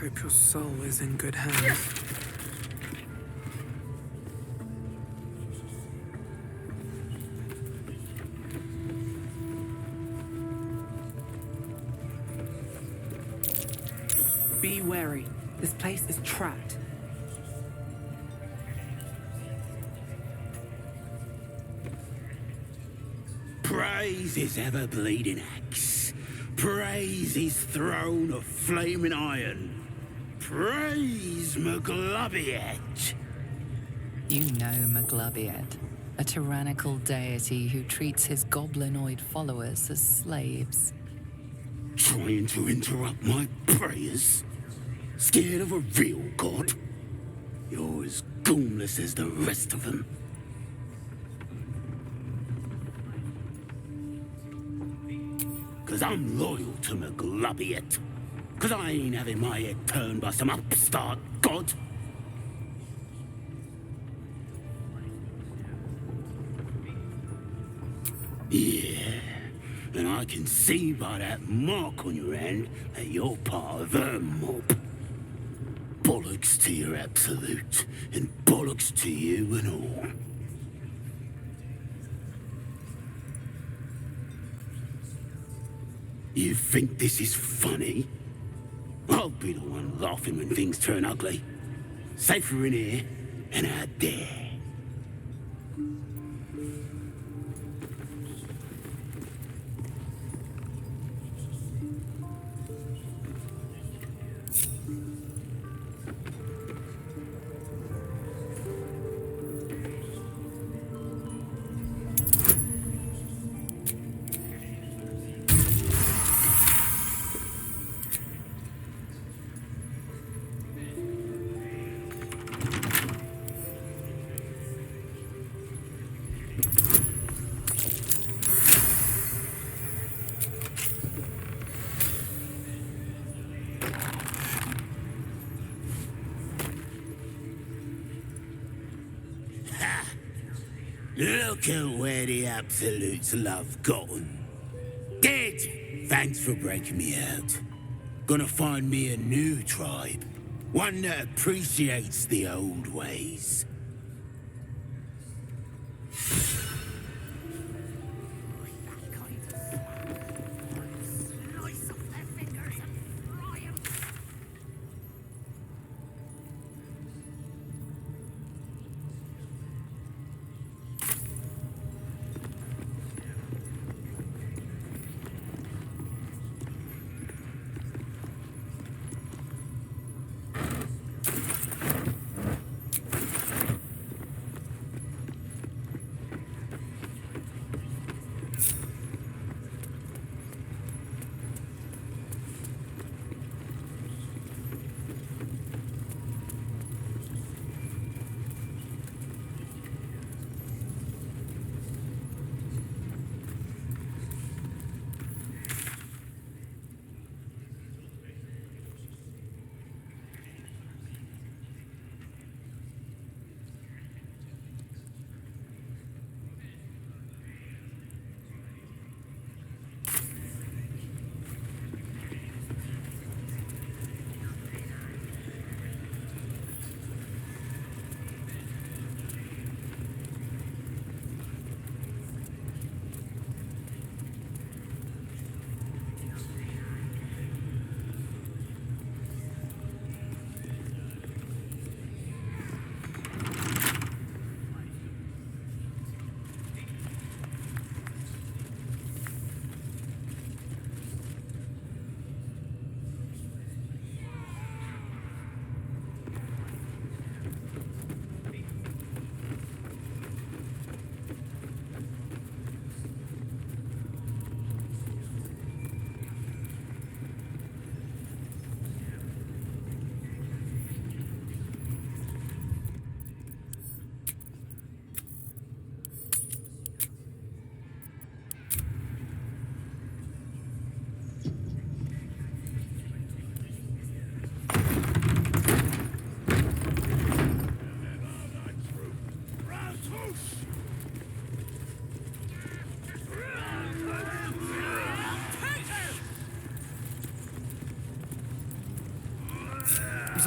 hope your soul is in good hands. Be wary. This place is trapped. Praise his ever-bleeding axe. Praise his throne of flaming iron. Praise Maglobiet. You know Maglobiet, a tyrannical deity who treats his goblinoid followers as slaves. Trying to interrupt my prayers? Scared of a real god? You're as goonless as the rest of them. Cause I'm loyal to Maglobiet. Cause I ain't having my head turned by some upstart god. Yeah, and I can see by that mark on your hand that you're part of their mob. Bollocks to your absolute, and bollocks to you and all. You think this is funny? I'll be the one laughing when things turn ugly. Safer in here and out there. Look at where the absolutes love gotten. Dead! Thanks for breaking me out. Gonna find me a new tribe. One that appreciates the old ways.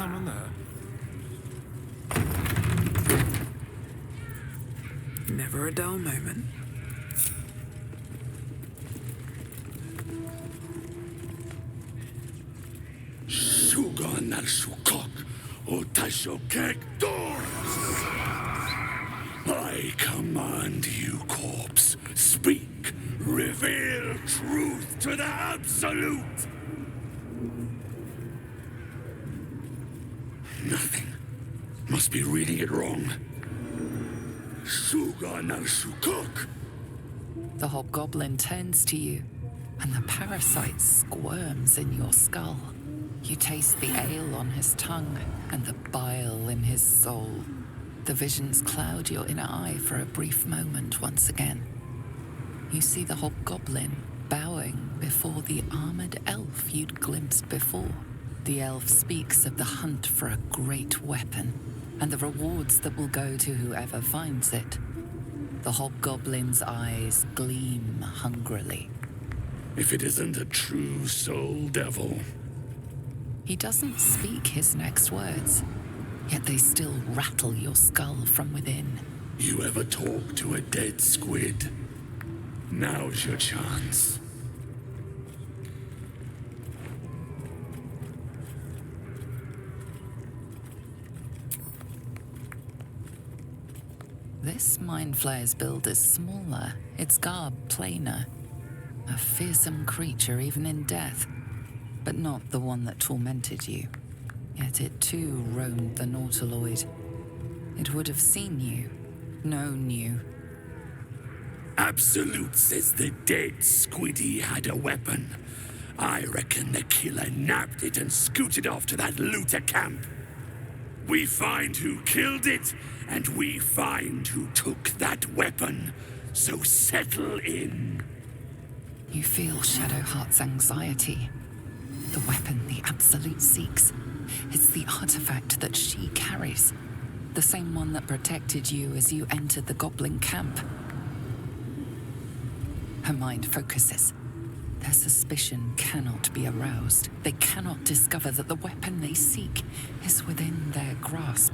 someone there? Never a dull moment. Sugan al Sukok, Otashokek Doors. I command you, corpse. Speak. Reveal truth to the absolute. Nothing. Must be reading it wrong. Sugan al Sukok. The hobgoblin turns to you, and the parasite squirms in your skull. You taste the ale on his tongue and the bile in his soul. The visions cloud your inner eye for a brief moment once again. You see the hobgoblin bowing before the armored elf you'd glimpsed before. The elf speaks of the hunt for a great weapon and the rewards that will go to whoever finds it. The hobgoblin's eyes gleam hungrily. If it isn't a true soul devil. He doesn't speak his next words, yet they still rattle your skull from within. You ever talk to a dead squid? Now's your chance. This mind flayer's build is smaller, its garb plainer. A fearsome creature even in death, but not the one that tormented you. Yet it too roamed the Nautiloid. It would have seen you, known you. Absolute says the dead squiddy had a weapon. I reckon the killer nabbed it and scooted off to that looter camp. We find who killed it, and we find who took that weapon. So settle in. You feel Shadowheart's anxiety. The weapon the Absolute seeks. It's the artifact that she carries. The same one that protected you as you entered the goblin camp. Her mind focuses. Their suspicion cannot be aroused. They cannot discover that the weapon they seek is within their grasp.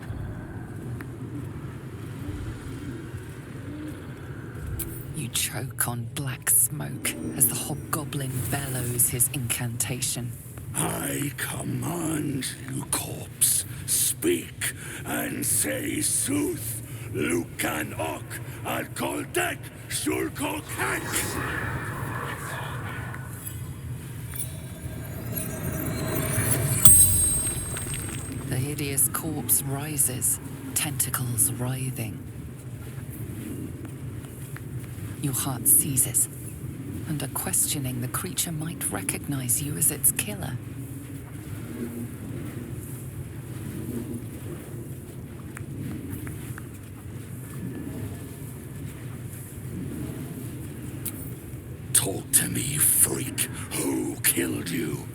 You choke on black smoke as the hobgoblin bellows his incantation. I command you, corpse. Speak and say sooth. Lucan ok al koldek shulkok hank. The hideous corpse rises, tentacles writhing. Your heart seizes. Under questioning, the creature might recognize you as its killer. Talk to me, freak. Who killed you?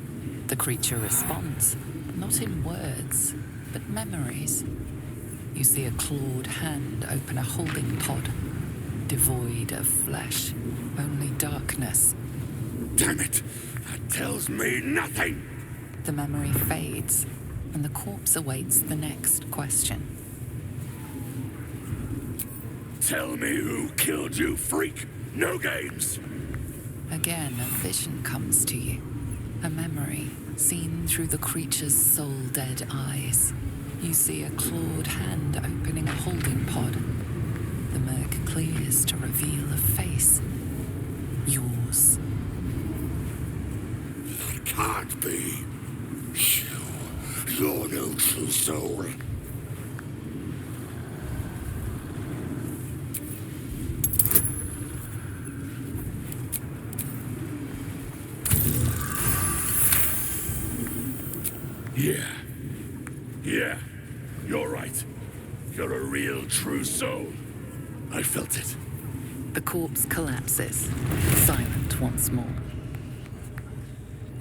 The creature responds, not in words, but memories. You see a clawed hand open a holding pod, devoid of flesh, only darkness. Damn it! That tells me nothing! The memory fades, and the corpse awaits the next question. Tell me who killed you, freak! No games! Again, a vision comes to you. A memory, seen through the creature's soul-dead eyes. You see a clawed hand opening a holding pod. The murk clears to reveal a face. Yours. That can't be. You're no true soul. Yeah, you're right. You're a real true soul. I felt it. The corpse collapses, silent once more.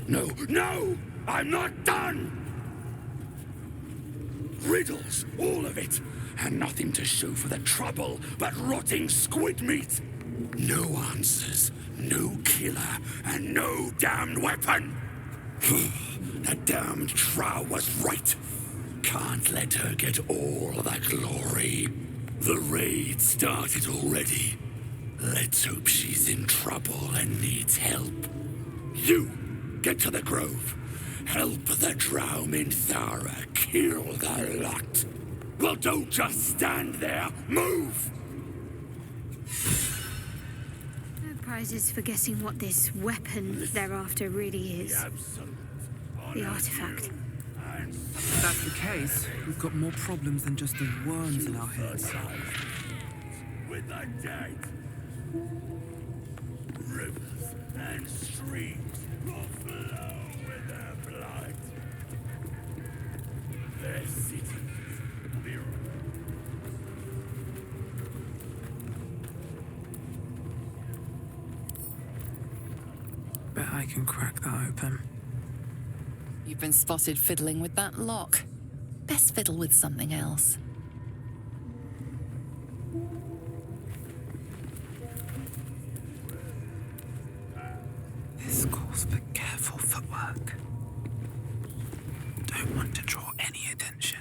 No! I'm not done! Riddles, all of it, and nothing to show for the trouble but rotting squid meat. No answers, no killer, and no damned weapon. The damned Trow was right. can't let her get all that glory. The raid started already. Let's hope she's in trouble and needs help. You, get to the grove. Help the drow Minthara kill the lot. Well, don't just stand there. Move! No prizes for guessing what this weapon thereafter really is. The artifact. If that's the case, we've got more problems than just the worms in our heads. With the dead. Rivers and streams will flow with their blood. Their cities will be... Bet I can crack that open. You've been spotted fiddling with that lock. Best fiddle with something else. This calls for careful footwork. Don't want to draw any attention.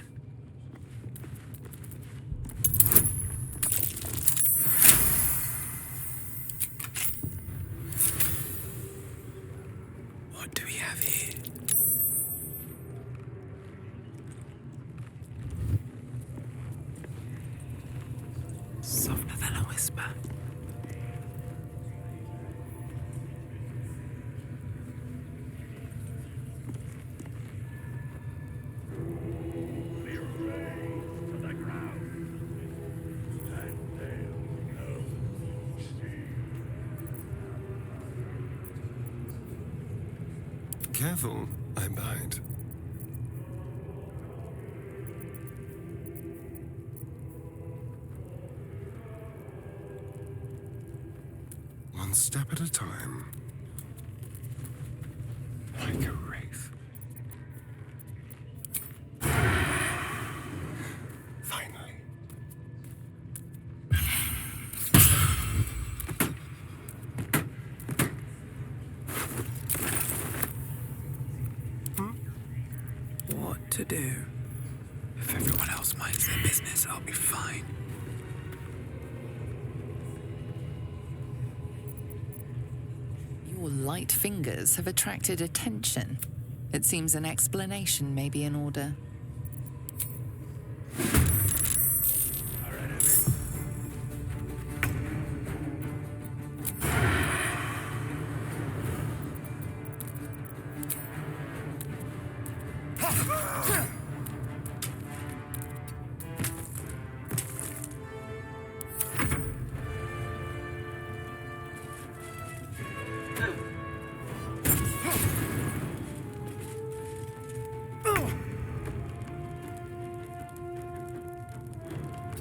What do we have here? Softer than a whisper. Careful, I bite. One step at a time. Like a wraith. Finally. What to do? If everyone else minds their business, I'll be fine. Your light fingers have attracted attention. It seems an explanation may be in order.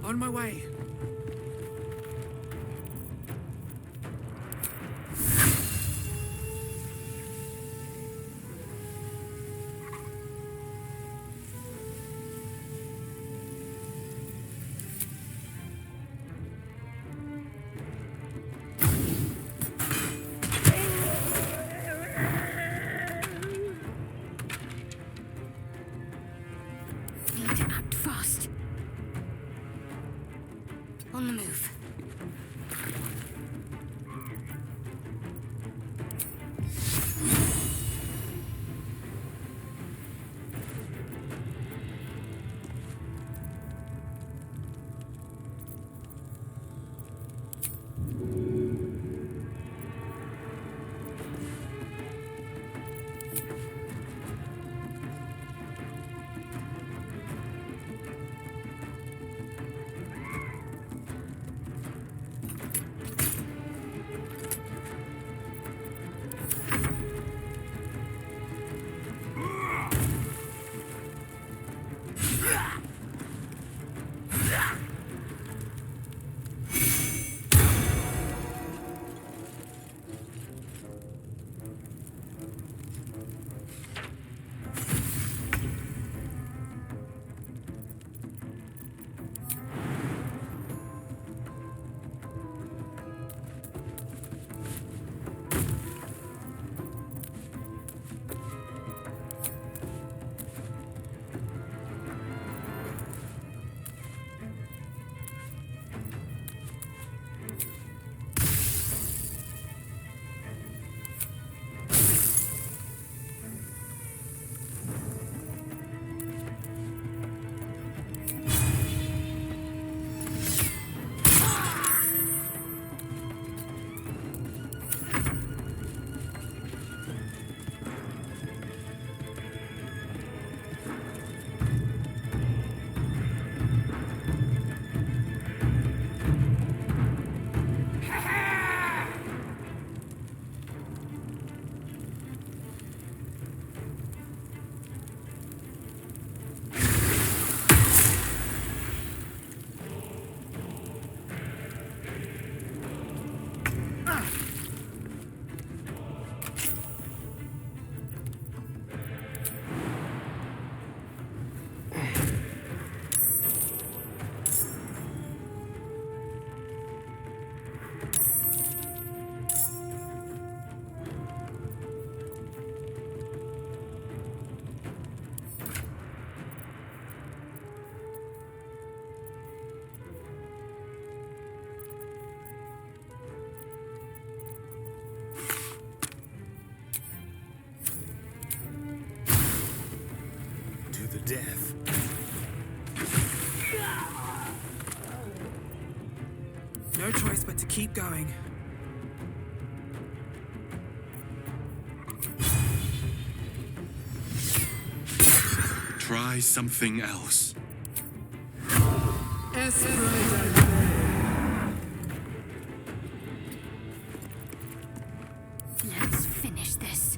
On my way. Need to act fast. On the move. death. No choice but to keep going. Try something else. Let's finish this.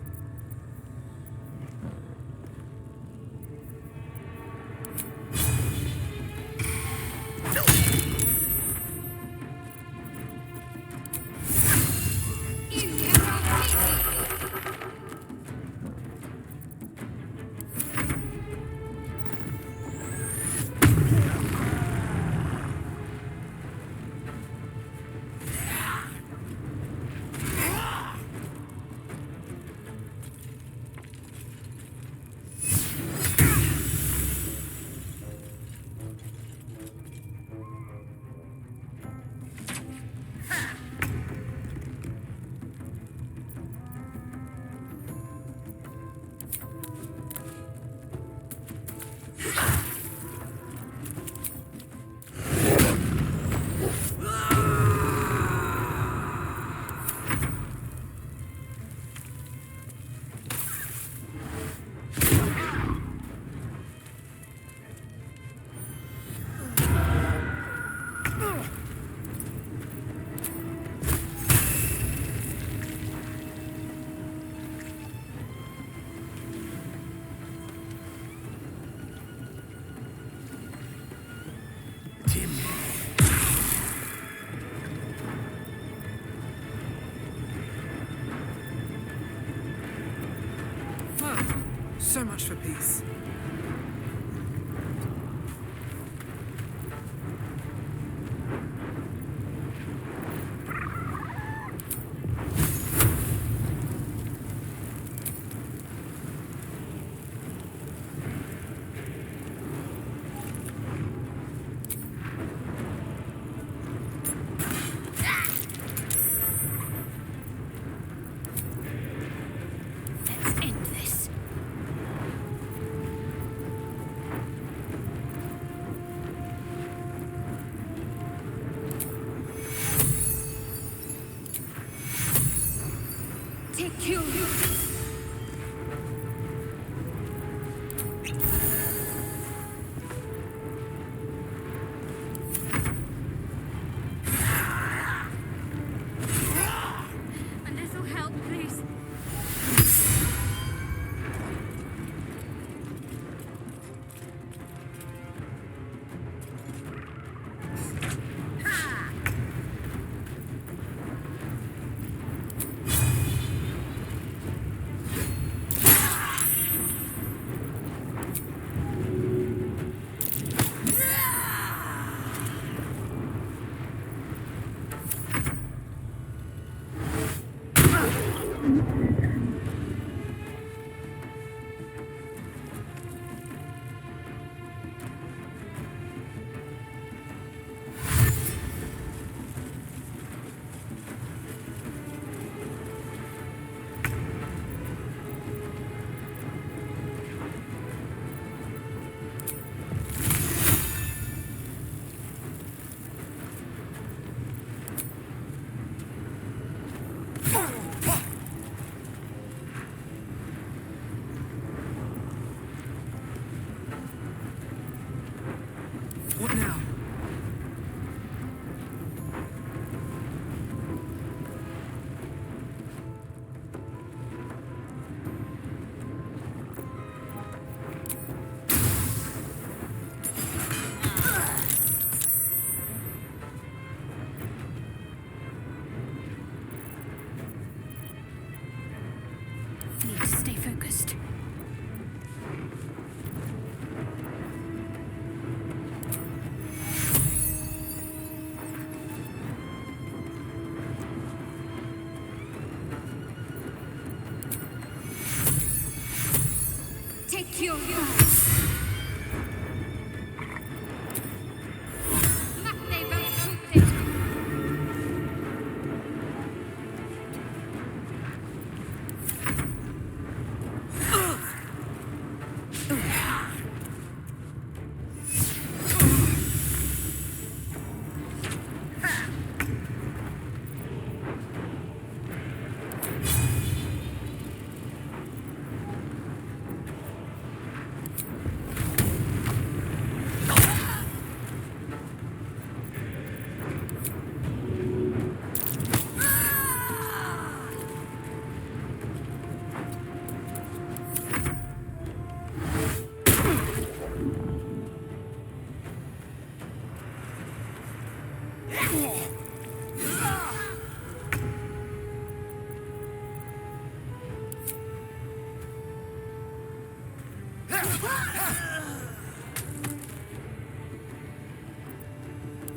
So much for peace. What now? Need to stay focused. Take your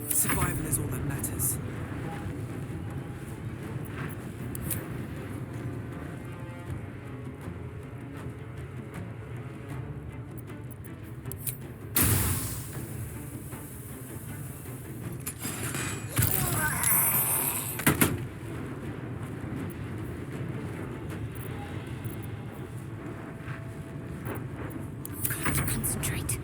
Survival is all that matters. Concentrate.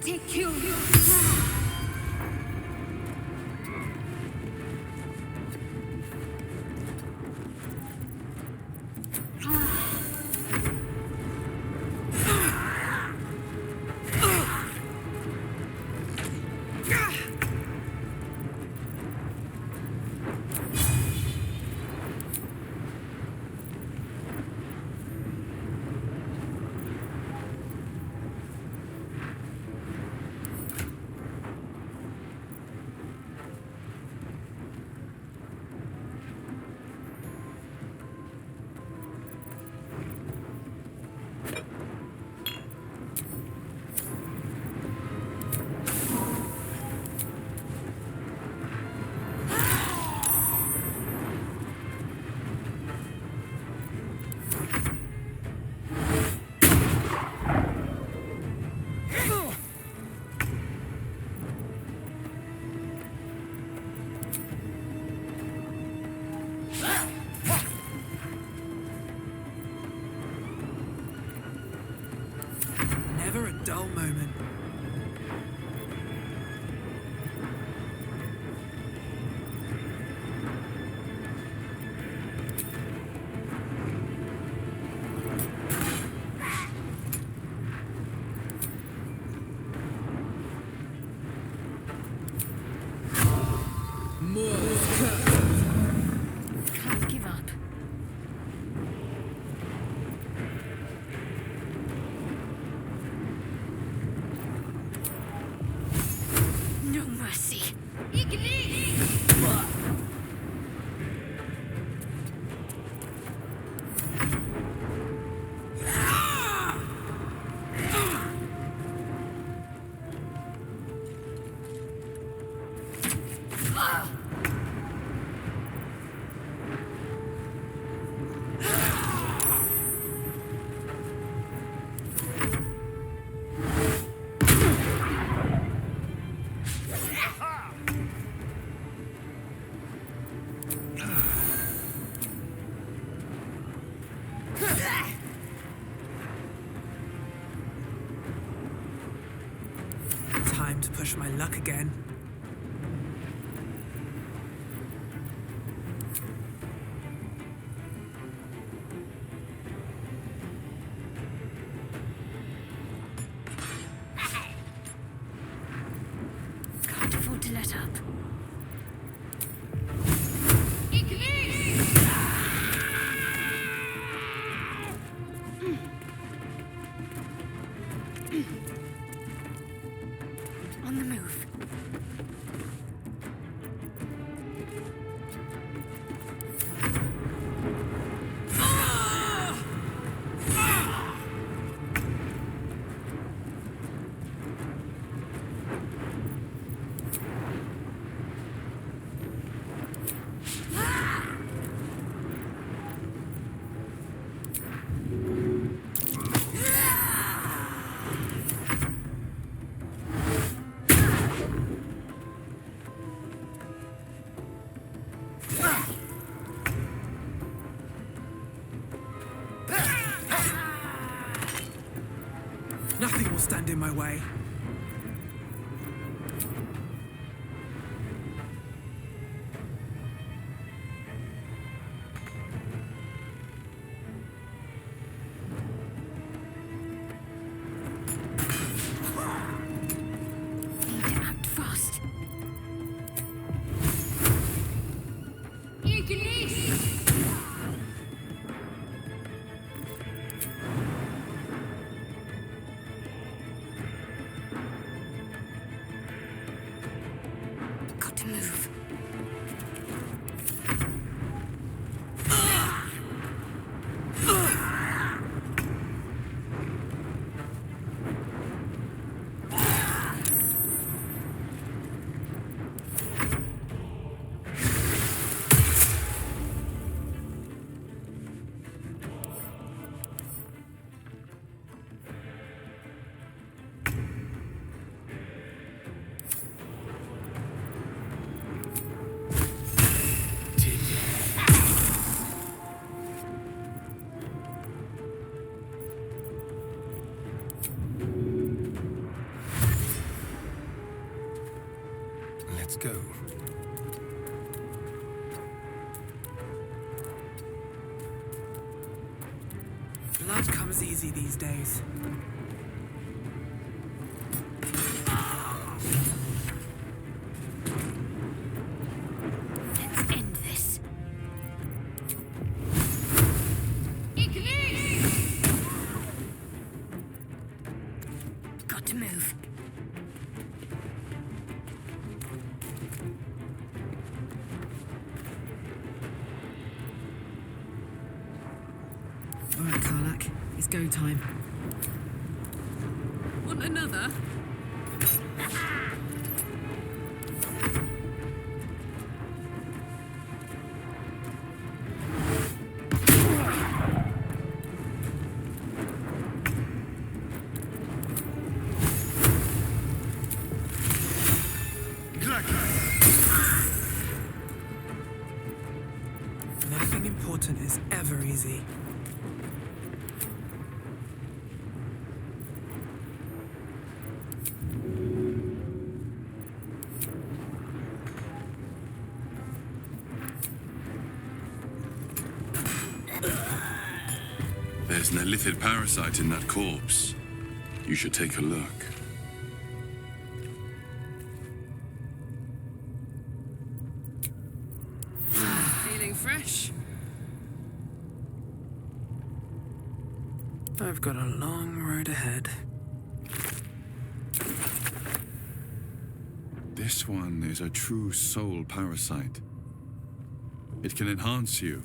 Take you. Never a dull moment. Can't give up. No mercy. Time to push my luck again. Can't afford to let up. On the move. Nothing will stand in my way. Need to act fast. go. Blood comes easy these days. Let's end this. Got to move. All right, Karlak. It's go time. Want another? Nothing important is ever easy. There's an illithid parasite in that corpse. You should take a look. Feeling fresh? I've got a long road ahead. This one is a true soul parasite. It can enhance you.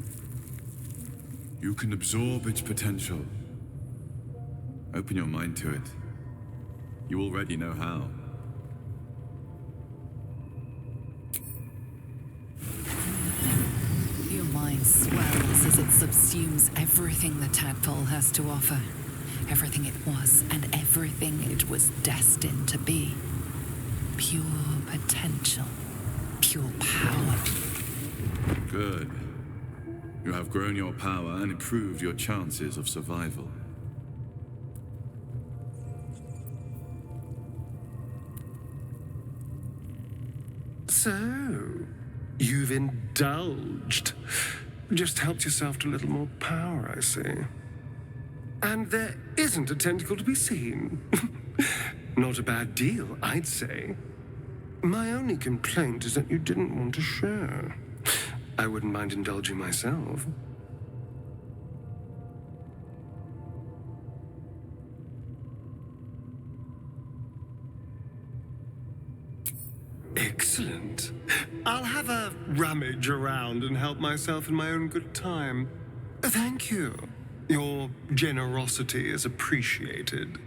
You can absorb its potential. Open your mind to it. You already know how. Your mind swells as it subsumes everything the tadpole has to offer. Everything it was and everything it was destined to be. Pure potential. Pure power. Good. You have grown your power and improved your chances of survival. So, you've indulged. Just helped yourself to a little more power, I see. And there isn't a tentacle to be seen. Not a bad deal, I'd say. My only complaint is that you didn't want to share. I wouldn't mind indulging myself. Excellent. I'll have a rummage around and help myself in my own good time. Thank you. Your generosity is appreciated.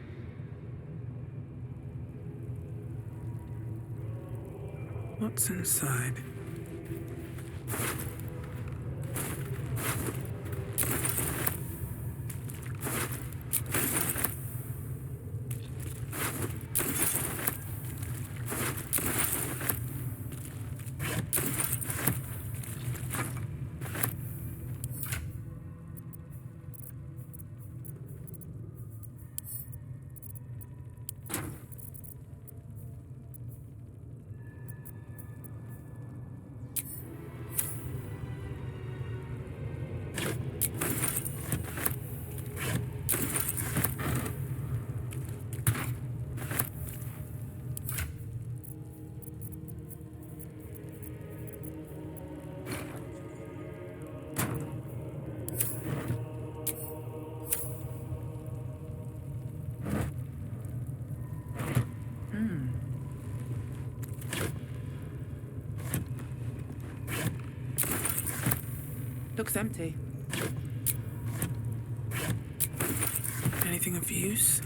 What's inside? Looks empty. Anything of use?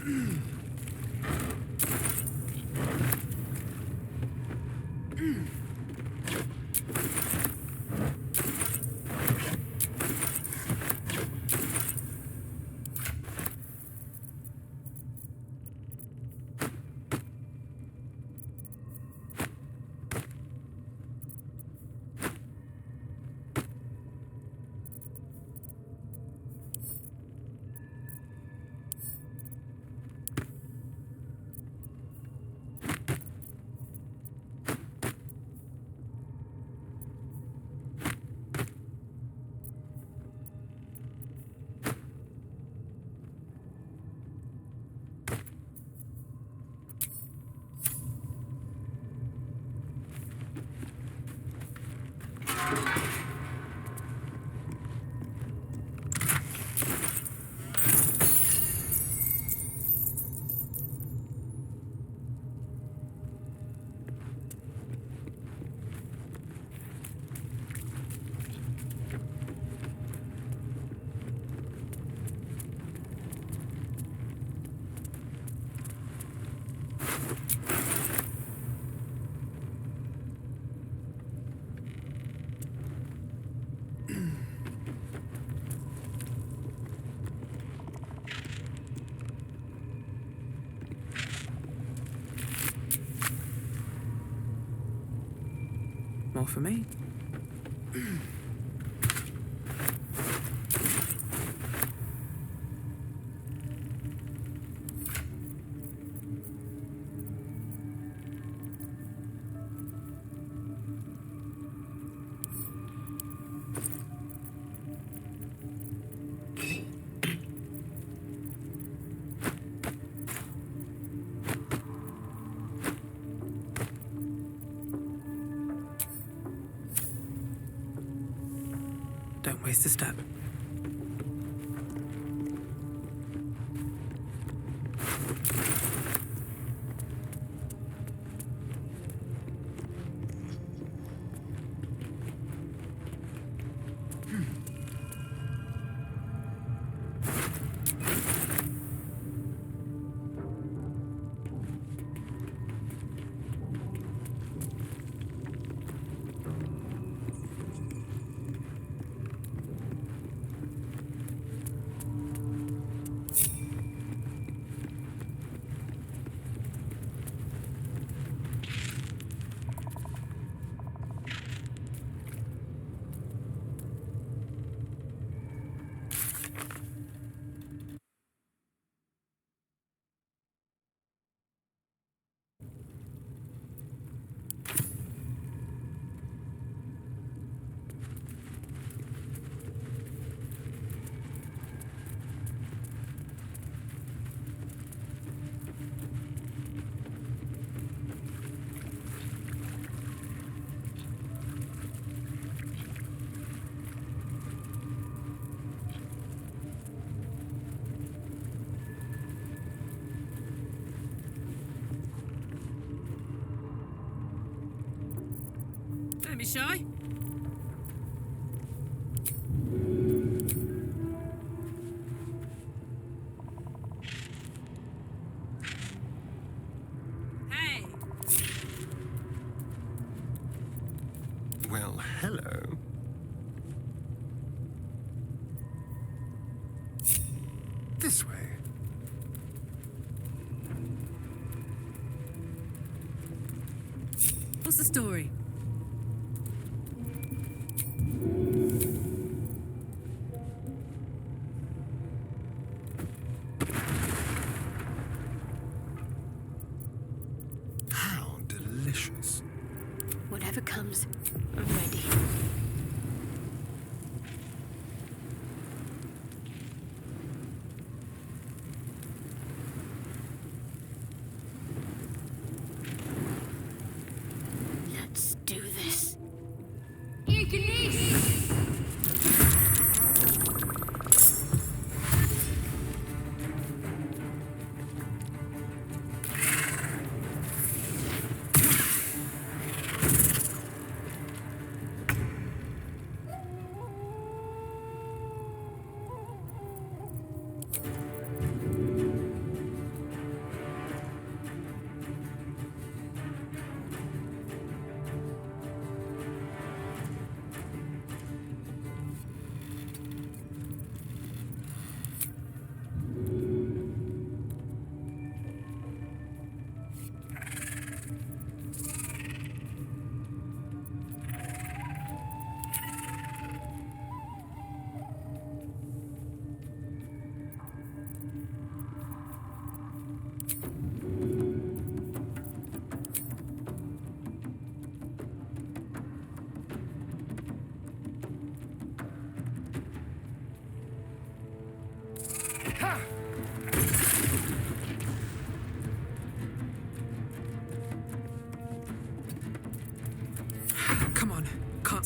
More for me? Don't waste a step. Don't be shy. Hey. Well, hello. This way. What's the story? How delicious. Whatever comes, I'm ready. Let's do this.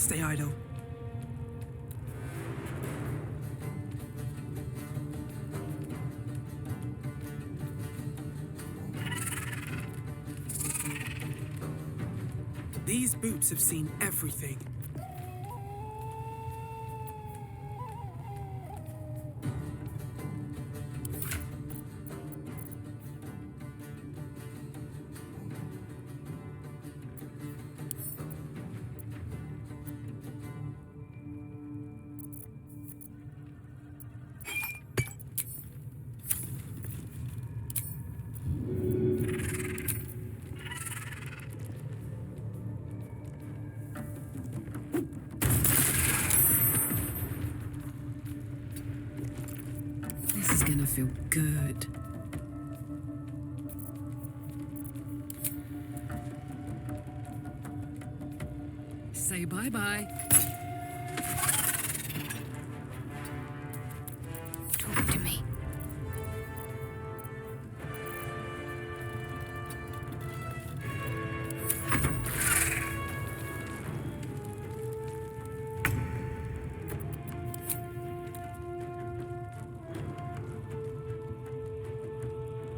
stay idle. These boots have seen everything. This is gonna feel good. Say bye-bye. Talk to me.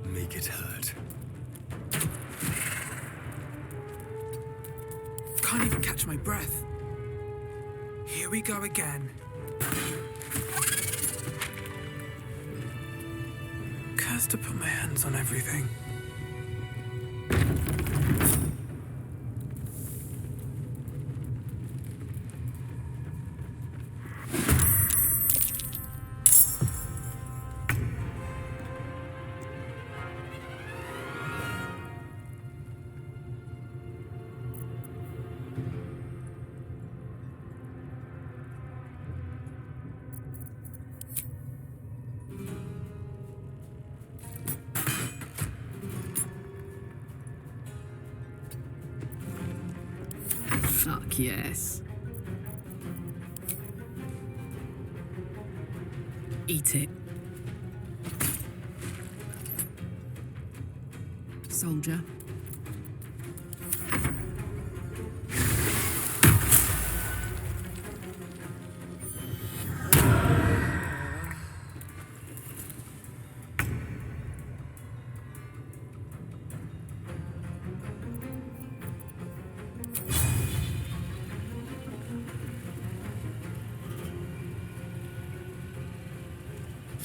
Make it hurt. Can't even catch my breath. Here we go again. Cursed to put my hands on everything. Fuck yes. Eat it. Soldier.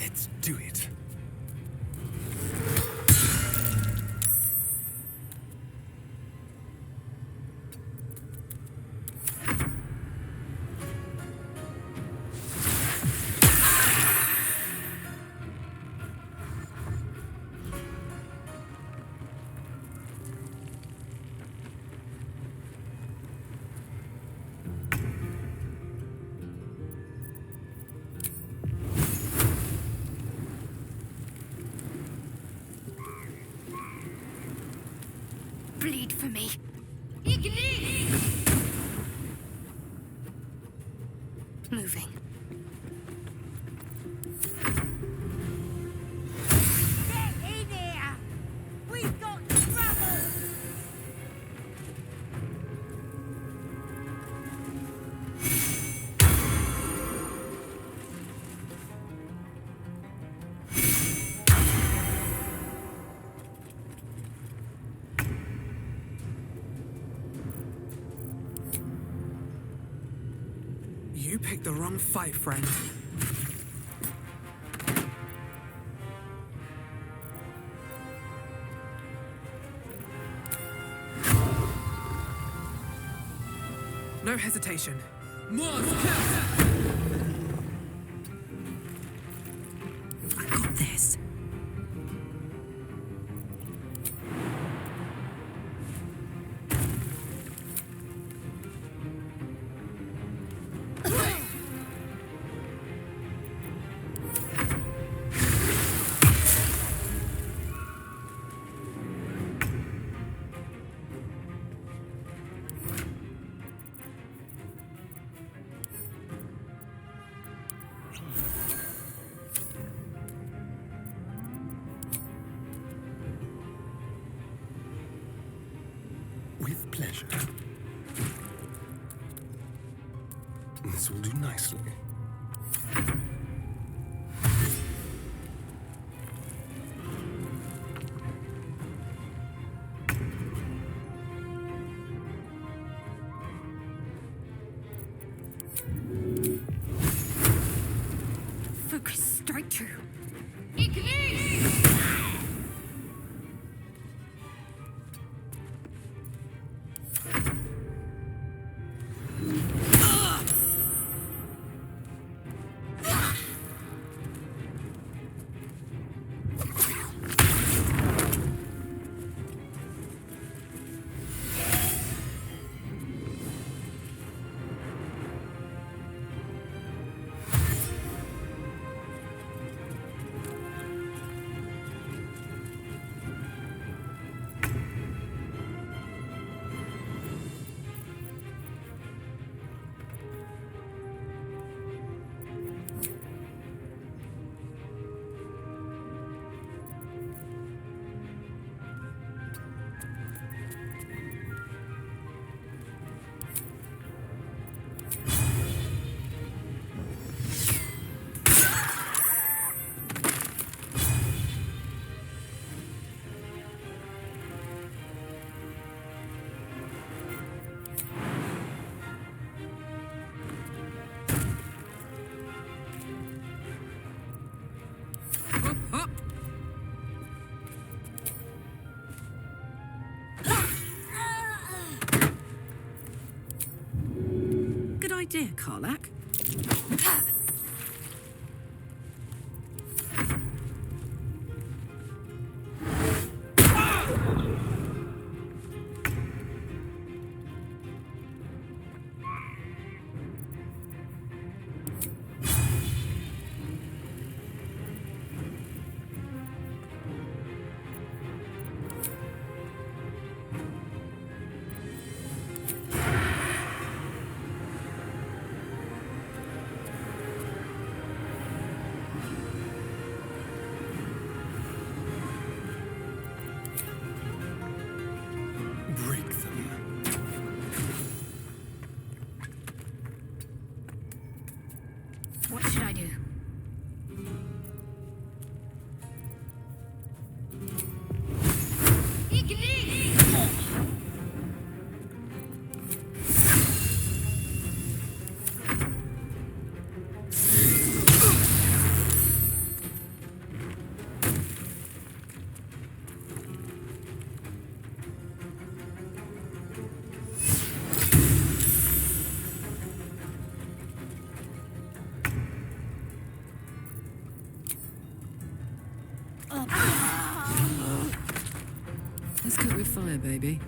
Let's do it. Bleed for me. Moving. Get in here! We've got trouble! You picked the wrong fight, friend. No hesitation. I got this. With pleasure. This will do nicely. Focus, strike true. Good idea, Karlak. Break them. What should I do? Let's cook with fire, baby.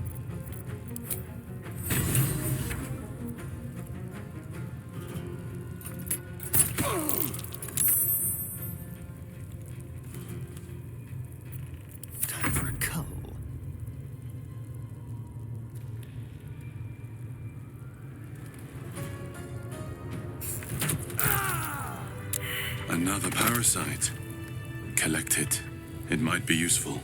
Time for a cull. Another parasite. Collect it. It might be useful.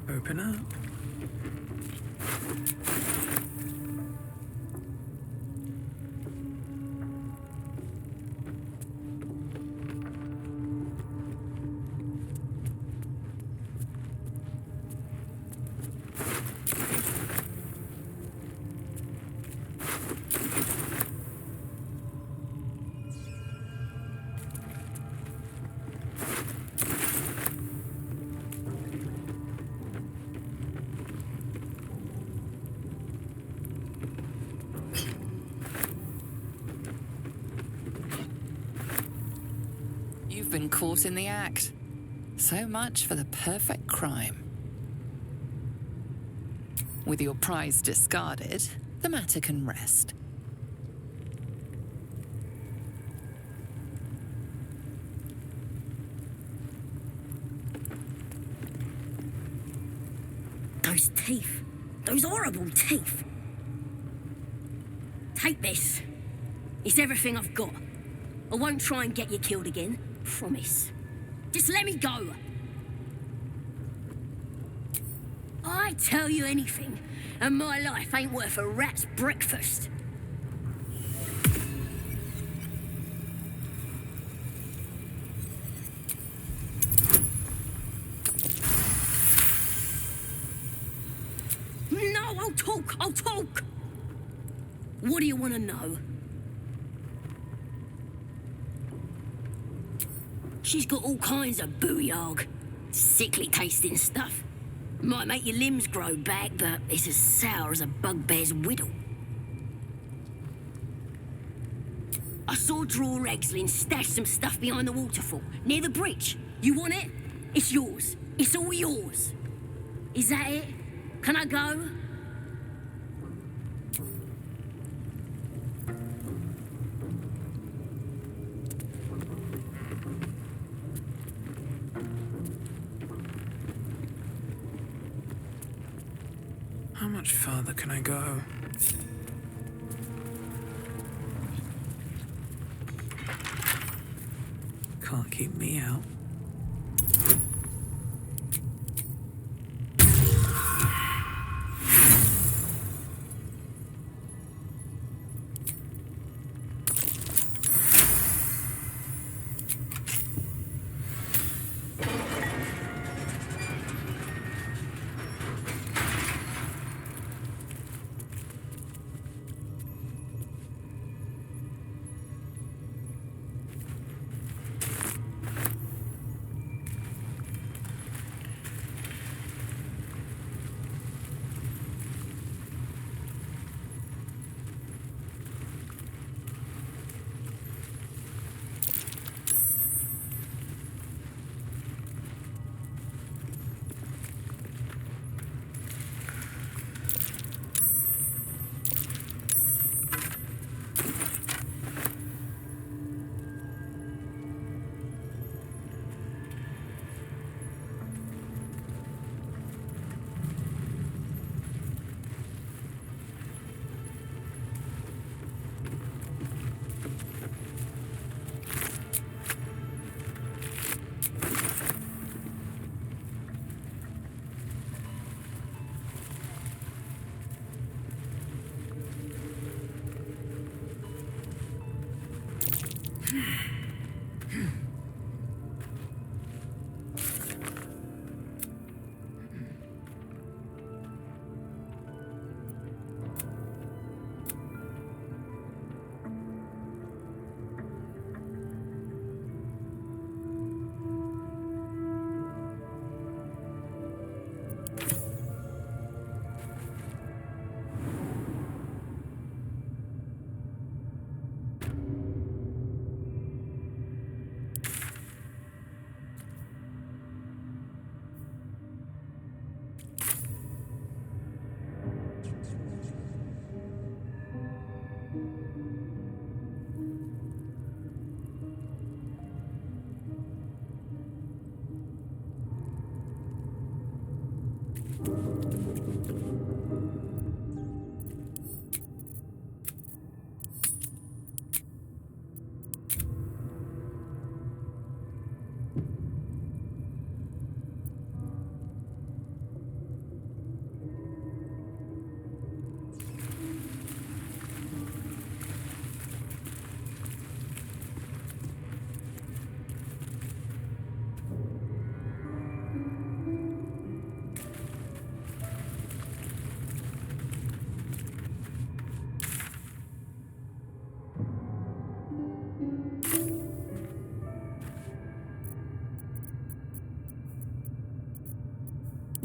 Open up. You've been caught in the act. So much for the perfect crime. With your prize discarded, the matter can rest. Those teeth. Those horrible teeth. Take this. It's everything I've got. I won't try and get you killed again. Promise. Just let me go. I tell you anything, and my life ain't worth a rat's breakfast. No, I'll talk! What do you want to know? She's got all kinds of booyarg. Sickly tasting stuff. Might make your limbs grow back, but it's as sour as a bugbear's whittle. I saw Draw Ragslin stash some stuff behind the waterfall, near the bridge. You want it? It's yours. It's all yours. Is that it? Can I go? How much further can I go? Can't keep me out.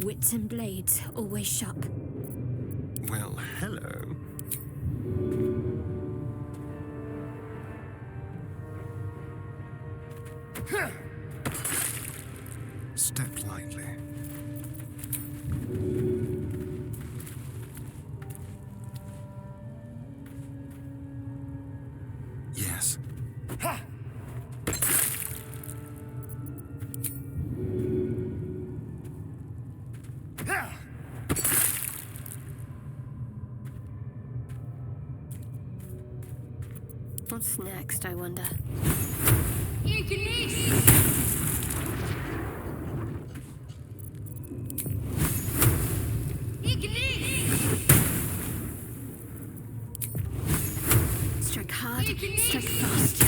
Wits and blades, always sharp. Well, hello. Step lightly. Yes. Ha! What's next, I wonder? Strike hard, strike fast.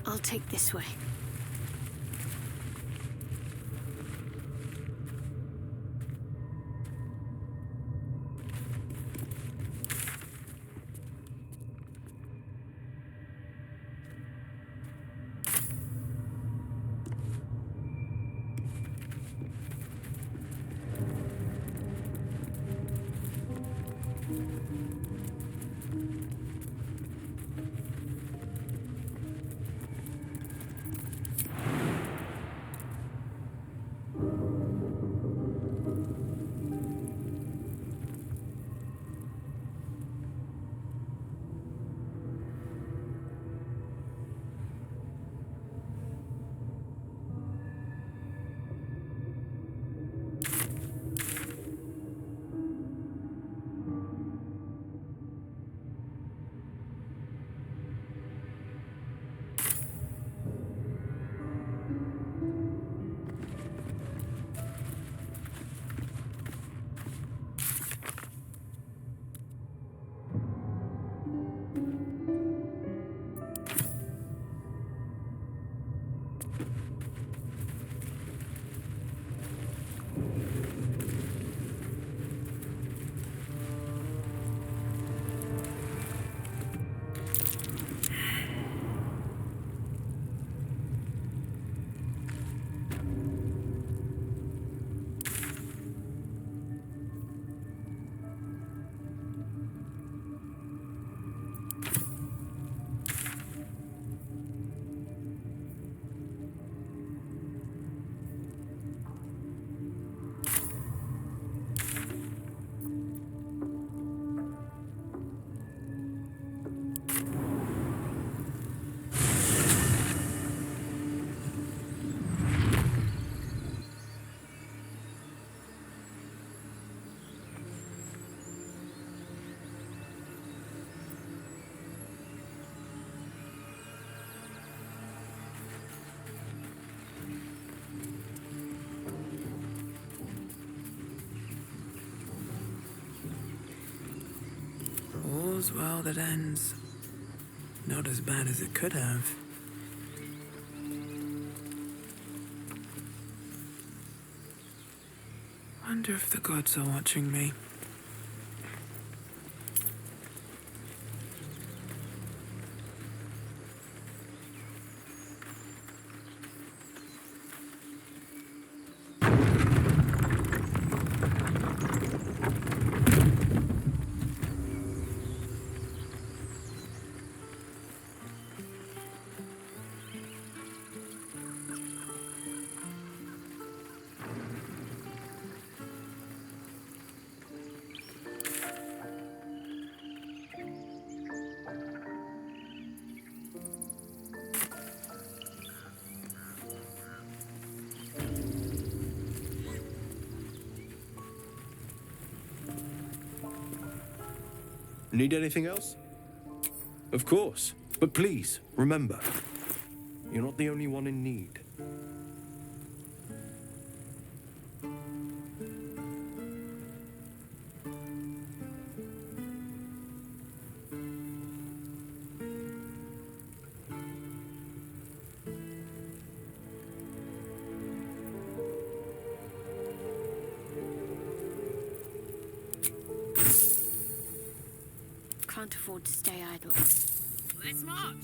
I'll take this way. All's well that ends. Not as bad as it could have. Wonder if the gods are watching me. Need anything else? Of course. But please, remember, you're not the only one in need. can't afford to stay idle. Let's march!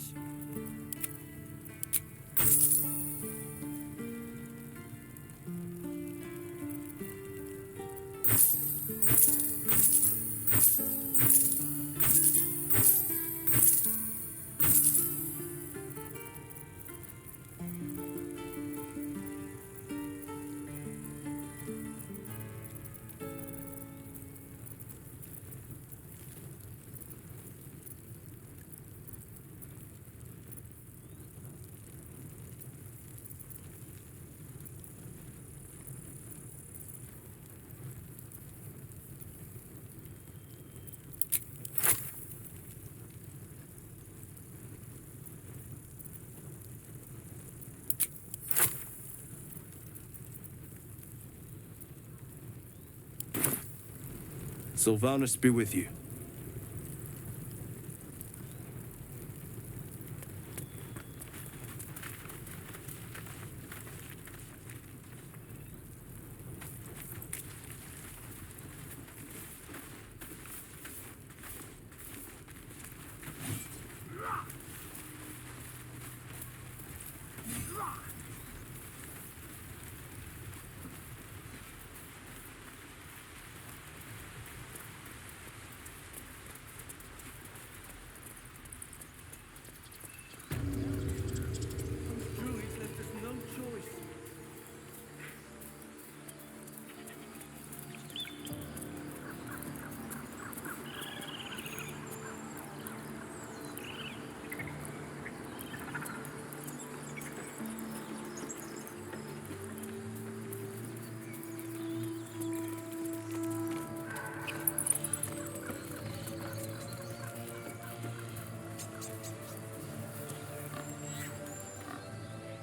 Sylvanus be with you.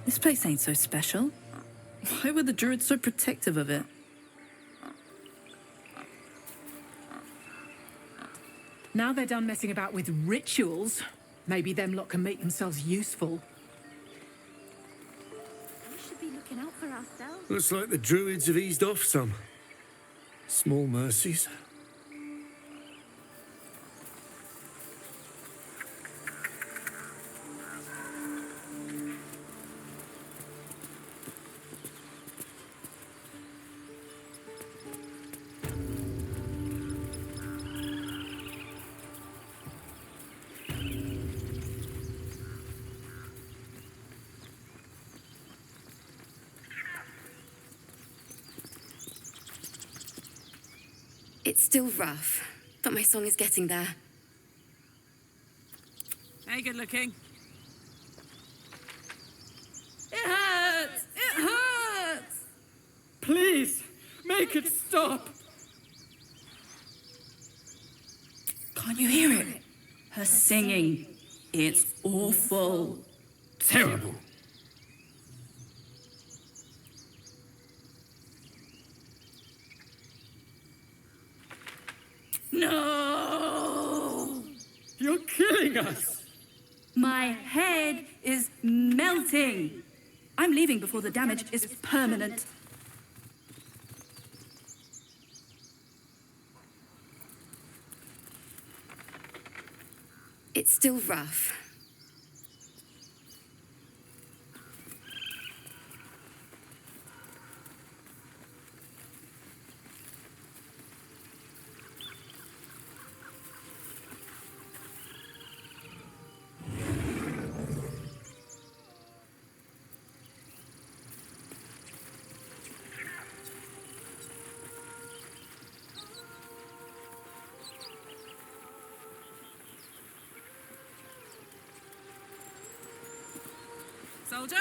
This place ain't so special. Why were the druids so protective of it? Now they're done messing about with rituals, maybe them lot can make themselves useful. We should be looking out for ourselves. Looks like the druids have eased off some. Small mercies. It's still rough, but my song is getting there. Hey, good looking. It hurts! It hurts! Please, make it stop! Can't you hear it? Her singing. It's awful. Terrible. No! You're killing us! My head is melting. I'm leaving before the damage is permanent. It's still rough. Soldier?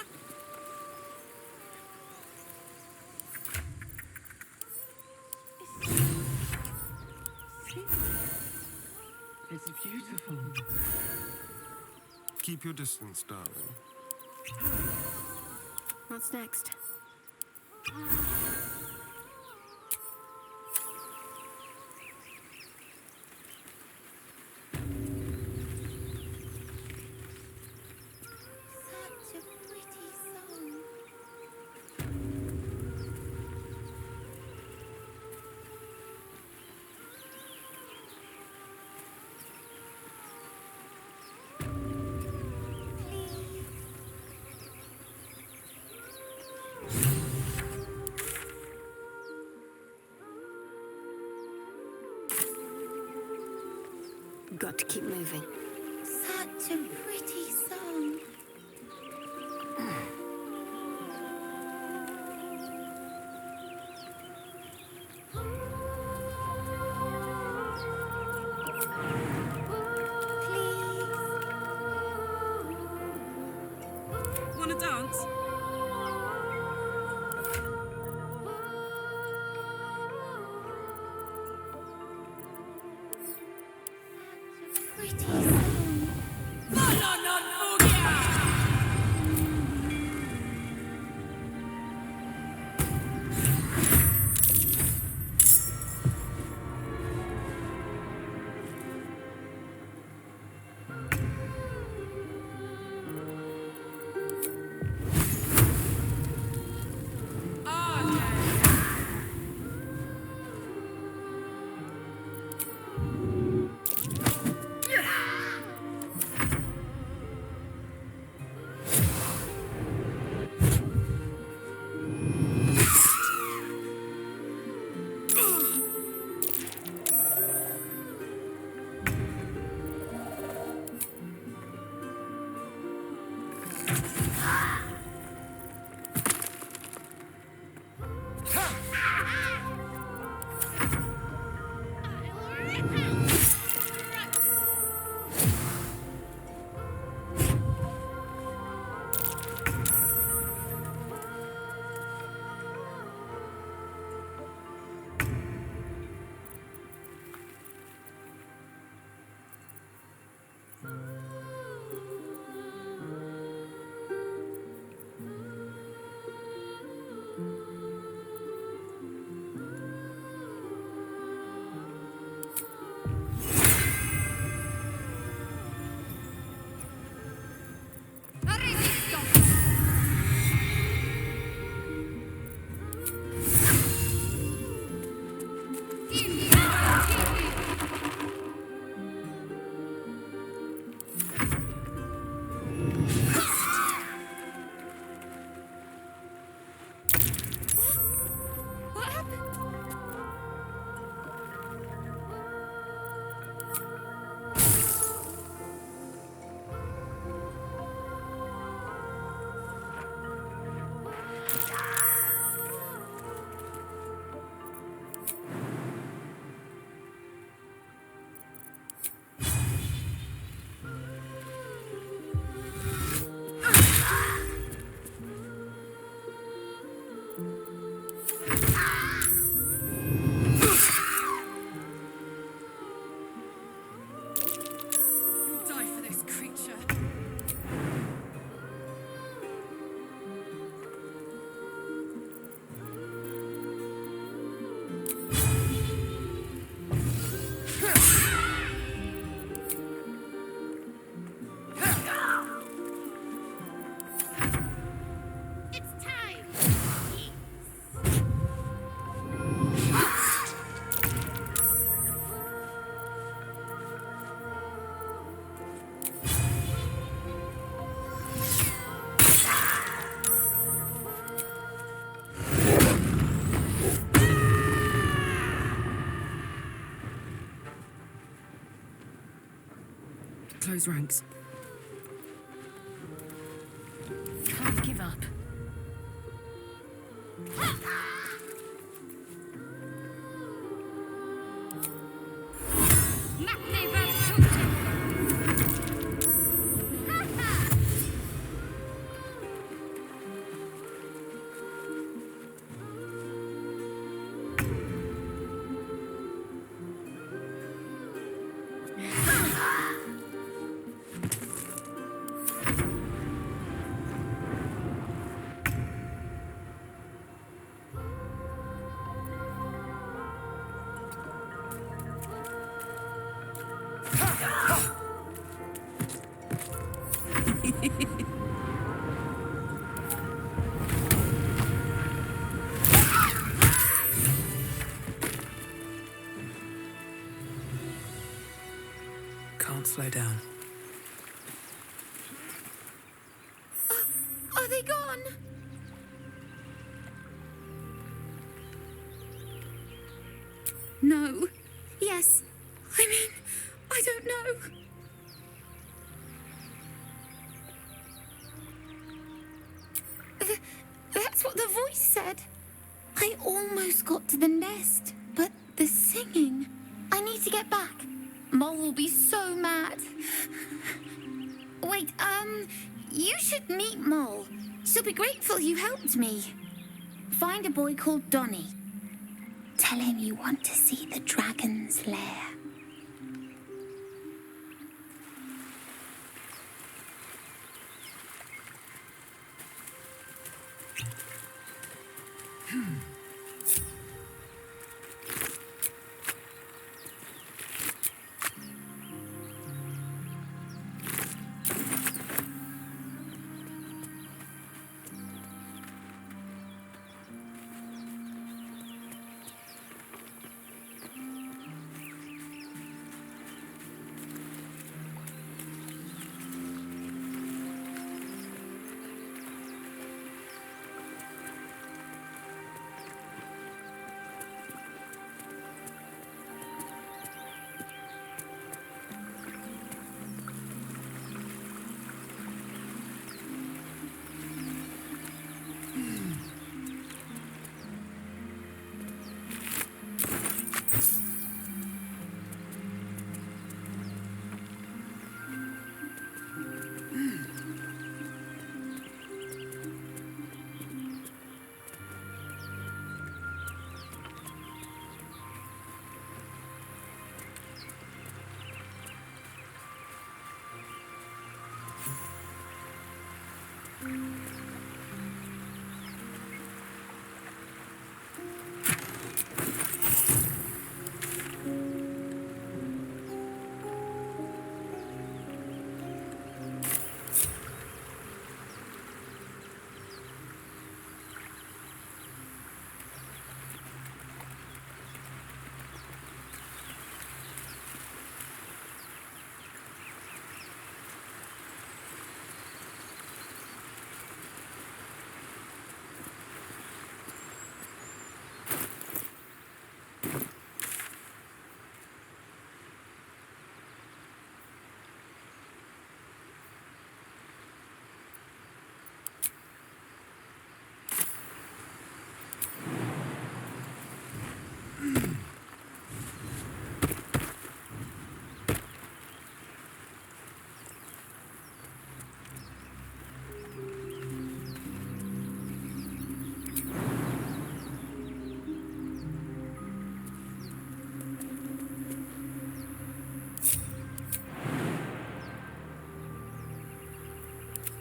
It's beautiful. Keep your distance, darling. What's next? got to keep moving. Such a pretty song. Wanna dance? Pretty song. Close ranks. Can't give up. Can't slow down. Are they gone? No. Yes. I mean, I don't know. That's what the voice said. I almost got to the nest, but the singing. I need to get back. Mole will be so mad. Wait, you should meet Mole. She'll be grateful you helped me. Find a boy called Donny. Tell him you want to see the dragon's lair.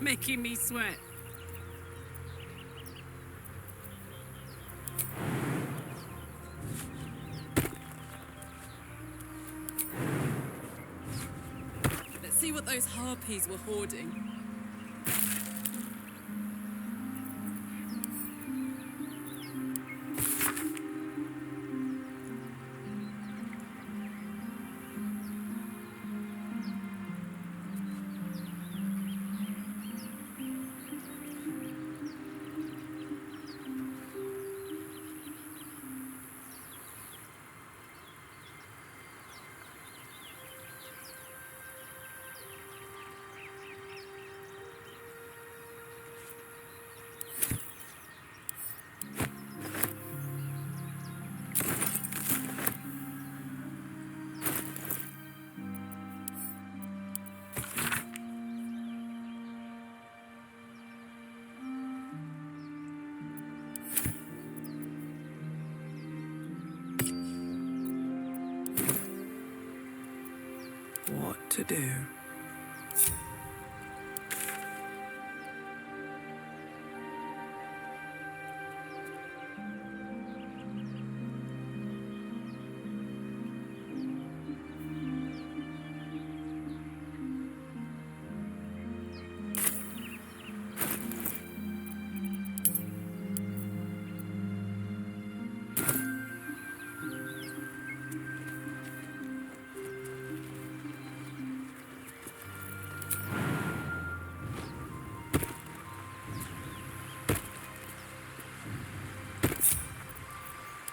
Making me sweat. Let's see what those harpies were hoarding. What to do?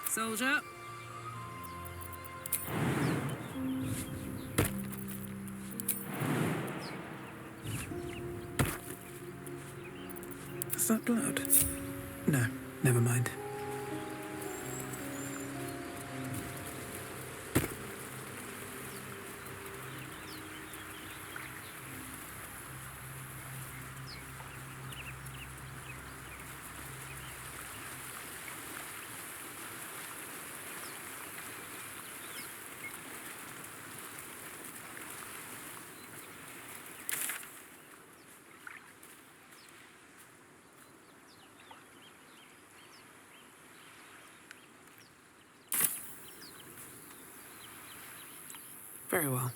Soldier. Was that blood? No, never mind. Very well.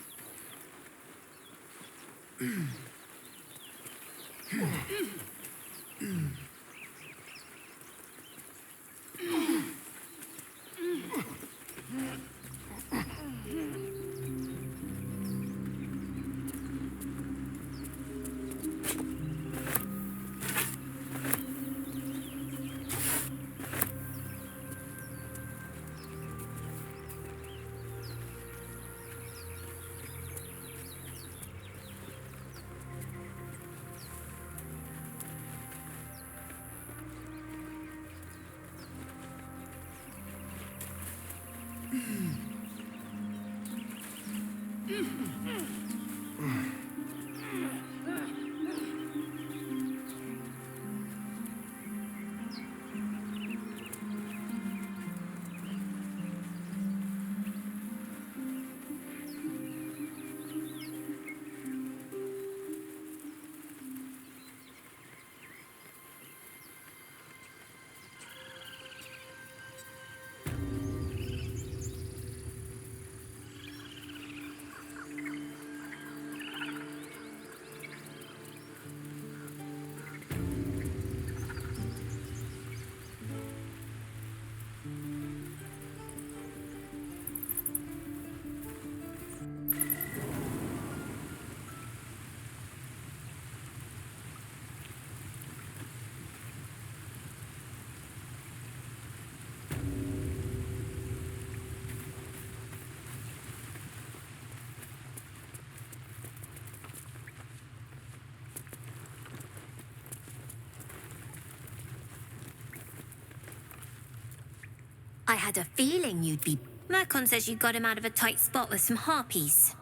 I had a feeling you'd be... Mercon says you got him out of a tight spot with some harpies.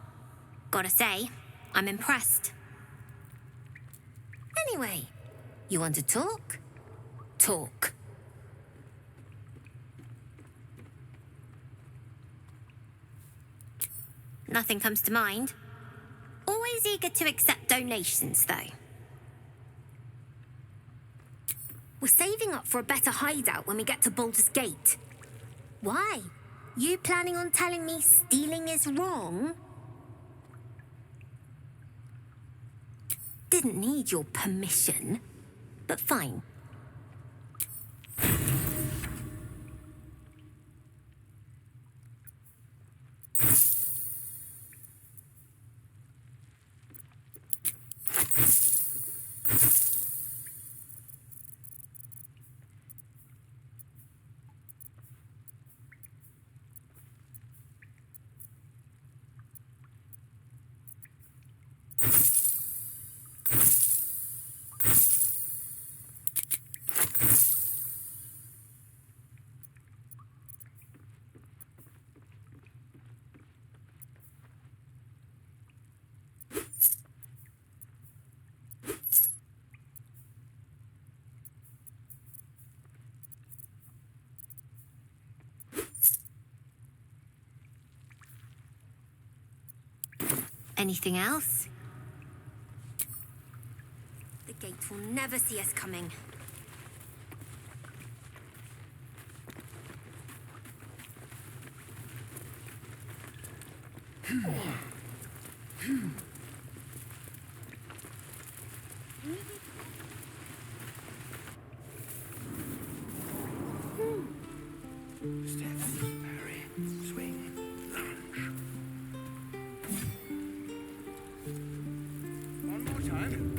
Gotta say, I'm impressed. Anyway, you want to talk? Talk. Nothing comes to mind. Always eager to accept donations, though. We're saving up for a better hideout when we get to Baldur's Gate. Why? You planning on telling me stealing is wrong? Didn't need your permission, but fine. Anything else? The gate will never see us coming. Step, parry, swing, lunge. One more time.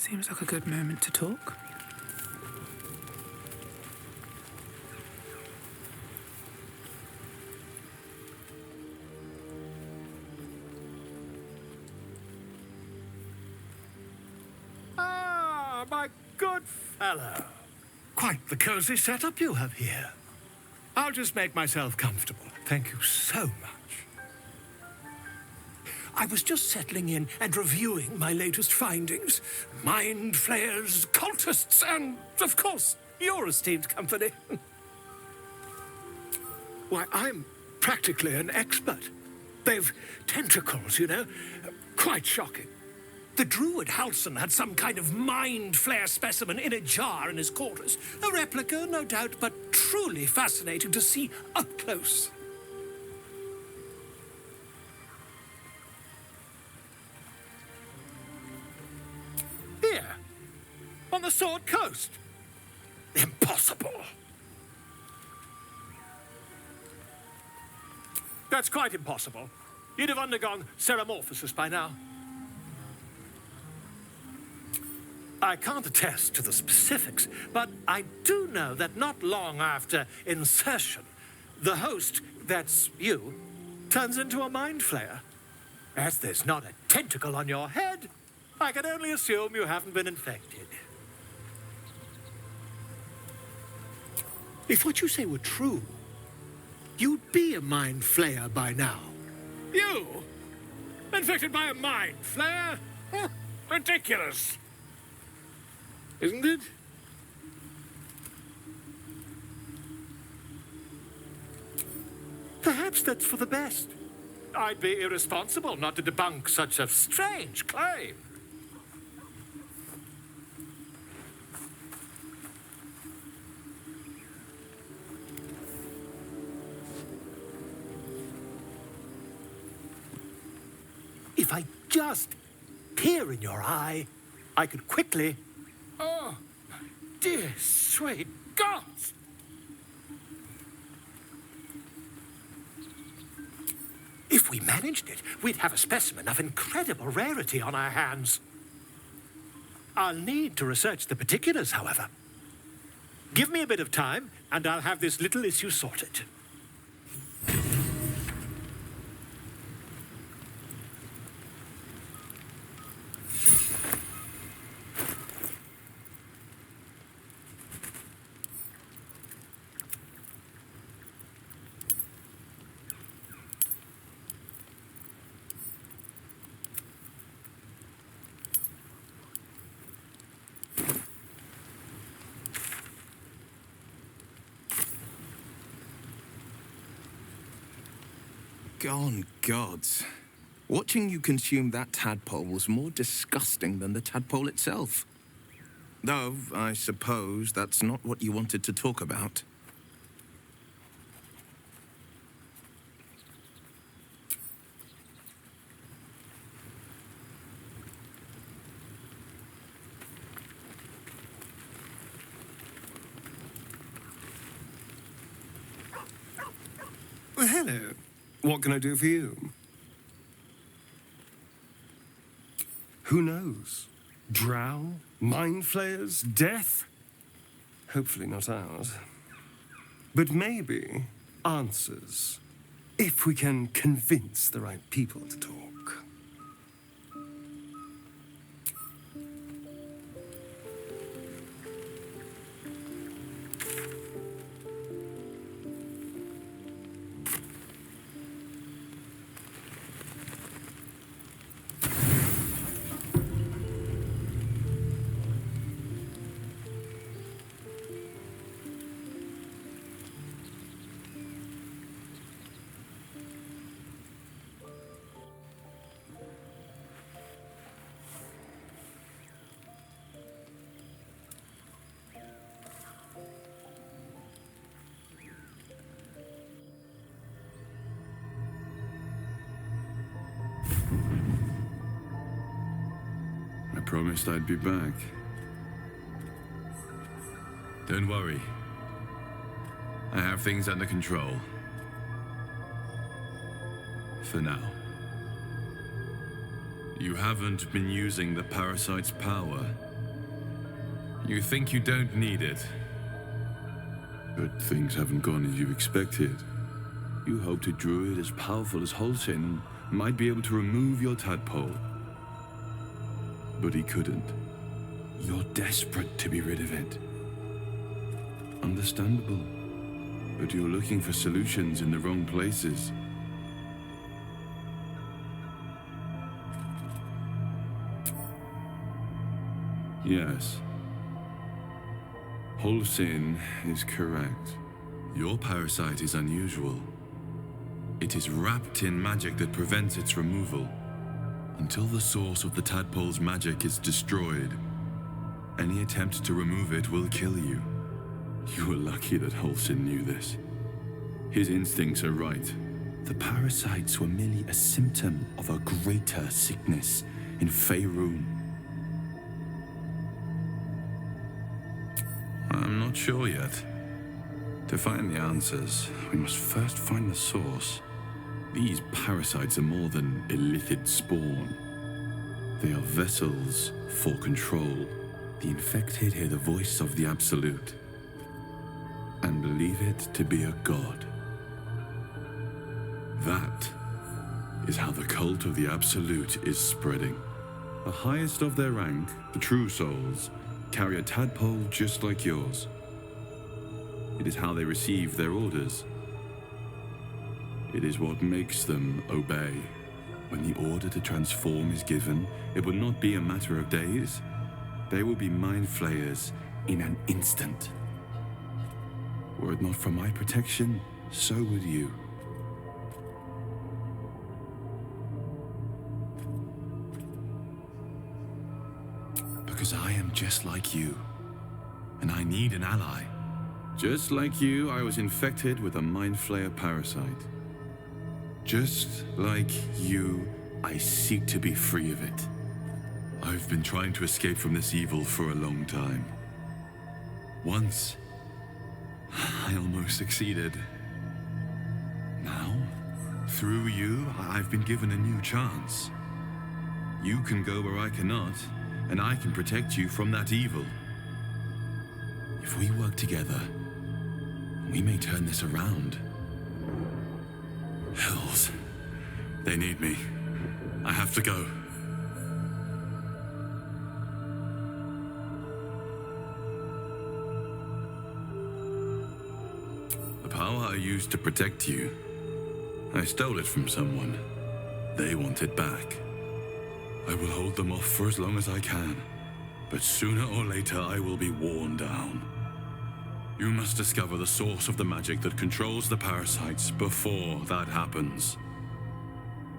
Seems like a good moment to talk. Ah, my good fellow. Quite the cozy setup you have here. I'll just make myself comfortable. Thank you so much. I was just settling in and reviewing my latest findings. Mind flayers, cultists, and, of course, your esteemed company. Why, I'm practically an expert. They've tentacles, you know. Quite shocking. The druid Halson had some kind of mind flare specimen in a jar in his quarters. A replica, no doubt, but truly fascinating to see up close. Here, on the Sword Coast. Impossible. That's quite impossible. You'd have undergone ceramorphosis by now. I can't attest to the specifics, but I do know that not long after insertion, the host, that's you, turns into a mind flayer. As there's not a tentacle on your head, I can only assume you haven't been infected. If what you say were true, you'd be a mind flayer by now. You? Infected by a mind flayer? Ridiculous. Isn't it? Perhaps that's for the best. I'd be irresponsible not to debunk such a strange claim. If I just peer in your eye, I could quickly... Oh, my dear, sweet gods! If we managed it, we'd have a specimen of incredible rarity on our hands. I'll need to research the particulars, however. Give me a bit of time, and I'll have this little issue sorted. Gone gods. Watching you consume that tadpole was more disgusting than the tadpole itself. Though, I suppose that's not what you wanted to talk about. Well, hello. What can I do for you? Who knows? Drow? Mind flayers? Death? Hopefully not ours. But maybe answers. If we can convince the right people to talk. I promised I'd be back. Don't worry. I have things under control. For now. You haven't been using the parasite's power, You think you don't need it? But things haven't gone as you expected. You hoped a druid as powerful as Holsin might be able to remove your tadpole. But he couldn't. You're desperate to be rid of it. Understandable. But you're looking for solutions in the wrong places. Yes. Holsin is correct. Your parasite is unusual. It is wrapped in magic that prevents its removal. Until the source of the tadpole's magic is destroyed, any attempt to remove it will kill you. You were lucky that Holsin knew this. His instincts are right. The parasites were merely a symptom of a greater sickness in Faerun. I'm not sure yet. To find the answers, we must first find the source. These parasites are more than illithid spawn. They are vessels for control. The infected hear the voice of the Absolute and believe it to be a god. That is how the cult of the Absolute is spreading. The highest of their rank, the true souls, carry a tadpole just like yours. It is how they receive their orders. It is what makes them obey. When the order to transform is given, it will not be a matter of days. They will be mind flayers in an instant. Were it not for my protection, so would you. Because I am just like you, and I need an ally. Just like you, I was infected with a mind flayer parasite. Just like you, I seek to be free of it. I've been trying to escape from this evil for a long time. Once, I almost succeeded. Now, through you, I've been given a new chance. You can go where I cannot, and I can protect you from that evil. If we work together, we may turn this around. Hells. They need me. I have to go. The power I used to protect you, I stole it from someone. They want it back. I will hold them off for as long as I can, but sooner or later I will be worn down. You must discover the source of the magic that controls the parasites before that happens.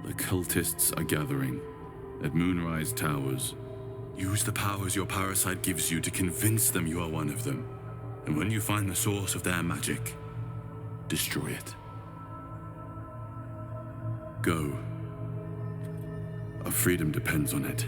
The cultists are gathering at Moonrise Towers. Use the powers your parasite gives you to convince them you are one of them. And when you find the source of their magic, destroy it. Go. Our freedom depends on it.